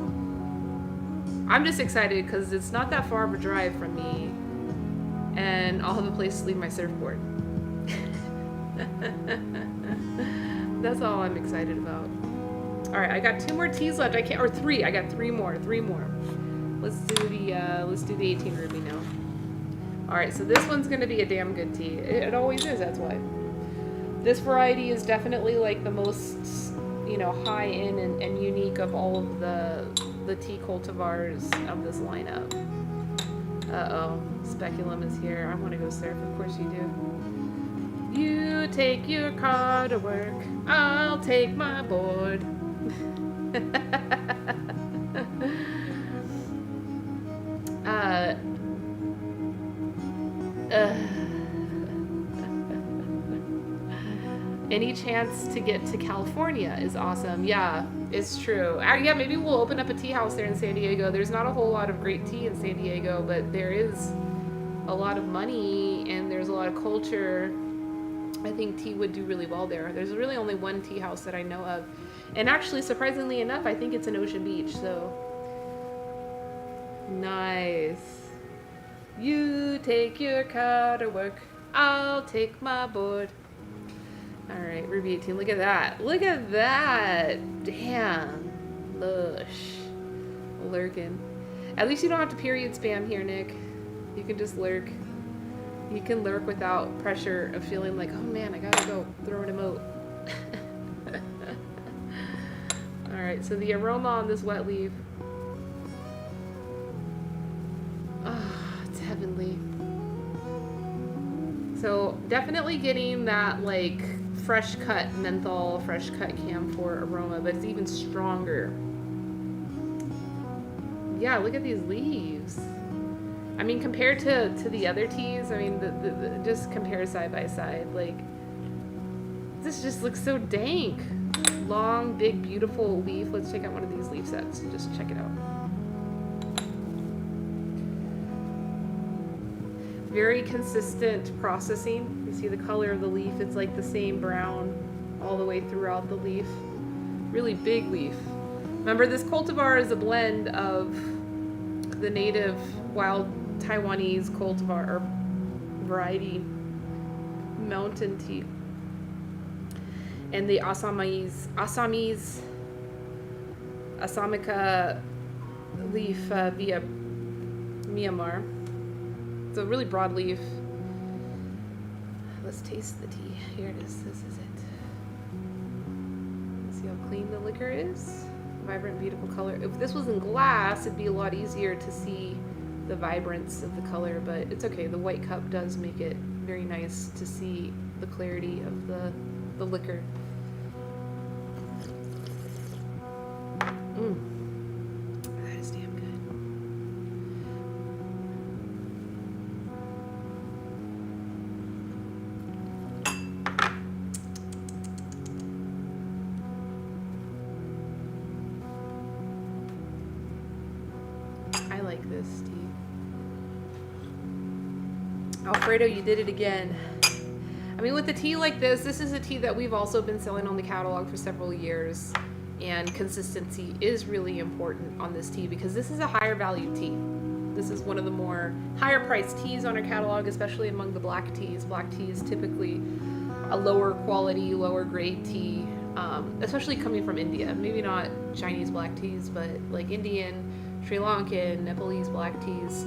I'm just excited because it's not that far of a drive from me, and I'll have a place to leave my surfboard. That's all I'm excited about. All right, I got 2 more teas left. I got 3 more. Let's do the 18 ruby now. All right, so this one's gonna be a damn good tea. It always is, that's why. This variety is definitely like the most, high end and unique of all of the tea cultivars of this lineup. Uh-oh, Speculum is here. I want to go surf. Of course you do. You take your car to work. I'll take my board. Any chance to get to California is awesome. Yeah, it's true. Yeah, maybe we'll open up a tea house there in San Diego. There's not a whole lot of great tea in San Diego, but there is a lot of money and there's a lot of culture. I think tea would do really well there. There's really only one tea house that I know of. And actually, surprisingly enough, I think it's in Ocean Beach, so nice. You take your car to work, I'll take my board. All right, Ruby 18, look at that. Look at that. Damn. Lush. Lurking. At least you don't have to period spam here, Nick. You can just lurk. You can lurk without pressure of feeling like, oh man, I gotta go throw an emote. All right, so the aroma on this wet leaf. Oh, it's heavenly. So definitely getting that like fresh cut menthol, fresh cut camphor aroma, but it's even stronger. Yeah, look at these leaves. I mean, compared to the other teas, I mean, the just compare side by side. Like, this just looks so dank. Long, big, beautiful leaf. Let's check out one of these leaf sets and just check it out. Very consistent processing. You see the color of the leaf. It's like the same brown all the way throughout the leaf. Really big leaf. Remember, this cultivar is a blend of the native wild Taiwanese cultivar or variety mountain tea and the Assamese Assamica leaf via Myanmar. It's a really broad leaf. Let's taste the tea. Here it is. This is it. See how clean the liquor is? Vibrant, beautiful color. If this was in glass, it'd be a lot easier to see the vibrance of the color, but it's okay. The white cup does make it very nice to see the clarity of the liquor. That is damn good. I like this tea. Alfredo, you did it again. I mean, with a tea like this is a tea that we've also been selling on the catalog for several years, and consistency is really important on this tea because this is a higher value tea. This is one of the more higher priced teas on our catalog, especially among the black teas. Black tea is typically a lower quality, lower grade tea, especially coming from India. Maybe not Chinese black teas, but like Indian, Sri Lankan, Nepalese black teas,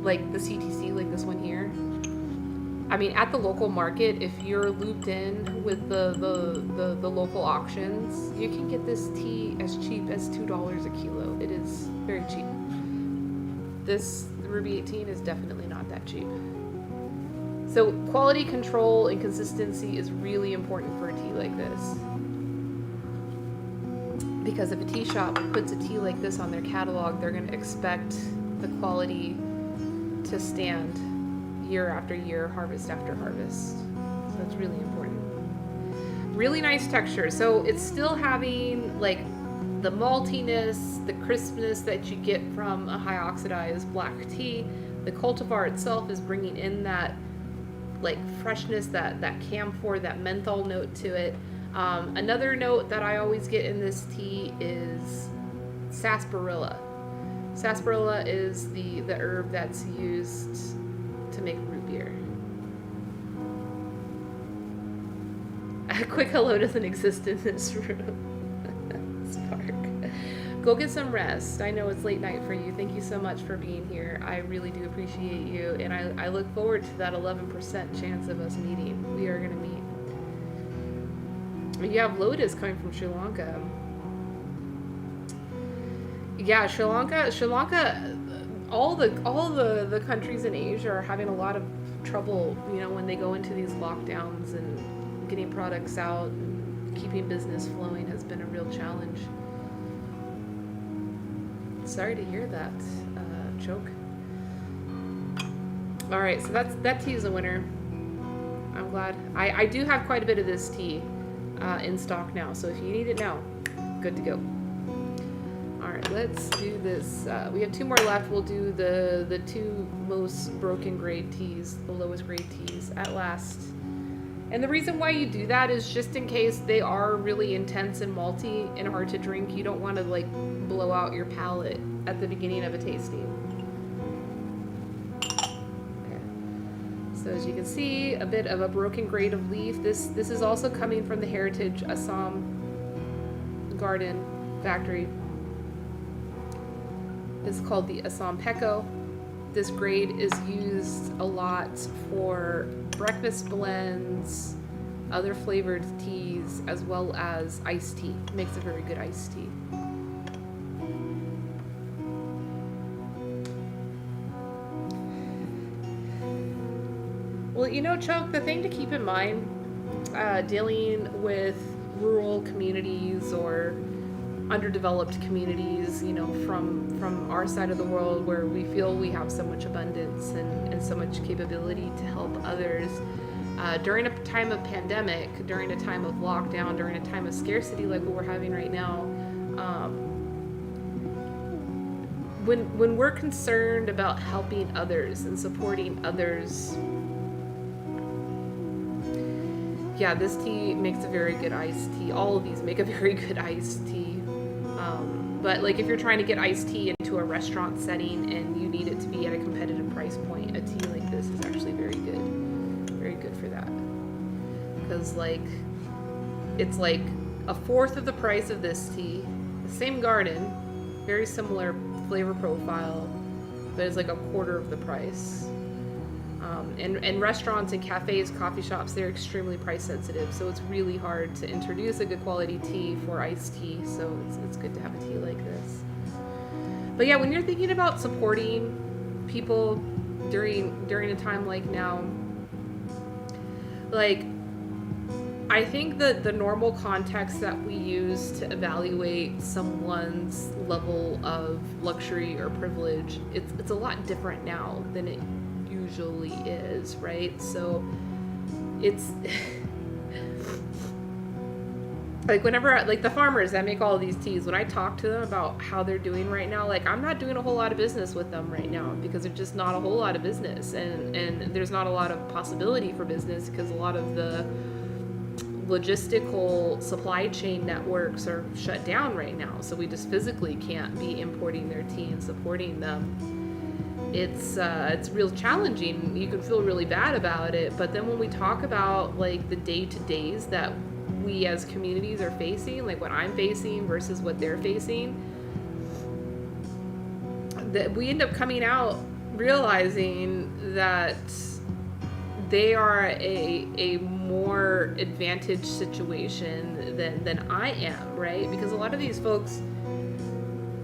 like the CTC, like this one here. I mean, at the local market, if you're looped in with the local auctions, you can get this tea as cheap as $2 a kilo. It is very cheap. This Ruby 18 is definitely not that cheap. So quality control and consistency is really important for a tea like this. Because if a tea shop puts a tea like this on their catalog, they're going to expect the quality to stand, year after year, harvest after harvest. So that's really important. Really nice texture. So it's still having like the maltiness, the crispness that you get from a high oxidized black tea. The cultivar itself is bringing in that like freshness, that camphor, that menthol note to it. Another note that I always get in this tea is sarsaparilla. Sarsaparilla is the herb that's used to make root beer. A quick hello doesn't exist in this room. Spark. Go get some rest. I know it's late night for you. Thank you so much for being here. I really do appreciate you, and I look forward to that 11% chance of us meeting. We are going to meet. You have Lotus coming from Sri Lanka. Yeah, Sri Lanka, all the countries in Asia are having a lot of trouble, when they go into these lockdowns, and getting products out and keeping business flowing has been a real challenge. Sorry to hear that, Choke. All right, so that tea is a winner. I'm glad. I do have quite a bit of this tea in stock now, so if you need it now, good to go. All right, let's do this. We have 2 more left. We'll do the 2 most broken grade teas, the lowest grade teas at last. And the reason why you do that is just in case they are really intense and malty and hard to drink. You don't want to like blow out your palate at the beginning of a tasting. Okay. So as you can see, a bit of a broken grade of leaf. This is also coming from the Heritage Assam Garden Factory. It's called the Assam Peko. This grade is used a lot for breakfast blends, other flavored teas, as well as iced tea. It makes a very good iced tea. Well, Choke, the thing to keep in mind, dealing with rural communities or underdeveloped communities, from our side of the world, where we feel we have so much abundance and so much capability to help others, during a time of pandemic, during a time of lockdown, during a time of scarcity like what we're having right now, when we're concerned about helping others and supporting others, yeah, this tea makes a very good iced tea. All of these make a very good iced tea. But like if you're trying to get iced tea into a restaurant setting and you need it to be at a competitive price point, a tea like this is actually very good for that. Because it's like a fourth of the price of this tea, the same garden, very similar flavor profile, but it's like a quarter of the price. And restaurants and cafes, coffee shops, they're extremely price sensitive, so it's really hard to introduce a good quality tea for iced tea, so it's good to have a tea like this. But yeah, when you're thinking about supporting people during a time like now, like, I think that the normal context that we use to evaluate someone's level of luxury or privilege, it's a lot different now than it usually is, right? So it's like whenever like the farmers that make all of these teas, when I talk to them about how they're doing right now, like I'm not doing a whole lot of business with them right now because there's just not a whole lot of business, and there's not a lot of possibility for business because a lot of the logistical supply chain networks are shut down right now, so we just physically can't be importing their tea and supporting them. It's real challenging. You can feel really bad about it, but then when we talk about like the day-to-days that we as communities are facing, like what I'm facing versus what they're facing, that we end up coming out realizing that they are a more advantaged situation than I am, right? Because a lot of these folks,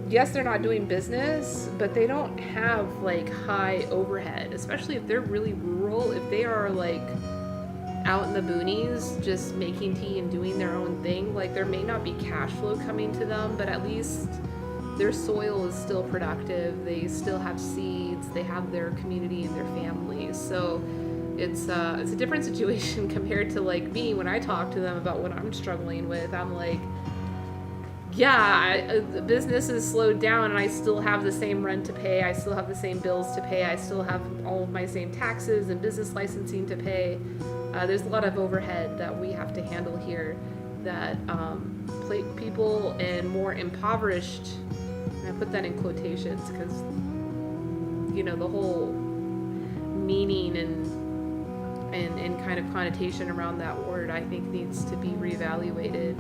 yes, they're not doing business, but they don't have like high overhead, especially if they're really rural. If they are like out in the boonies just making tea and doing their own thing, like there may not be cash flow coming to them, but at least their soil is still productive. They still have seeds. They have their community and their families. So it's a different situation compared to like me when I talk to them about what I'm struggling with. I'm like, yeah, the business is slowed down and I still have the same rent to pay. I still have the same bills to pay. I still have all of my same taxes and business licensing to pay. There's a lot of overhead that we have to handle here that people in more impoverished, and I put that in quotations because, you know, the whole meaning and kind of connotation around that word, I think, needs to be reevaluated.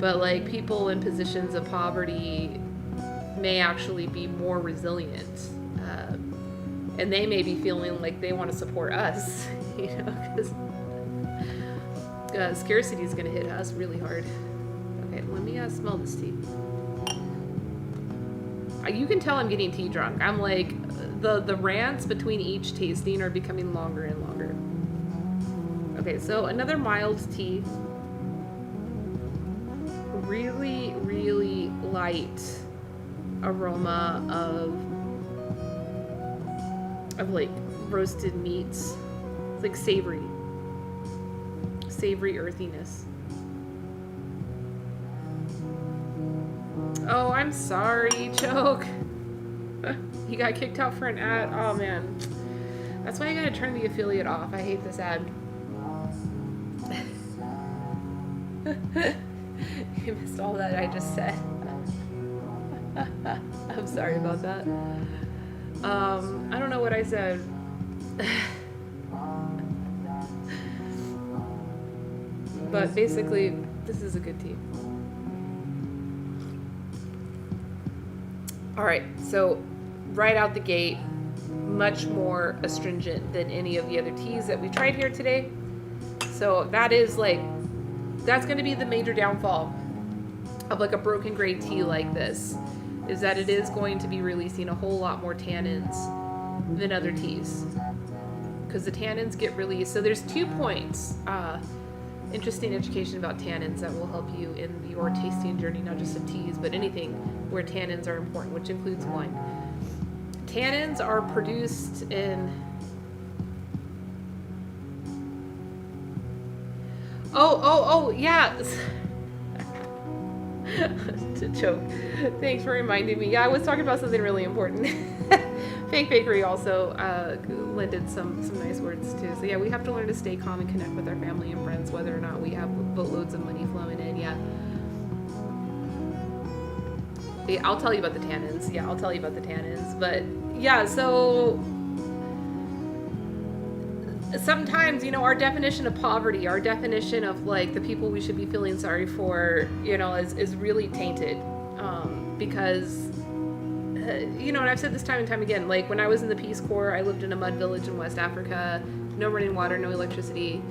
But like people in positions of poverty may actually be more resilient, and they may be feeling like they want to support us, you know, because scarcity is going to hit us really hard. Okay, let me smell this tea. You can tell I'm getting tea drunk. I'm like, the rants between each tasting are becoming longer and longer. Okay, so another mild tea. Really, really light aroma of like roasted meats. It's like savory earthiness. Oh, I'm sorry, Choke. You got kicked out for an ad. Oh man, that's why I gotta turn the affiliate off. I hate this ad. You missed all that I just said. I'm sorry about that. I don't know what I said. But basically, this is a good tea. All right, so right out the gate, much more astringent than any of the other teas that we tried here today. So that is like, that's going to be the major downfall of like a broken grade tea like this, is that it is going to be releasing a whole lot more tannins than other teas, because the tannins get released. So there's 2 points, interesting education about tannins that will help you in your tasting journey, not just of teas, but anything where tannins are important, which includes wine. Tannins are produced in... Oh, yeah. To choke. Thanks for reminding me. Yeah, I was talking about something really important. Fake Bakery also lended some nice words too. So yeah, we have to learn to stay calm and connect with our family and friends, whether or not we have boatloads of money flowing in. Yeah. I'll tell you about the tannins. Yeah, I'll tell you about the tannins. But yeah, so sometimes, you know, our definition of poverty, our definition of like the people we should be feeling sorry for, you know, is really tainted. Because, you know, and I've said this time and time again, like when I was in the Peace Corps, I lived in a mud village in West Africa, no running water, no electricity,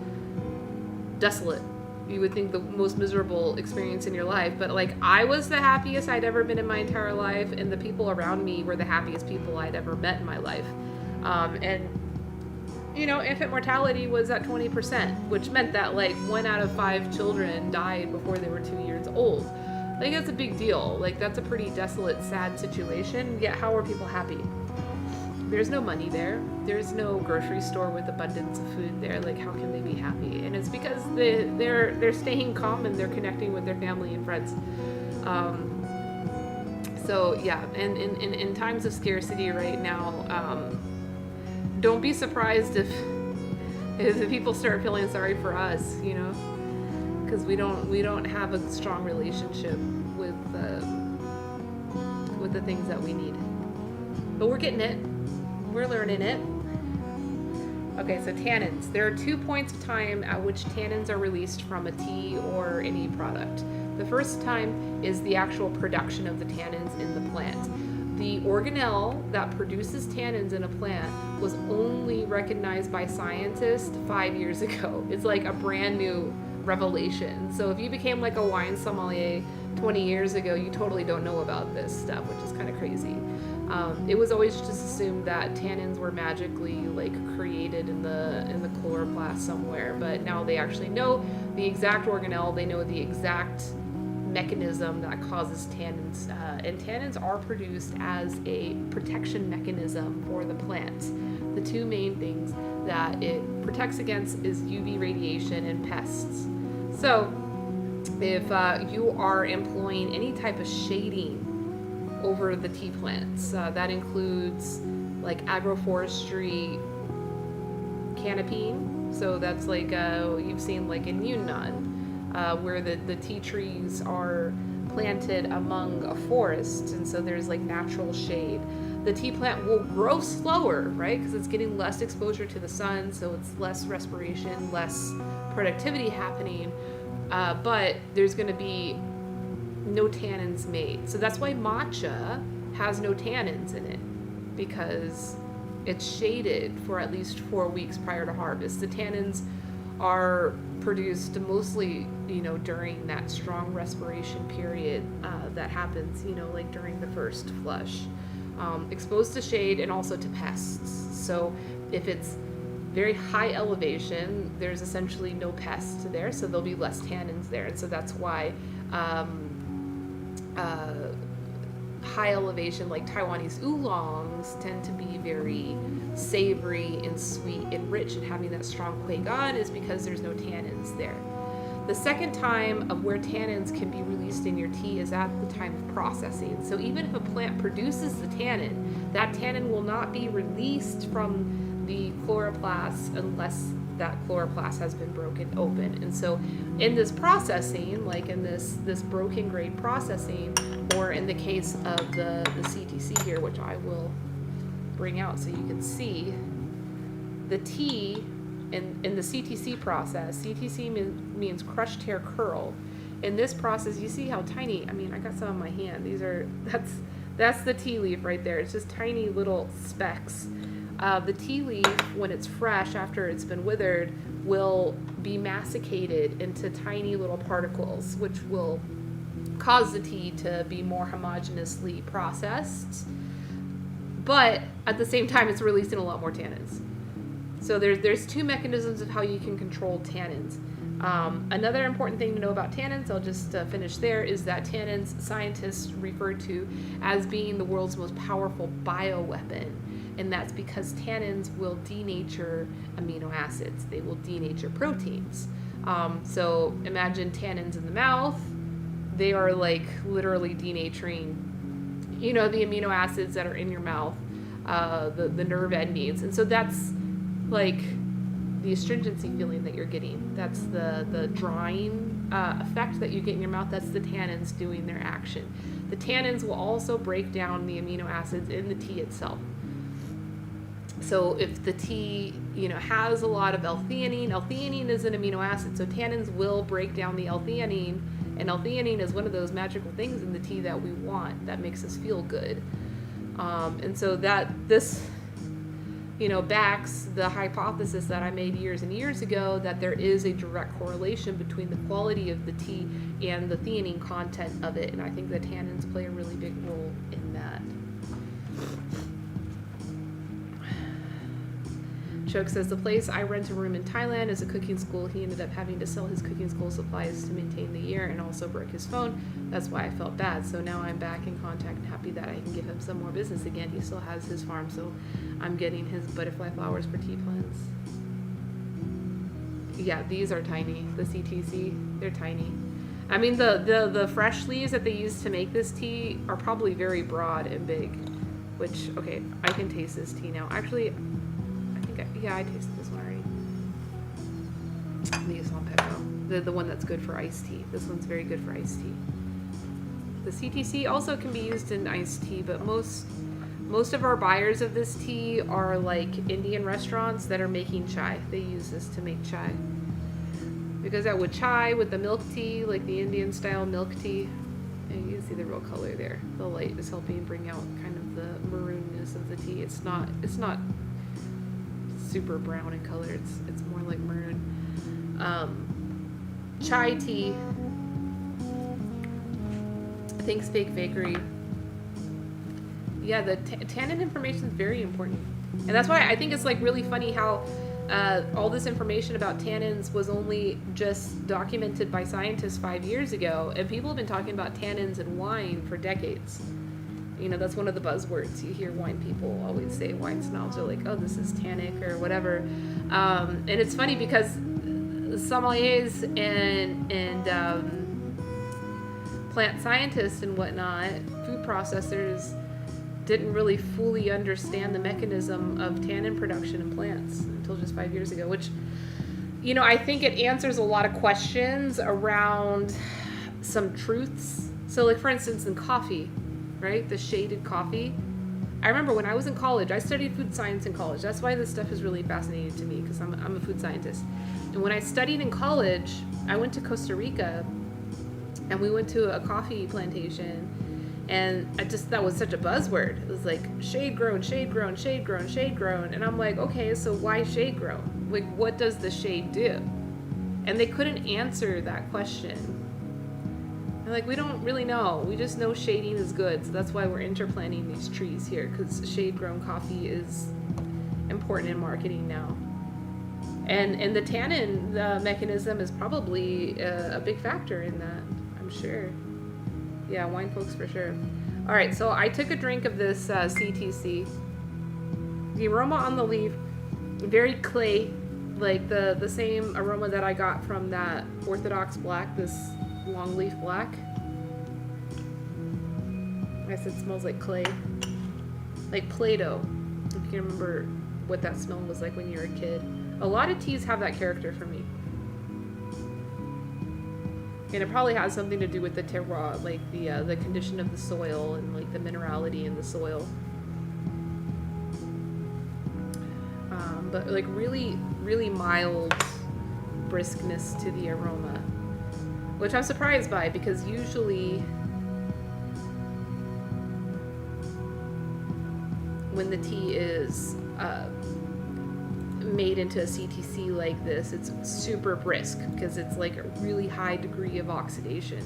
desolate. You would think the most miserable experience in your life, but like I was the happiest I'd ever been in my entire life, and the people around me were the happiest people I'd ever met in my life. And you know, infant mortality was at 20%, which meant that like 1 out of 5 children died before they were 2 years old. Like that's a big deal. Like that's a pretty desolate, sad situation. Yet how are people happy? There's no money there. There's no grocery store with abundance of food there. Like how can they be happy? And it's because they're staying calm and they're connecting with their family and friends. So yeah, and in times of scarcity right now, don't be surprised if the people start feeling sorry for us, you know, because we don't have a strong relationship with the things that we need. But we're getting it. We're learning it. Okay, so tannins. There are 2 points of time at which tannins are released from a tea or any product. The first time is the actual production of the tannins in the plant. The organelle that produces tannins in a plant was only recognized by scientists 5 years ago. It's like a brand new revelation. So if you became like a wine sommelier 20 years ago, you totally don't know about this stuff, which is kind of crazy. It was always just assumed that tannins were magically like created in the chloroplast somewhere, but now they actually know the exact organelle, they know the exact mechanism that causes tannins. And tannins are produced as a protection mechanism for the plant. The two main things that it protects against is UV radiation and pests. So if you are employing any type of shading over the tea plants, that includes like agroforestry canopying. So that's like you've seen like in Yunnan, where the tea trees are planted among a forest, and so there's like natural shade. The tea plant will grow slower, right? Because it's getting less exposure to the sun, so it's less respiration, less productivity happening. But there's going to be no tannins made. So that's why matcha has no tannins in it, because it's shaded for at least 4 weeks prior to harvest. The tannins are produced mostly, during that strong respiration period that happens, like during the first flush. Exposed to shade and also to pests. So if it's very high elevation, there's essentially no pests there, so there'll be less tannins there. And so that's why high elevation, like Taiwanese oolongs, tend to be very savory and sweet and rich, and having that strong Kueh gan is because there's no tannins there. The second time of where tannins can be released in your tea is at the time of processing. So even if a plant produces the tannin, that tannin will not be released from the chloroplast unless that chloroplast has been broken open. And so in this processing, like in this broken grade processing, or in the case of the CTC here, which I will bring out so you can see, the tea in the CTC process, CTC means crushed hair curl. In this process, you see how tiny, I got some on my hand. That's the tea leaf right there. It's just tiny little specks. The tea leaf, when it's fresh after it's been withered, will be masticated into tiny little particles, which will cause the tea to be more homogeneously processed. But at the same time, it's releasing a lot more tannins. So there's two mechanisms of how you can control tannins. Another important thing to know about tannins, I'll just finish there, is that tannins scientists refer to as being the world's most powerful bioweapon. And that's because tannins will denature amino acids. They will denature proteins. So imagine tannins in the mouth. They are like literally denaturing, the amino acids that are in your mouth, the nerve endings. And so that's like the astringency feeling that you're getting. That's the drying effect that you get in your mouth. That's the tannins doing their action. The tannins will also break down the amino acids in the tea itself. So if the tea, has a lot of L-theanine is an amino acid, so tannins will break down the L-theanine, and L-theanine is one of those magical things in the tea that we want, that makes us feel good. And so this backs the hypothesis that I made years and years ago that there is a direct correlation between the quality of the tea and the theanine content of it, and I think the tannins play a really big role in that. Chok says, the place I rent a room in Thailand is a cooking school. He ended up having to sell his cooking school supplies to maintain the year and also broke his phone. That's why I felt bad. So now I'm back in contact and happy that I can give him some more business again. He still has his farm, so I'm getting his butterfly flowers for tea plants. Yeah, these are tiny. The CTC, they're tiny. The fresh leaves that they use to make this tea are probably very broad and big, which, okay, I can taste this tea now. Actually, I tasted this one already. The Assam Peco, the one that's good for iced tea. This one's very good for iced tea. The CTC also can be used in iced tea, but most of our buyers of this tea are like Indian restaurants that are making chai. They use this to make chai. Because that with chai, with the milk tea, like the Indian style milk tea, and you can see the real color there. The light is helping bring out kind of the maroonness of the tea. It's not super brown in color. It's more like maroon. Chai tea. Thanks, Fake Bakery. Yeah, the tannin information is very important, and that's why I think it's like really funny how all this information about tannins was only just documented by scientists 5 years ago, and people have been talking about tannins in wine for decades. You know, that's one of the buzzwords you hear wine people always say. Wine snobs are like, oh, this is tannic or whatever. And it's funny because sommeliers and plant scientists and whatnot, food processors, didn't really fully understand the mechanism of tannin production in plants until just 5 years ago, which, you know, I think it answers a lot of questions around some truths. So, like, for instance, in coffee, right? The shaded coffee. I remember when I was in college, I studied food science in college. That's why this stuff is really fascinating to me, because I'm a food scientist. And when I studied in college, I went to Costa Rica, and we went to a coffee plantation, and that was such a buzzword. It was like shade grown, shade grown, shade grown, shade grown. And I'm like, okay, so why shade grown? Like, what does the shade do? And they couldn't answer that question. They're like, we don't really know. We just know shading is good. So that's why we're interplanting these trees here, because shade grown coffee is important in marketing now. And the tannin mechanism is probably a big factor in that, I'm sure. Yeah, wine folks for sure. All right, so I took a drink of this CTC. The aroma on the leaf, very clay, like the same aroma that I got from that Orthodox Black, this longleaf black. I said it smells like clay, like Play-Doh. If you can remember what that smell was like when you were a kid. A lot of teas have that character for me. And it probably has something to do with the terroir, like the condition of the soil and like the minerality in the soil. But like really, really mild briskness to the aroma, which I'm surprised by, because usually when the tea is made into a CTC like this, it's super brisk because it's like a really high degree of oxidation,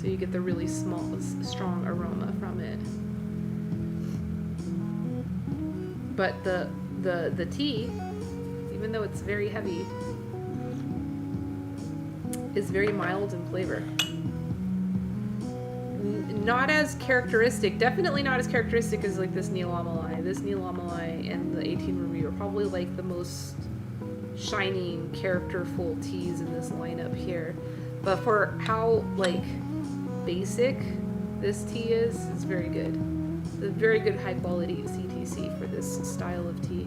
so you get the really strong aroma from it. But the tea, even though it's very heavy, is very mild in flavor. Not as characteristic, definitely not as characteristic as like this Neil Amalai. This Neil Amalai and the 18 Ruby are probably like the most shining, characterful teas in this lineup here. But for how like basic this tea is, it's very good. It's a very good high quality CTC for this style of tea.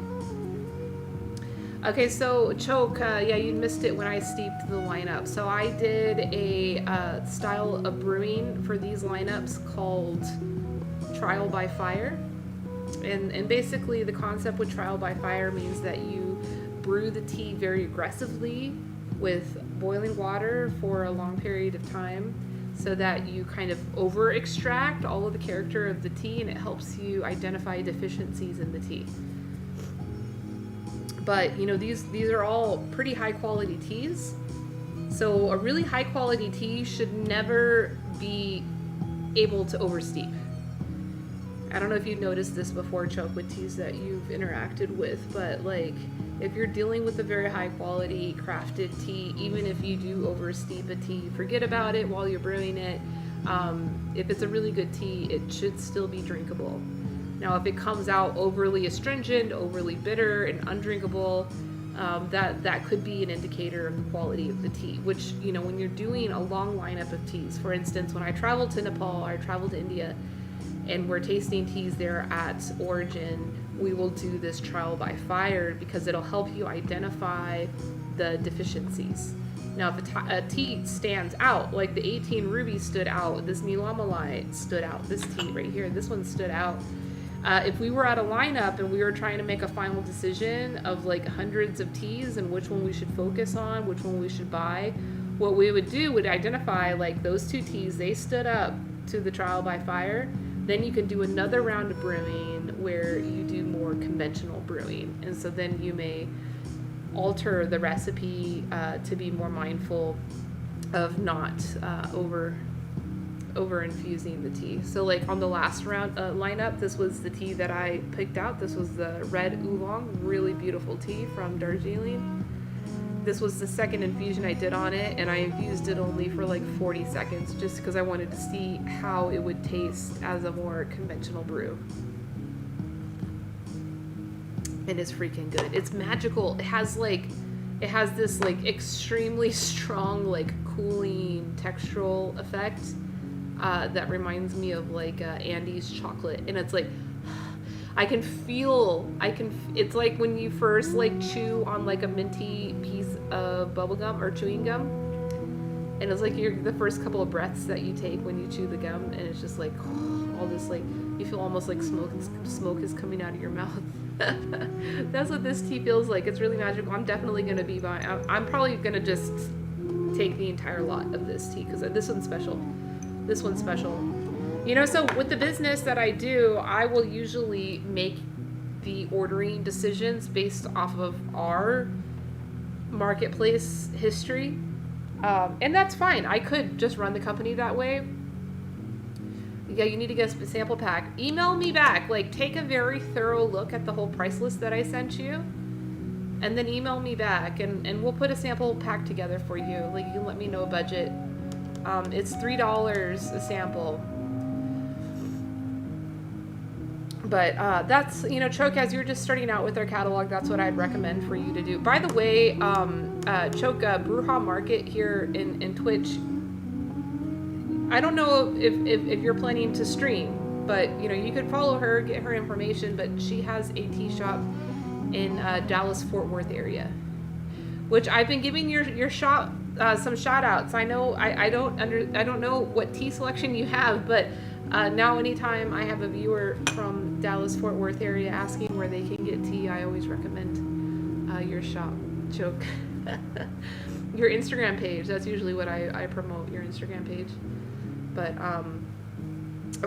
Okay, so choke, yeah, you missed it when I steeped the lineup. So I did a style of brewing for these lineups called Trial by Fire. And basically the concept with Trial by Fire means that you brew the tea very aggressively with boiling water for a long period of time, so that you kind of over extract all of the character of the tea, and it helps you identify deficiencies in the tea. But, you know, these are all pretty high quality teas. So a really high quality tea should never be able to oversteep. I don't know if you've noticed this before, Choke, with teas that you've interacted with, but like if you're dealing with a very high quality crafted tea, even if you do oversteep a tea, forget about it while you're brewing it. If it's a really good tea, it should still be drinkable. Now, if it comes out overly astringent, overly bitter, and undrinkable, that could be an indicator of the quality of the tea, which, you know, when you're doing a long lineup of teas, for instance, when I traveled to Nepal, or I traveled to India, and we're tasting teas there at origin, we will do this trial by fire because it'll help you identify the deficiencies. Now, if a tea stands out, like the 18 Ruby stood out, this Neil Amalai stood out, this tea right here, this one stood out. If we were at a lineup and we were trying to make a final decision of like hundreds of teas and which one we should focus on, which one we should buy, what we would do would identify like those two teas, they stood up to the trial by fire. Then you can do another round of brewing where you do more conventional brewing. And so then you may alter the recipe to be more mindful of not over infusing the tea. So like on the last round lineup, this was the tea that I picked out. This was the red oolong, really beautiful tea from Darjeeling. This was the second infusion I did on it, and I infused it only for like 40 seconds just because I wanted to see how it would taste as a more conventional brew. And it's freaking good. It's magical. It has this like extremely strong like cooling textural effect that reminds me of like Andes chocolate, and it's like it's like when you first like chew on like a minty piece of bubble gum or chewing gum, and it's like the first couple of breaths that you take when you chew the gum, and it's just like all this like you feel almost like smoke is coming out of your mouth. That's what this tea feels like. It's really magical. I'm definitely gonna be buying. I'm probably gonna just take the entire lot of this tea because this one's special. This one's special. You know, so with the business that I do, I will usually make the ordering decisions based off of our marketplace history, and that's fine. I could just run the company that way. Yeah, you need to get a sample pack. Email me back. Like, take a very thorough look at the whole price list that I sent you, and then email me back, and we'll put a sample pack together for you. Like, you can let me know a budget. It's $3 a sample. But that's, you know, Choke, as you're just starting out with our catalog, that's what I'd recommend for you to do. By the way, Choke, Brewha Market here in Twitch, I don't know if you're planning to stream, but, you know, you could follow her, get her information, but she has a tea shop in Dallas-Fort Worth area, which I've been giving your shop some shout outs. I know I don't know what tea selection you have, but now anytime I have a viewer from Dallas-Fort Worth area asking where they can get tea, I always recommend your shop, Choke. Your Instagram page, that's usually what I promote, your Instagram page. But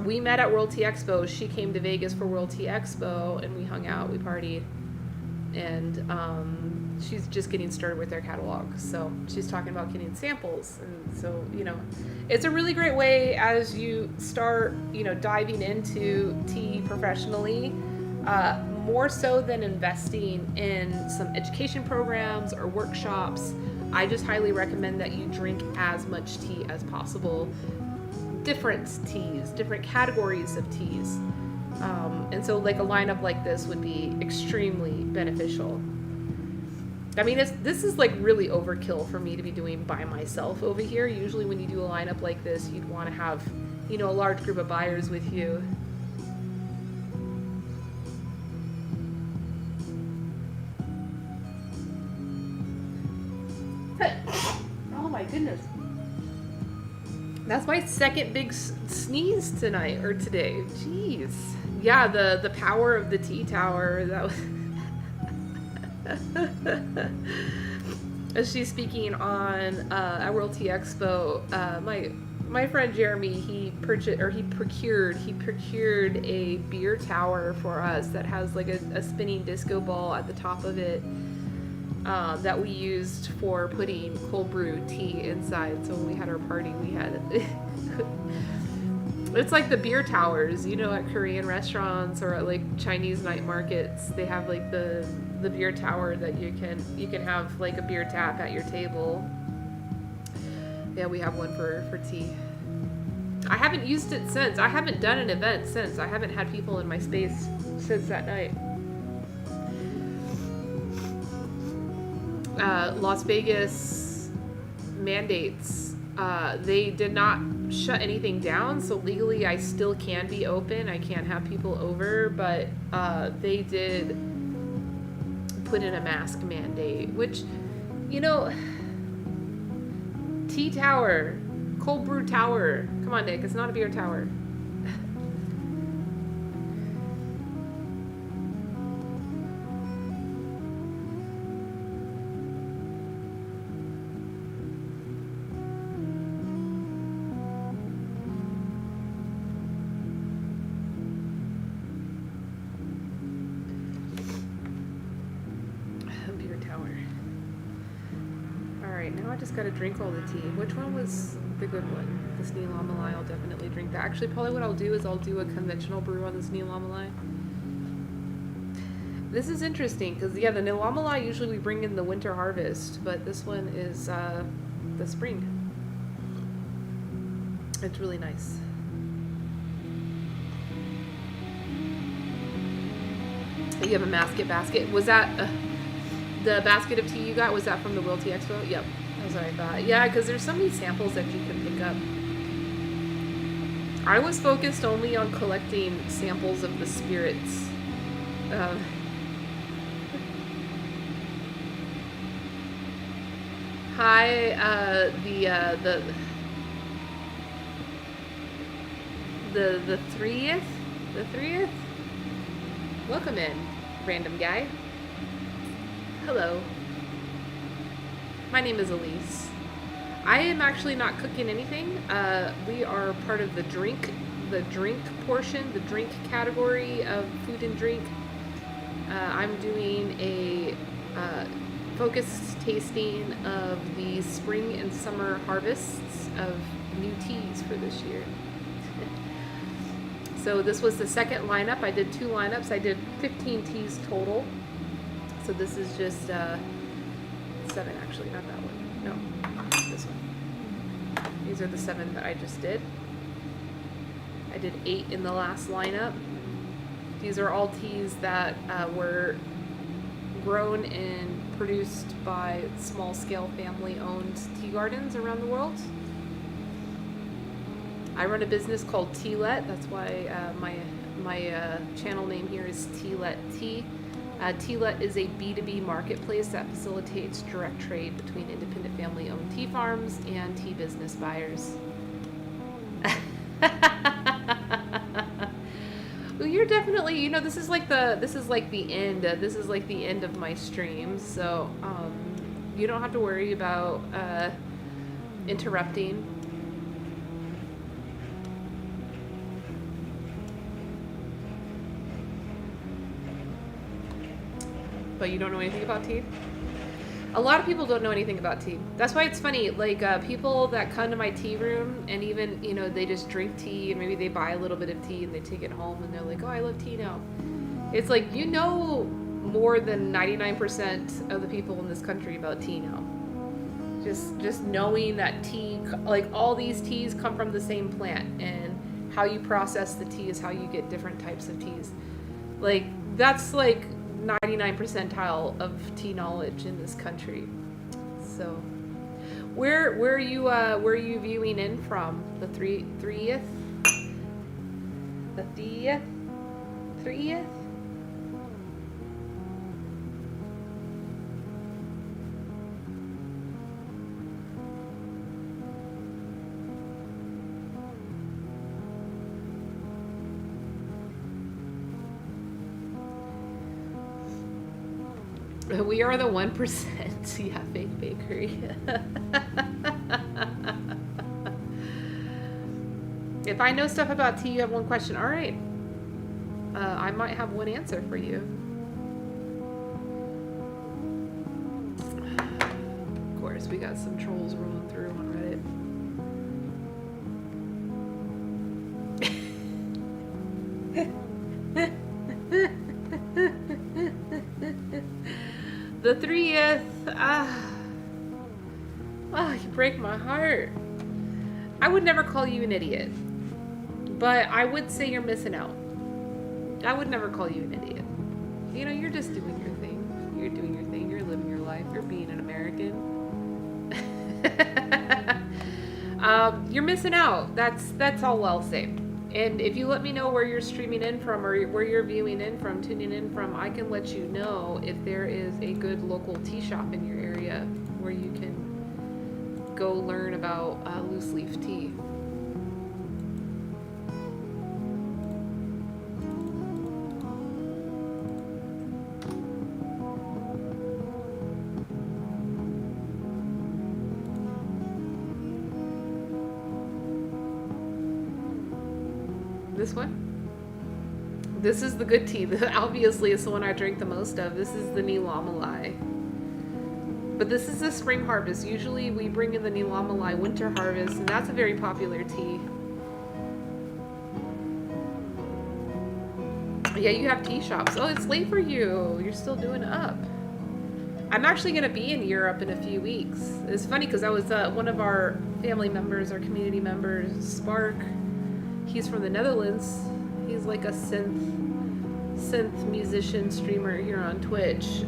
we met at World Tea Expo. She came to Vegas for World Tea Expo, and we hung out, we partied, and she's just getting started with their catalog. So she's talking about getting samples, and so, you know, it's a really great way as you start, you know, diving into tea professionally, more so than investing in some education programs or workshops. I just highly recommend that you drink as much tea as possible. Different teas, different categories of teas. And so like a lineup like this would be extremely beneficial. I mean, this is like really overkill for me to be doing by myself over here. Usually when you do a lineup like this, you'd want to have, you know, a large group of buyers with you. Oh my goodness. That's my second big sneeze tonight, or today. Jeez. Yeah, the power of the tea tower. That was... She's speaking on at World Tea Expo. My friend Jeremy, he procured a beer tower for us that has like a spinning disco ball at the top of it. That we used for putting cold brew tea inside. So when we had our party, we had it's like the beer towers, you know, at Korean restaurants or at like Chinese night markets. They have like the beer tower that you can have like a beer tap at your table. Yeah, we have one for tea. I haven't used it since. I haven't done an event since. I haven't had people in my space since that night. Las Vegas mandates, they did not shut anything down, so legally I still can be open. I can't have people over, but they did put in a mask mandate, which, you know, tea tower, cold brew tower. Come on, Nick, it's not a beer tower. right, now I just gotta drink all the tea. Which one was the good one? This Neelamalai, I'll definitely drink that. Actually, probably what I'll do is I'll do a conventional brew on this Neelamalai. This is interesting, because, yeah, the Neelamalai usually we bring in the winter harvest, but this one is the spring. It's really nice. You have a basket. Was that the basket of tea you got? Was that from the Will Tea Expo? Yep, that's what I thought. Yeah, because there's so many samples that you can pick up. I was focused only on collecting samples of the spirits. Hi, the 30th? The 30th? Welcome in, random guy. Hello. My name is Elise. I am actually not cooking anything. We are part of the drink portion, the drink category of food and drink. I'm doing a focused tasting of the spring and summer harvests of new teas for this year. So this was the second lineup. I did 2 lineups. I did 15 teas total. So this is just 7 actually, not that one. No, this one. These are the 7 that I just did. I did 8 in the last lineup. These are all teas that were grown and produced by small-scale family-owned tea gardens around the world. I run a business called Tealet. That's why my channel name here is Tealet Tea. Tealet is a B2B marketplace that facilitates direct trade between independent family-owned tea farms and tea business buyers. Well, you're definitely, you know, this is like the end. This is like the end of my streams, so you don't have to worry about interrupting. But you don't know anything about tea? A lot of people don't know anything about tea. That's why it's funny, like people that come to my tea room and even, you know, they just drink tea and maybe they buy a little bit of tea and they take it home and they're like, oh, I love tea now. It's like, you know more than 99% of the people in this country about tea now. Just knowing that tea, like all these teas come from the same plant and how you process the tea is how you get different types of teas. Like, that's like 99 percentile of tea knowledge in this country. So where are you viewing in from? The 30th? The 30th? We are the 1%. Yeah, fake bakery. If I know stuff about tea, you have one question. All right. I might have one answer for you. Of course, we got some trolls rolling through on Reddit. The 30th, you break my heart. I would never call you an idiot, but I would say you're missing out. I would never call you an idiot. You know, you're just doing your thing. You're doing your thing. You're living your life. You're being an American. You're missing out. That's all I'll say. And if you let me know where you're streaming in from or where you're viewing in from, tuning in from, I can let you know if there is a good local tea shop in your area where you can go learn about loose leaf tea. This one? This is the good tea. Obviously, it's the one I drink the most of. This is the Neelamalai. But this is the spring harvest. Usually we bring in the Nilamalai winter harvest, and that's a very popular tea. Yeah, you have tea shops. Oh, it's late for you. You're still doing up. I'm actually going to be in Europe in a few weeks. It's funny because I was one of our family members, our community members, Spark. He's from the Netherlands. He's like a synth musician streamer here on Twitch.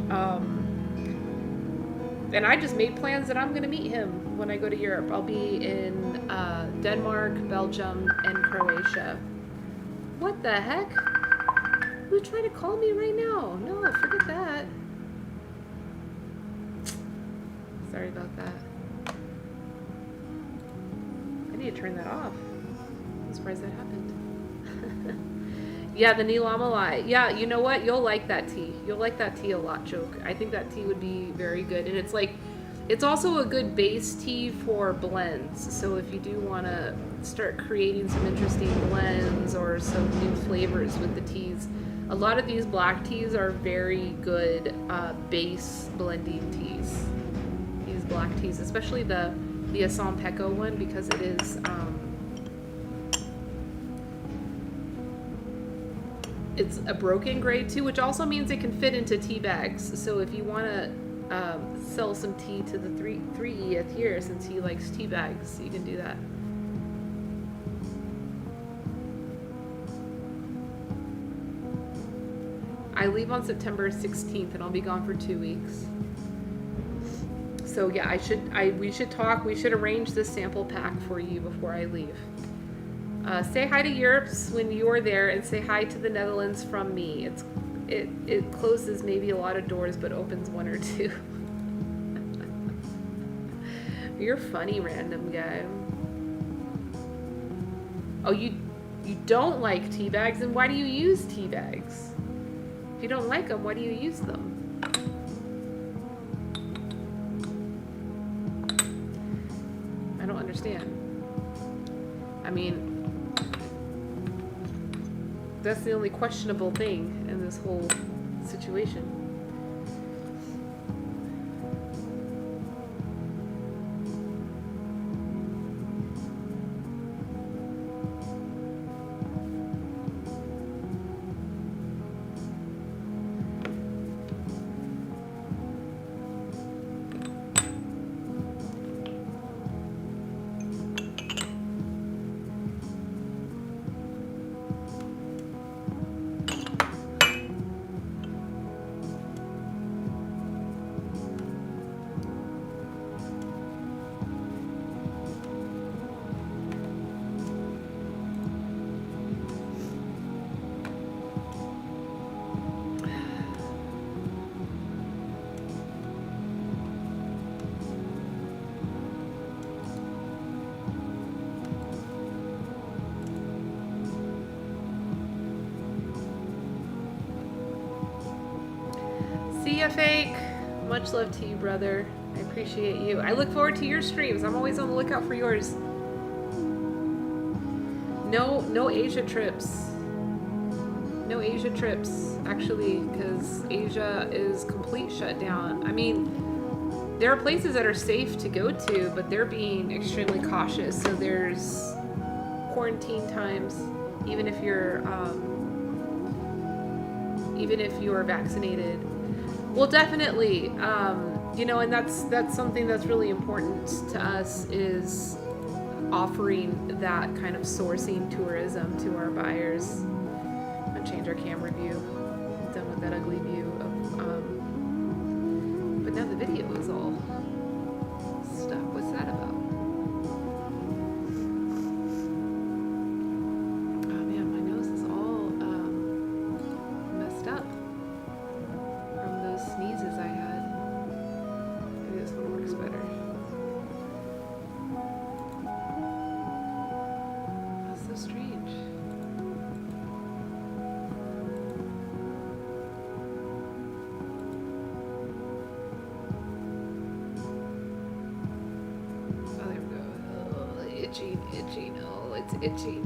And I just made plans that I'm going to meet him when I go to Europe. I'll be in Denmark, Belgium, and Croatia. What the heck? Who's trying to call me right now? No, forget that. Sorry about that. I need to turn that off. I'm surprised that happened. Yeah, the Nilamalai. Yeah, you know what? You'll like that tea. You'll like that tea a lot, Choke. I think that tea would be very good. And it's also a good base tea for blends. So if you do want to start creating some interesting blends or some new flavors with the teas, a lot of these black teas are very good base blending teas. These black teas, especially the Assam Peko one, because it is it's a broken grade too, which also means it can fit into tea bags. So if you want to sell some tea to the 3E here, since he likes tea bags, you can do that. I leave on September 16th and I'll be gone for 2 weeks. So yeah, we should talk. We should arrange this sample pack for you before I leave. Say hi to Europe when you're there, and say hi to the Netherlands from me. It closes maybe a lot of doors, but opens one or two. You're funny, random guy. Oh, you don't like tea bags, and why do you use tea bags? If you don't like them, why do you use them? I don't understand. I mean, that's the only questionable thing in this whole situation. See ya, Fake. Much love to you, brother. I appreciate you. I look forward to your streams. I'm always on the lookout for yours. No Asia trips. No Asia trips, actually, because Asia is complete shutdown. I mean, there are places that are safe to go to, but they're being extremely cautious. So there's quarantine times, even if you're vaccinated. Well, definitely, you know, and that's something that's really important to us, is offering that kind of sourcing tourism to our buyers. I'm gonna change our camera view. I'm done with that ugly view of, but now the video is all stuck. What's that about? Oh man, my nose is all messed up from those sneezes I had. Maybe this one works better. That's so strange. Oh, there we go. Oh, itching. Oh, it's itching.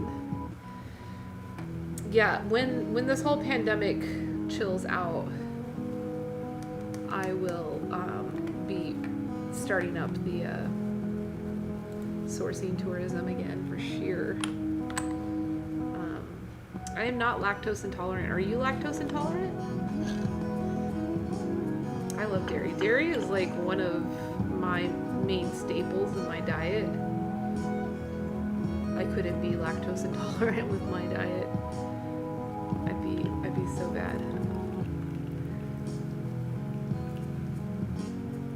Yeah, when this whole pandemic chills out, I will be starting up the sourcing tourism again for sure. I am not lactose intolerant. Are you lactose intolerant? I love dairy. Dairy is like one of my main staples in my diet. I couldn't be lactose intolerant with my diet. I'd be so bad.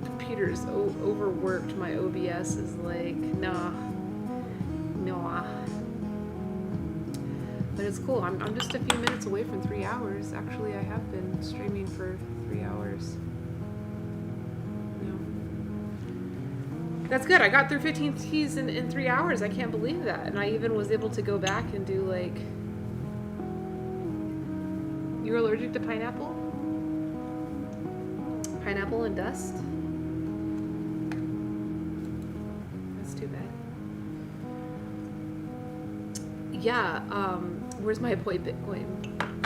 Computer's overworked. My OBS is like, nah. But it's cool. I'm just a few minutes away from 3 hours. Actually, I have been streaming for 3 hours. That's good. I got through 15 teas in 3 hours. I can't believe that. And I even was able to go back and do like... You're allergic to pineapple? Pineapple and dust? That's too bad. Yeah, where's my boy Bitcoin?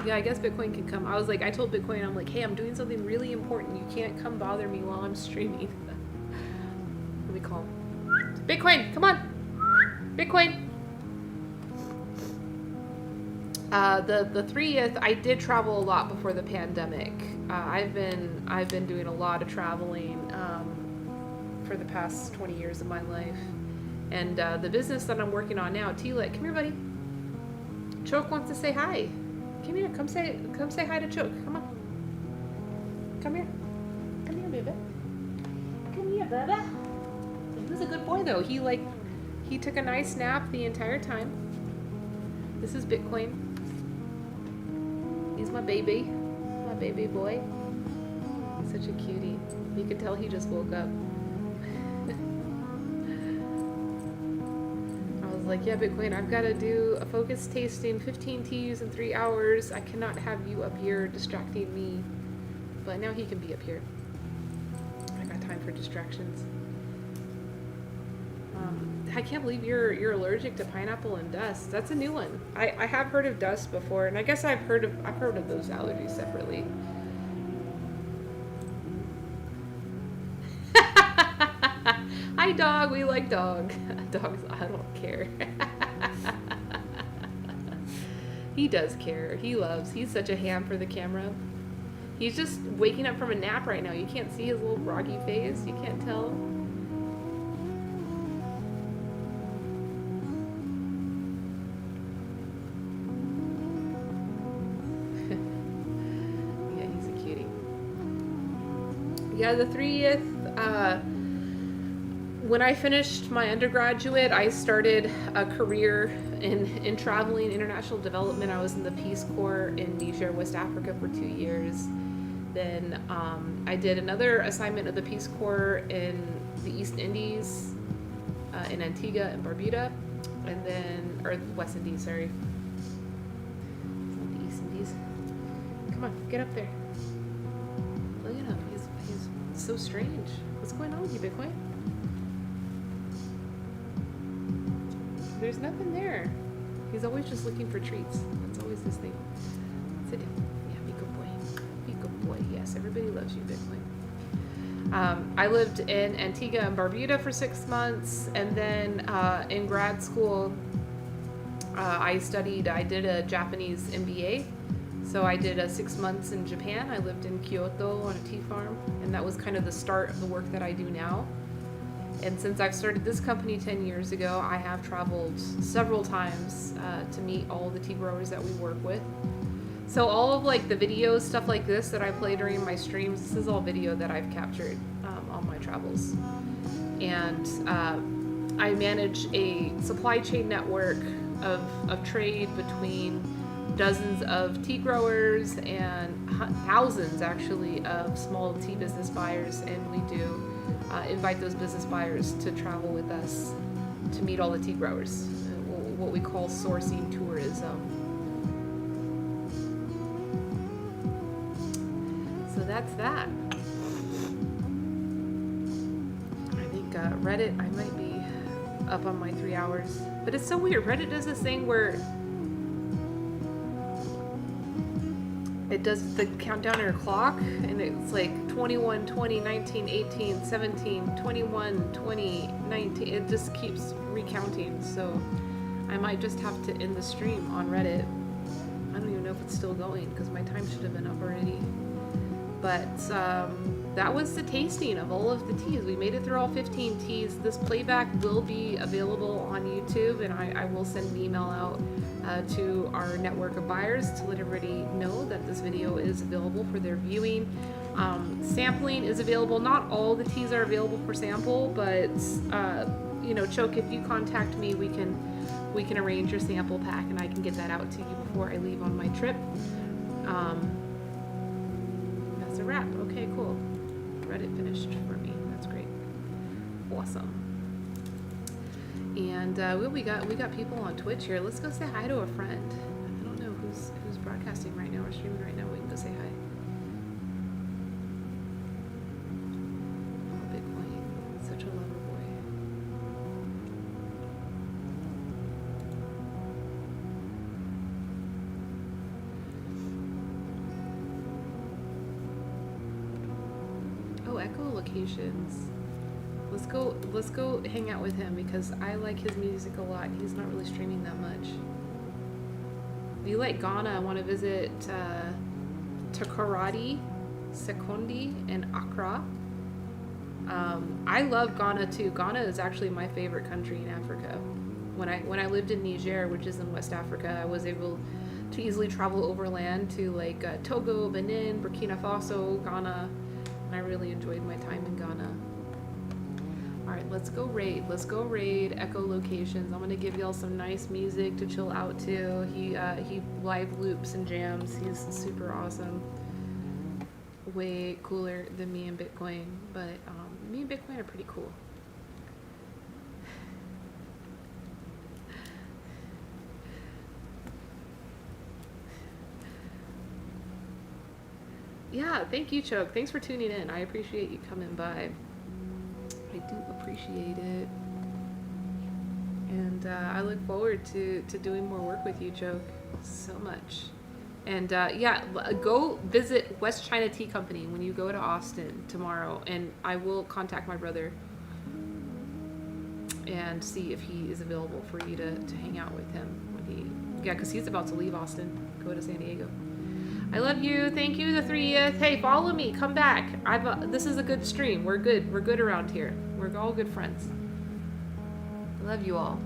Yeah, I guess Bitcoin can come. I told Bitcoin, I'm like, hey, I'm doing something really important. You can't come bother me while I'm streaming. Let me call him. Bitcoin, come on. Bitcoin. The 30th, I did travel a lot before the pandemic. I've been doing a lot of traveling for the past 20 years of my life. And the business that I'm working on now, T-Lit, come here, buddy. Choke wants to say hi. Come here, come say hi to Choke. Come on. Come here. Come here, baby. Come here, baby. He was a good boy though. He took a nice nap the entire time. This is Bitcoin. He's my baby boy. He's such a cutie. You can tell he just woke up. Like, yeah, Bitcoin, I've got to do a focus tasting, 15 teas in 3 hours. I cannot have you up here distracting me. But now he can be up here. I got time for distractions. I can't believe you're allergic to pineapple and dust. That's a new one. I have heard of dust before, and I guess I've heard of those allergies separately. Hi, dog. We like dog. Dogs, I don't care. He does care. He loves. He's such a ham for the camera. He's just waking up from a nap right now. You can't see his little groggy face. You can't tell. Yeah, he's a cutie. Yeah, the 30th, when I finished my undergraduate, I started a career in traveling, international development. I was in the Peace Corps in Niger, West Africa for 2 years. Then I did another assignment of the Peace Corps in the East Indies, in Antigua and Barbuda, and then, or West Indies, sorry. The East Indies. Come on, get up there. Look at him, he's so strange. What's going on with you, Bitcoin? There's nothing there. He's always just looking for treats. That's always his thing. Sit down. Yeah, be good boy. Be good boy. Yes, everybody loves you, Bitcoin. I lived in Antigua and Barbuda for 6 months, and then in grad school, I did a Japanese MBA. So I did 6 months in Japan. I lived in Kyoto on a tea farm, and that was kind of the start of the work that I do now. And since I've started this company 10 years ago, I have traveled several times to meet all the tea growers that we work with. So all of like the videos, stuff like this that I play during my streams, this is all video that I've captured on my travels. And I manage a supply chain network of trade between dozens of tea growers and thousands actually of small tea business buyers, and we do invite those business buyers to travel with us to meet all the tea growers, what we call sourcing tourism. So that's that. I think Reddit, I might be up on my 3 hours, but it's so weird. Reddit does this thing where it does the countdown on your clock, and it's like 21, 20, 19, 18, 17, 21, 20, 19. It just keeps recounting. So I might just have to end the stream on Reddit. I don't even know if it's still going because my time should have been up already. But that was the tasting of all of the teas. We made it through all 15 teas. This playback will be available on YouTube, and I will send an email out to our network of buyers to let everybody know that this video is available for their viewing. Sampling is available. Not all the teas are available for sample, but you know, Choke, if you contact me, we can arrange your sample pack, and I can get that out to you before I leave on my trip. That's a wrap. Okay, cool. Reddit finished for me. That's great. Awesome. And we got people on Twitch here. Let's go say hi to a friend. I don't know who's broadcasting right now or streaming right now. We can go say hi. Oh, Bitcoin, such a lover boy. Oh, echolocations. Let's go hang out with him because I like his music a lot. He's not really streaming that much. If you like Ghana, I want to visit Takoradi, Sekondi, and Accra. I love Ghana too. Ghana is actually my favorite country in Africa. When I lived in Niger, which is in West Africa, I was able to easily travel overland to like Togo, Benin, Burkina Faso, Ghana, and I really enjoyed my time in Ghana. All right, let's go raid echolocations. I'm gonna give y'all some nice music to chill out to. He live loops and jams. He's super awesome. Way cooler than me and Bitcoin, but me and Bitcoin are pretty cool. Yeah, thank you, Choke. Thanks for tuning in. I appreciate you coming by. I do appreciate it. And I look forward to doing more work with you, Choke, so much. And yeah, go visit West China Tea Company when you go to Austin tomorrow, and I will contact my brother and see if he is available for you to hang out with him when because he's about to leave Austin, go to San Diego. I love you. Thank you, the 3th. Hey, follow me. Come back. This is a good stream. We're good. We're good around here. We're all good friends. I love you all.